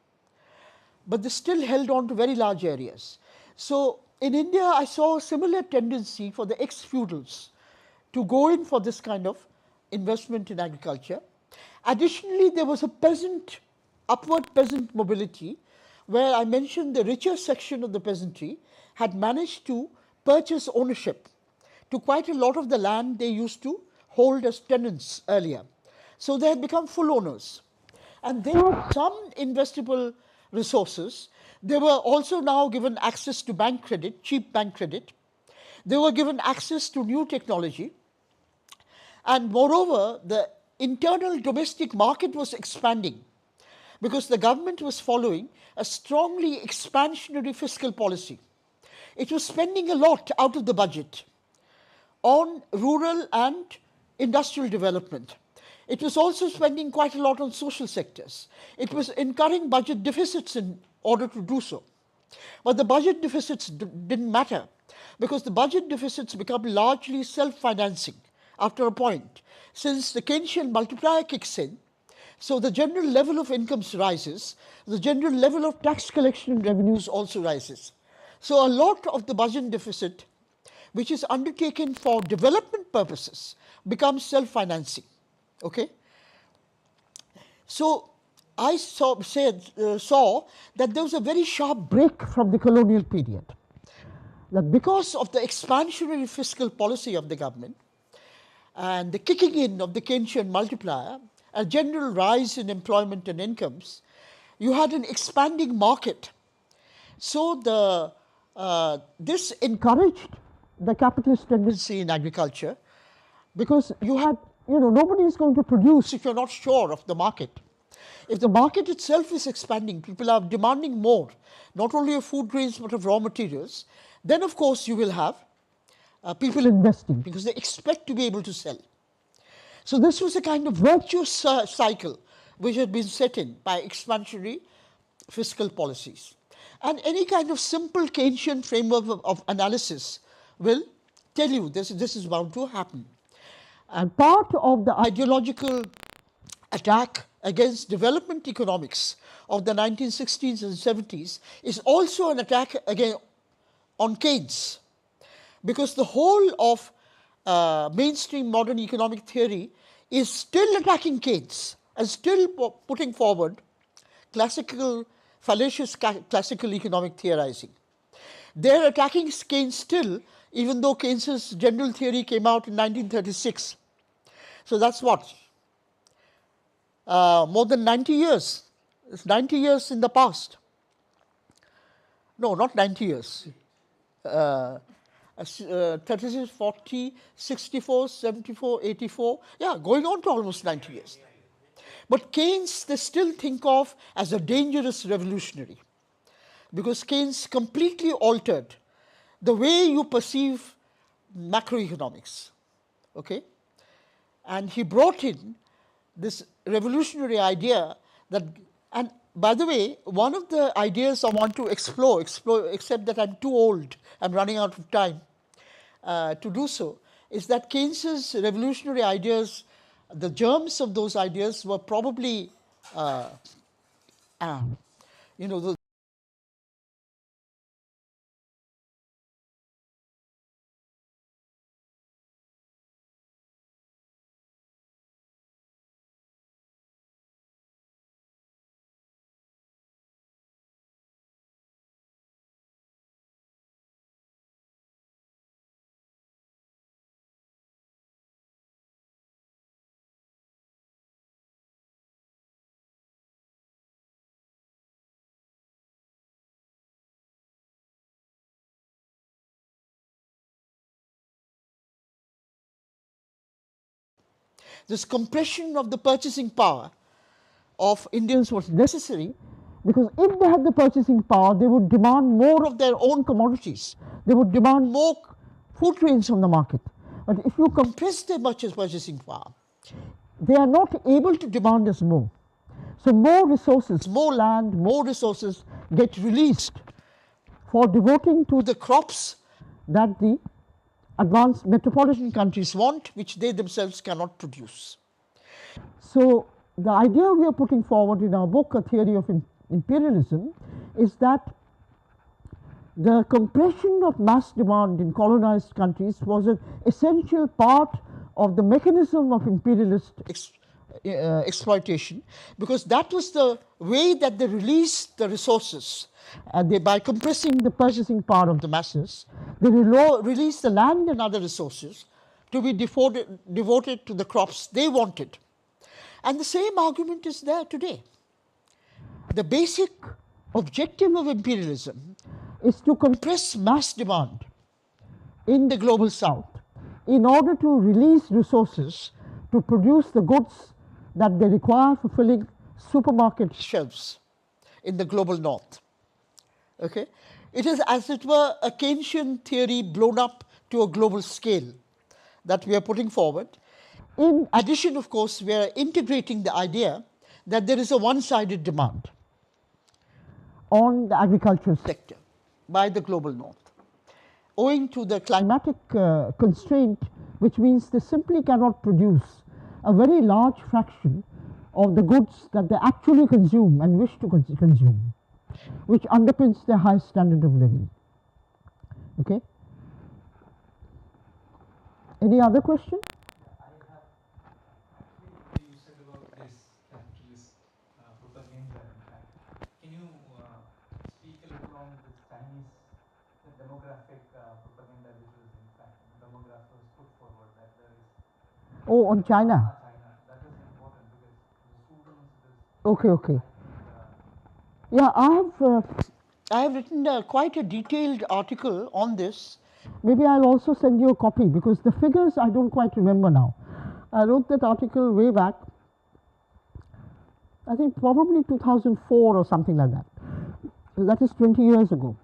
But they still held on to very large areas. So in India, I saw a similar tendency for the ex-feudals to go in for this kind of investment in agriculture. Additionally, there was a upward peasant mobility, where I mentioned the richer section of the peasantry had managed to purchase ownership to quite a lot of the land they used to hold as tenants earlier. So they had become full owners. And they had some investable resources. They were also now given access to bank credit, cheap bank credit. They were given access to new technology. And moreover, the internal domestic market was expanding because the government was following a strongly expansionary fiscal policy. It was spending a lot out of the budget on rural and industrial development. It was also spending quite a lot on social sectors. It was incurring budget deficits in order to do so. But the budget deficits didn't matter, because the budget deficits become largely self-financing after a point. Since the Keynesian multiplier kicks in, so the general level of incomes rises, the general level of tax collection and revenues also rises. So a lot of the budget deficit, which is undertaken for development purposes, becomes self-financing. Okay? So I saw that there was a very sharp break from the colonial period. That because of the expansionary fiscal policy of the government and the kicking in of the Keynesian multiplier, a general rise in employment and incomes, you had an expanding market. So this encouraged the capitalist tendency in agriculture, because you had, nobody is going to produce if you're not sure of the market. If the market itself is expanding, people are demanding more, not only of food grains but of raw materials, then of course you will have people investing because they expect to be able to sell. So this was a kind of virtuous cycle which had been set in by expansionary fiscal policies. And any kind of simple Keynesian framework of analysis will tell you this is bound to happen. And part of the ideological attack against development economics of the 1960s and 70s is also an attack again on Keynes, because the whole of mainstream modern economic theory is still attacking Keynes and still putting forward fallacious classical economic theorizing. They're attacking Keynes still, even though Keynes's general theory came out in 1936. So that's what? More than 90 years. It's 90 years in the past. No, not 90 years. 36, 40, 64, 74, 84. Yeah, going on to almost 90 years. But Keynes, they still think of as a dangerous revolutionary, because Keynes completely altered the way you perceive macroeconomics. Okay? And he brought in this revolutionary idea that, and by the way, one of the ideas I want to explore, except that I'm too old, I'm running out of time to do so, is that Keynes's revolutionary ideas, the germs of those ideas were probably, you know, this compression of the purchasing power of Indians was necessary, because if they had the purchasing power, they would demand more of their own commodities. They would demand more food grains from the market. But if you compress their purchasing power, they are not able to demand as more. So more resources, more land, more resources get released for devoting to the crops that the advanced metropolitan countries want, which they themselves cannot produce. So the idea we are putting forward in our book, A Theory of Imperialism, is that the compression of mass demand in colonized countries was an essential part of the mechanism of imperialist exploitation, because that was the way that they released the resources. By compressing the purchasing power of the masses, they released the land and other resources to be devoted to the crops they wanted. And the same argument is there today. The basic objective of imperialism is to compress mass demand in the global south in order to release resources to produce the goods that they require for filling supermarket shelves in the global north. Okay? It is, as it were, a Keynesian theory blown up to a global scale that we are putting forward. In addition, of course, we are integrating the idea that there is a one-sided demand on the agricultural sector by the global north, owing to the climatic constraint, which means they simply cannot produce a very large fraction of the goods that they actually consume and wish to consume, which underpins their high standard of living. Okay? Any other question? You said about this capitalist propaganda, in fact. Can you speak a little on this Chinese demographic propaganda, which was in fact demographers put forward that there is. Oh, on China. China. That is important because the students. Okay. Yeah, I have written quite a detailed article on this. Maybe I'll also send you a copy, because the figures I don't quite remember now. I wrote that article way back, I think probably 2004 or something like that. So that is 20 years ago.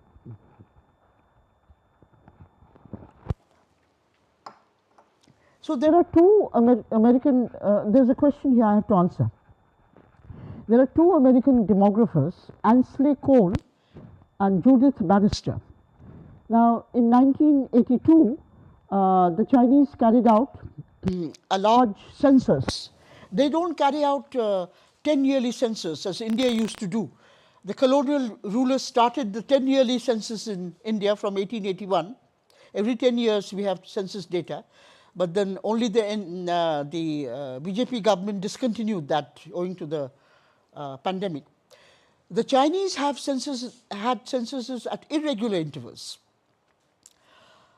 So there are two American, there's a question here I have to answer. There are two American demographers, Ansley Cole and Judith Bannister. Now, in 1982, the Chinese carried out a large census. They don't carry out 10-yearly census as India used to do. The colonial rulers started the 10-yearly census in India from 1881. Every 10 years we have census data, but then only the BJP government discontinued that owing to the pandemic. The Chinese had censuses at irregular intervals.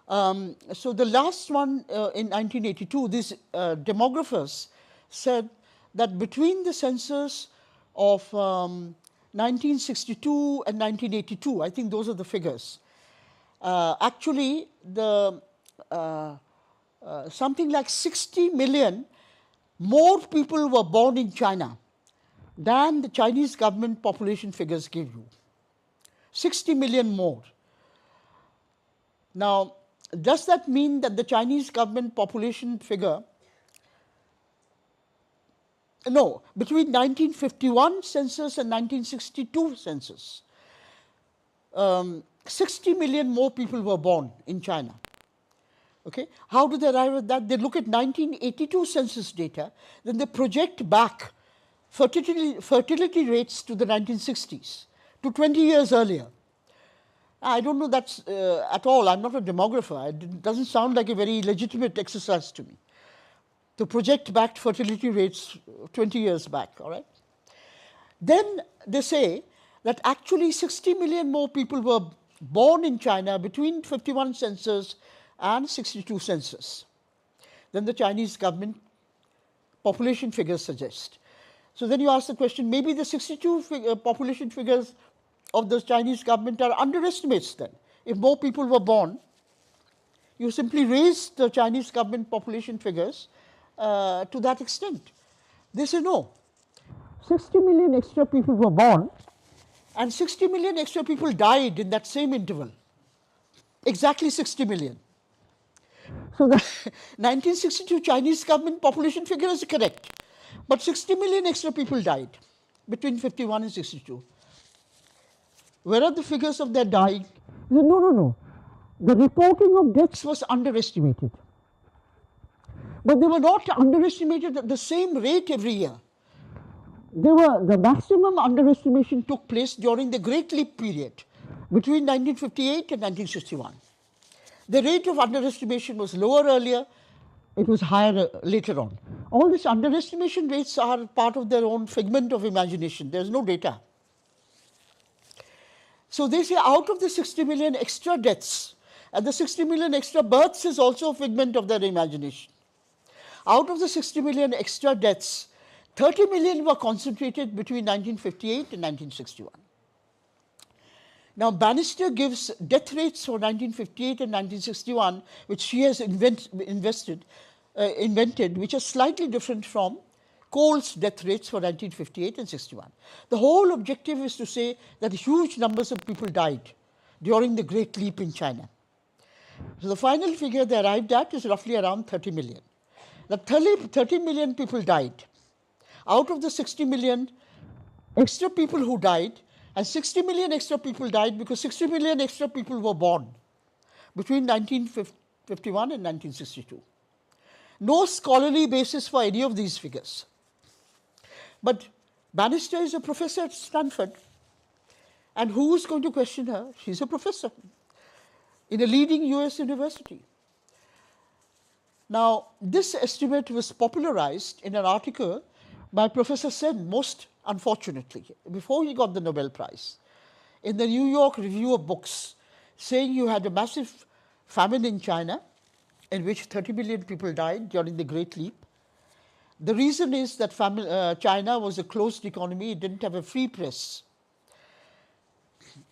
So the last one in 1982, these demographers said that between the census of 1962 and 1982, I think those are the figures, actually the something like 60 million more people were born in China than the Chinese government population figures give you. 60 million more. Now, does that mean that the Chinese government population figure No, between 1951 census and 1962 census, 60 million more people were born in China. Okay. How do they arrive at that? They look at 1982 census data, then they project back fertility rates to the 1960s, to 20 years earlier. I don't know that's at all. I'm not a demographer. It doesn't sound like a very legitimate exercise to me to project back fertility rates 20 years back, all right? Then they say that actually 60 million more people were born in China between 51 census and 62 census than the Chinese government population figures suggest. So then you ask the question, maybe the 62 population figures of the Chinese government are underestimates then. If more people were born, you simply raise the Chinese government population figures to that extent. They say no. 60 million extra people were born, and 60 million extra people died in that same interval. Exactly 60 million. So the 1962 Chinese government population figure is correct, but 60 million extra people died between 51 and 62. Where are the figures of their dying? no. The reporting of deaths This was underestimated. but They were not underestimated at the same rate every year. the maximum Underestimation took place during the Great Leap period between 1958 and 1961. The rate of underestimation was lower earlier, it was higher later on. All these underestimation rates are part of their own figment of imagination. There is no data. So they say out of the 60 million extra deaths, and the 60 million extra births is also a figment of their imagination. Out of the 60 million extra deaths, 30 million were concentrated between 1958 and 1961. Now, Bannister gives death rates for 1958 and 1961, which she has invented, which are slightly different from Cole's death rates for 1958 and 61. The whole objective is to say that huge numbers of people died during the Great Leap in China. So the final figure they arrived at is roughly around 30 million. That 30 million people died. Out of the 60 million extra people who died, and 60 million extra people died because 60 million extra people were born between 1951 and 1962. No scholarly basis for any of these figures. But Bannister is a professor at Stanford, and who is going to question her? She's a professor in a leading US university. Now, this estimate was popularized in an article by Professor Sen, most unfortunately, before he got the Nobel Prize, in the New York Review of Books, saying you had a massive famine in China in which 30 million people died during the Great Leap. The reason is that China was a closed economy, it didn't have a free press.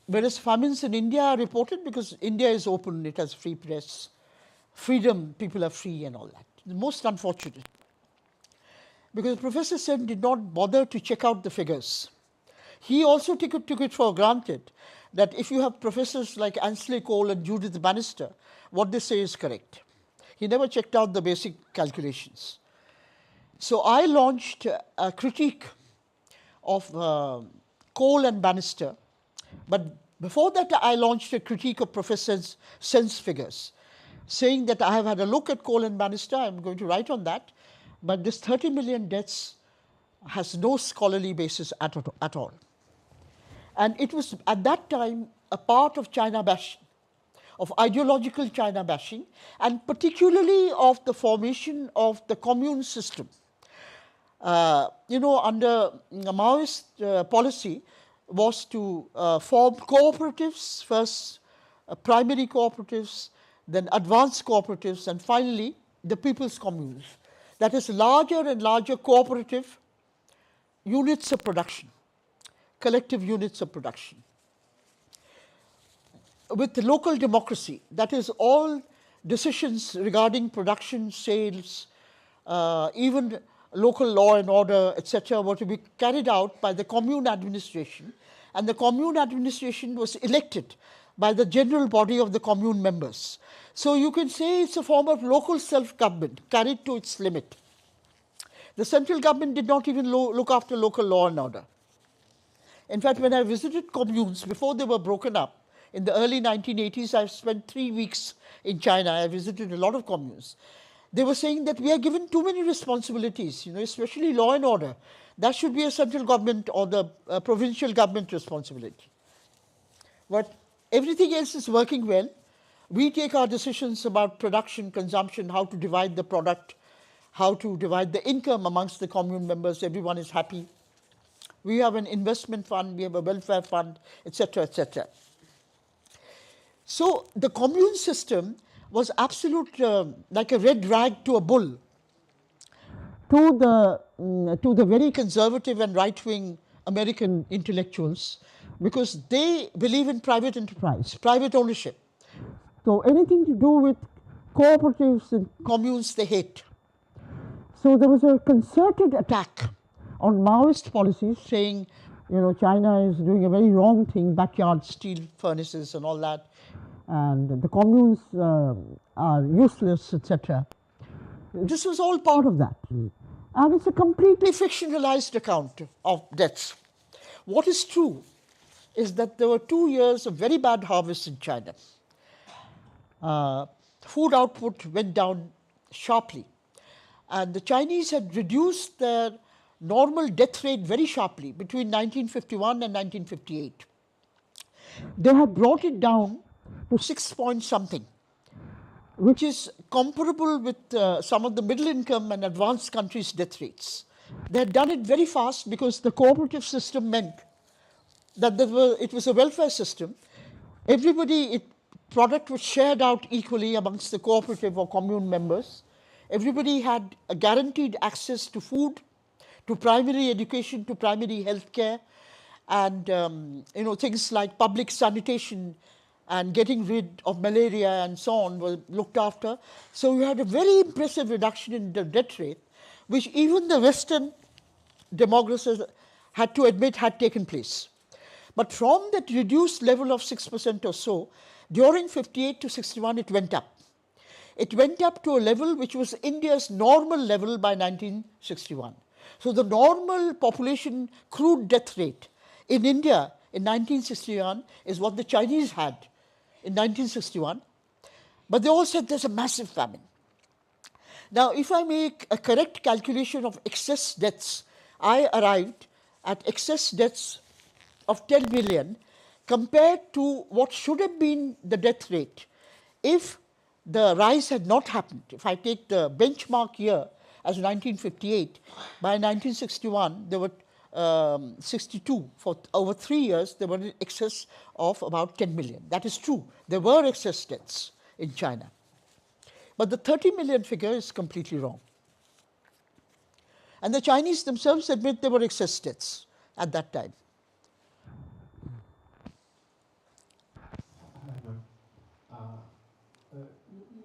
Whereas famines in India are reported because India is open, it has free press, freedom, people are free and all that. Most unfortunate. Because Professor Sen did not bother to check out the figures. He also took it for granted that if you have professors like Ansley Cole and Judith Bannister, what they say is correct. He never checked out the basic calculations. So I launched a critique of Cole and Bannister, but before that I launched a critique of Professor Sen's figures, saying that I have had a look at Cole and Bannister, I'm going to write on that, but this 30 million deaths has no scholarly basis at all. And it was at that time a part of China bashing, of ideological China bashing, and particularly of the formation of the commune system. Under Maoist policy was to form cooperatives, first primary cooperatives, then advanced cooperatives, and finally the people's communes. That is larger and larger cooperative units of production, collective units of production. With local democracy, that is all decisions regarding production, sales, even local law and order, etc., were to be carried out by the commune administration, and the commune administration was elected by the general body of the commune members. So you can say it's a form of local self-government carried to its limit. The central government did not even look after local law and order. In fact, when I visited communes before they were broken up, in the early 1980s, I spent 3 weeks in China. I visited a lot of communes. They were saying that we are given too many responsibilities, especially law and order. That should be a central government or the provincial government responsibility. But everything else is working well. We take our decisions about production, consumption, how to divide the product, how to divide the income amongst the commune members. Everyone is happy. We have an investment fund, we have a welfare fund, etc., etc. So the commune system was absolute, like a red rag to a bull, to the very conservative and right-wing American intellectuals, because they believe in private enterprise, private ownership. So anything to do with cooperatives and Communes they hate. so there was a concerted attack on Maoist policies, saying, China is doing a very wrong thing, backyard Steel furnaces and all that. and the communes are useless, etc. This was all part Part of that. And it's a completely fictionalized account of deaths. What is true is that there were 2 years of very bad harvests in China. Food output went down sharply. And the Chinese had reduced their normal death rate very sharply between 1951 and 1958. They had brought it down to 6 point something, which is comparable with some of the middle income and advanced countries' death rates. They had done it very fast because the cooperative system meant that it was a welfare system. Product was shared out equally amongst the cooperative or commune members. Everybody had a guaranteed access to food, to primary education, to primary health care, and things like public sanitation and getting rid of malaria and so on were looked after. So we had a very impressive reduction in the death rate, which even the Western demographers had to admit had taken place. But from that reduced level of 6% or so, during 58 to 61, it went up. It went up to a level which was India's normal level by 1961. So the normal population crude death rate in India in 1961 is what the Chinese had in 1961. But they all said there's a massive famine. Now, if I make a correct calculation of excess deaths, I arrived at excess deaths of 10 million compared to what should have been the death rate if the rise had not happened. If I take the benchmark year as 1958, by 1961 there were 62. For over 3 years there were in excess of about 10 million. That is true. There were excess deaths in China. But the 30 million figure is completely wrong. And the Chinese themselves admit there were excess deaths at that time.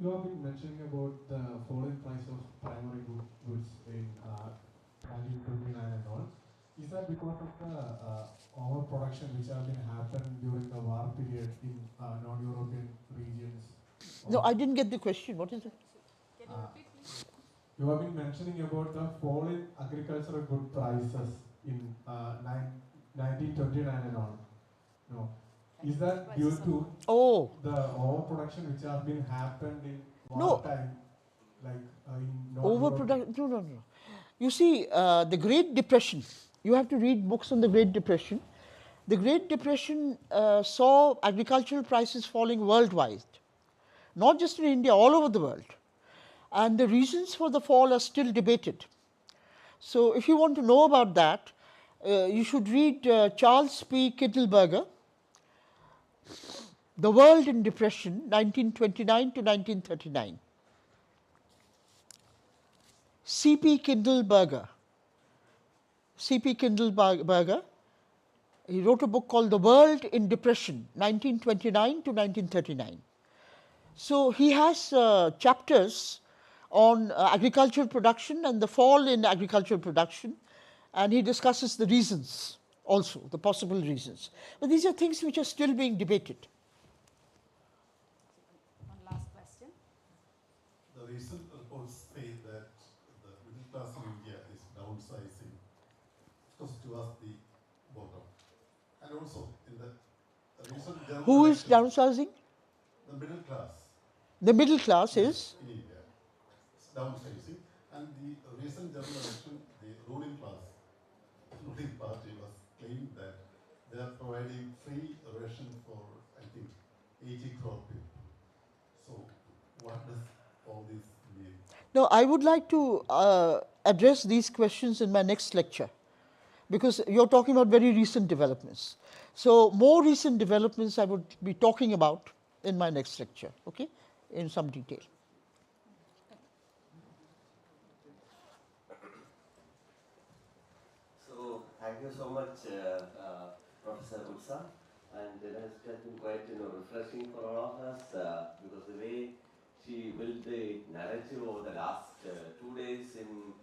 You have been mentioning about the falling price of primary goods in 1929 and all. Is that because of the overproduction which have been happened during the war period in non-European regions? No, I didn't get the question. What is it? Can you repeat, please? You have been mentioning about the fall in agricultural good prices in 1929 and all. No. Is that due to the overproduction which has been happened in wartime, like in overproduction? No. You see, the Great Depression. You have to read books on the Great Depression. The Great Depression saw agricultural prices falling worldwide, not just in India, all over the world. And the reasons for the fall are still debated. So, if you want to know about that, you should read Charles P. Kittelberger, The World in Depression, 1929 to 1939. C.P. Kindleberger, he wrote a book called The World in Depression, 1929 to 1939. So he has chapters on agricultural production and the fall in agricultural production, and he discusses the reasons also, the possible reasons. But these are things which are still being debated. One last question. The recent reports say that the middle class in India is downsizing towards the bottom. And also in the recent general Who is election, downsizing? the middle class The middle class is? in India is downsizing, and the recent general election, the ruling party was claiming that they are providing free ration for, I think, 80 crore people. So what does all this mean? No, I would like to address these questions in my next lecture, because you're talking about very recent developments. So more recent developments I would be talking about in my next lecture, okay, in some detail. So thank you so much, Professor Utsa, and it has just been quite refreshing for all of us because the way she built the narrative over the last 2 days in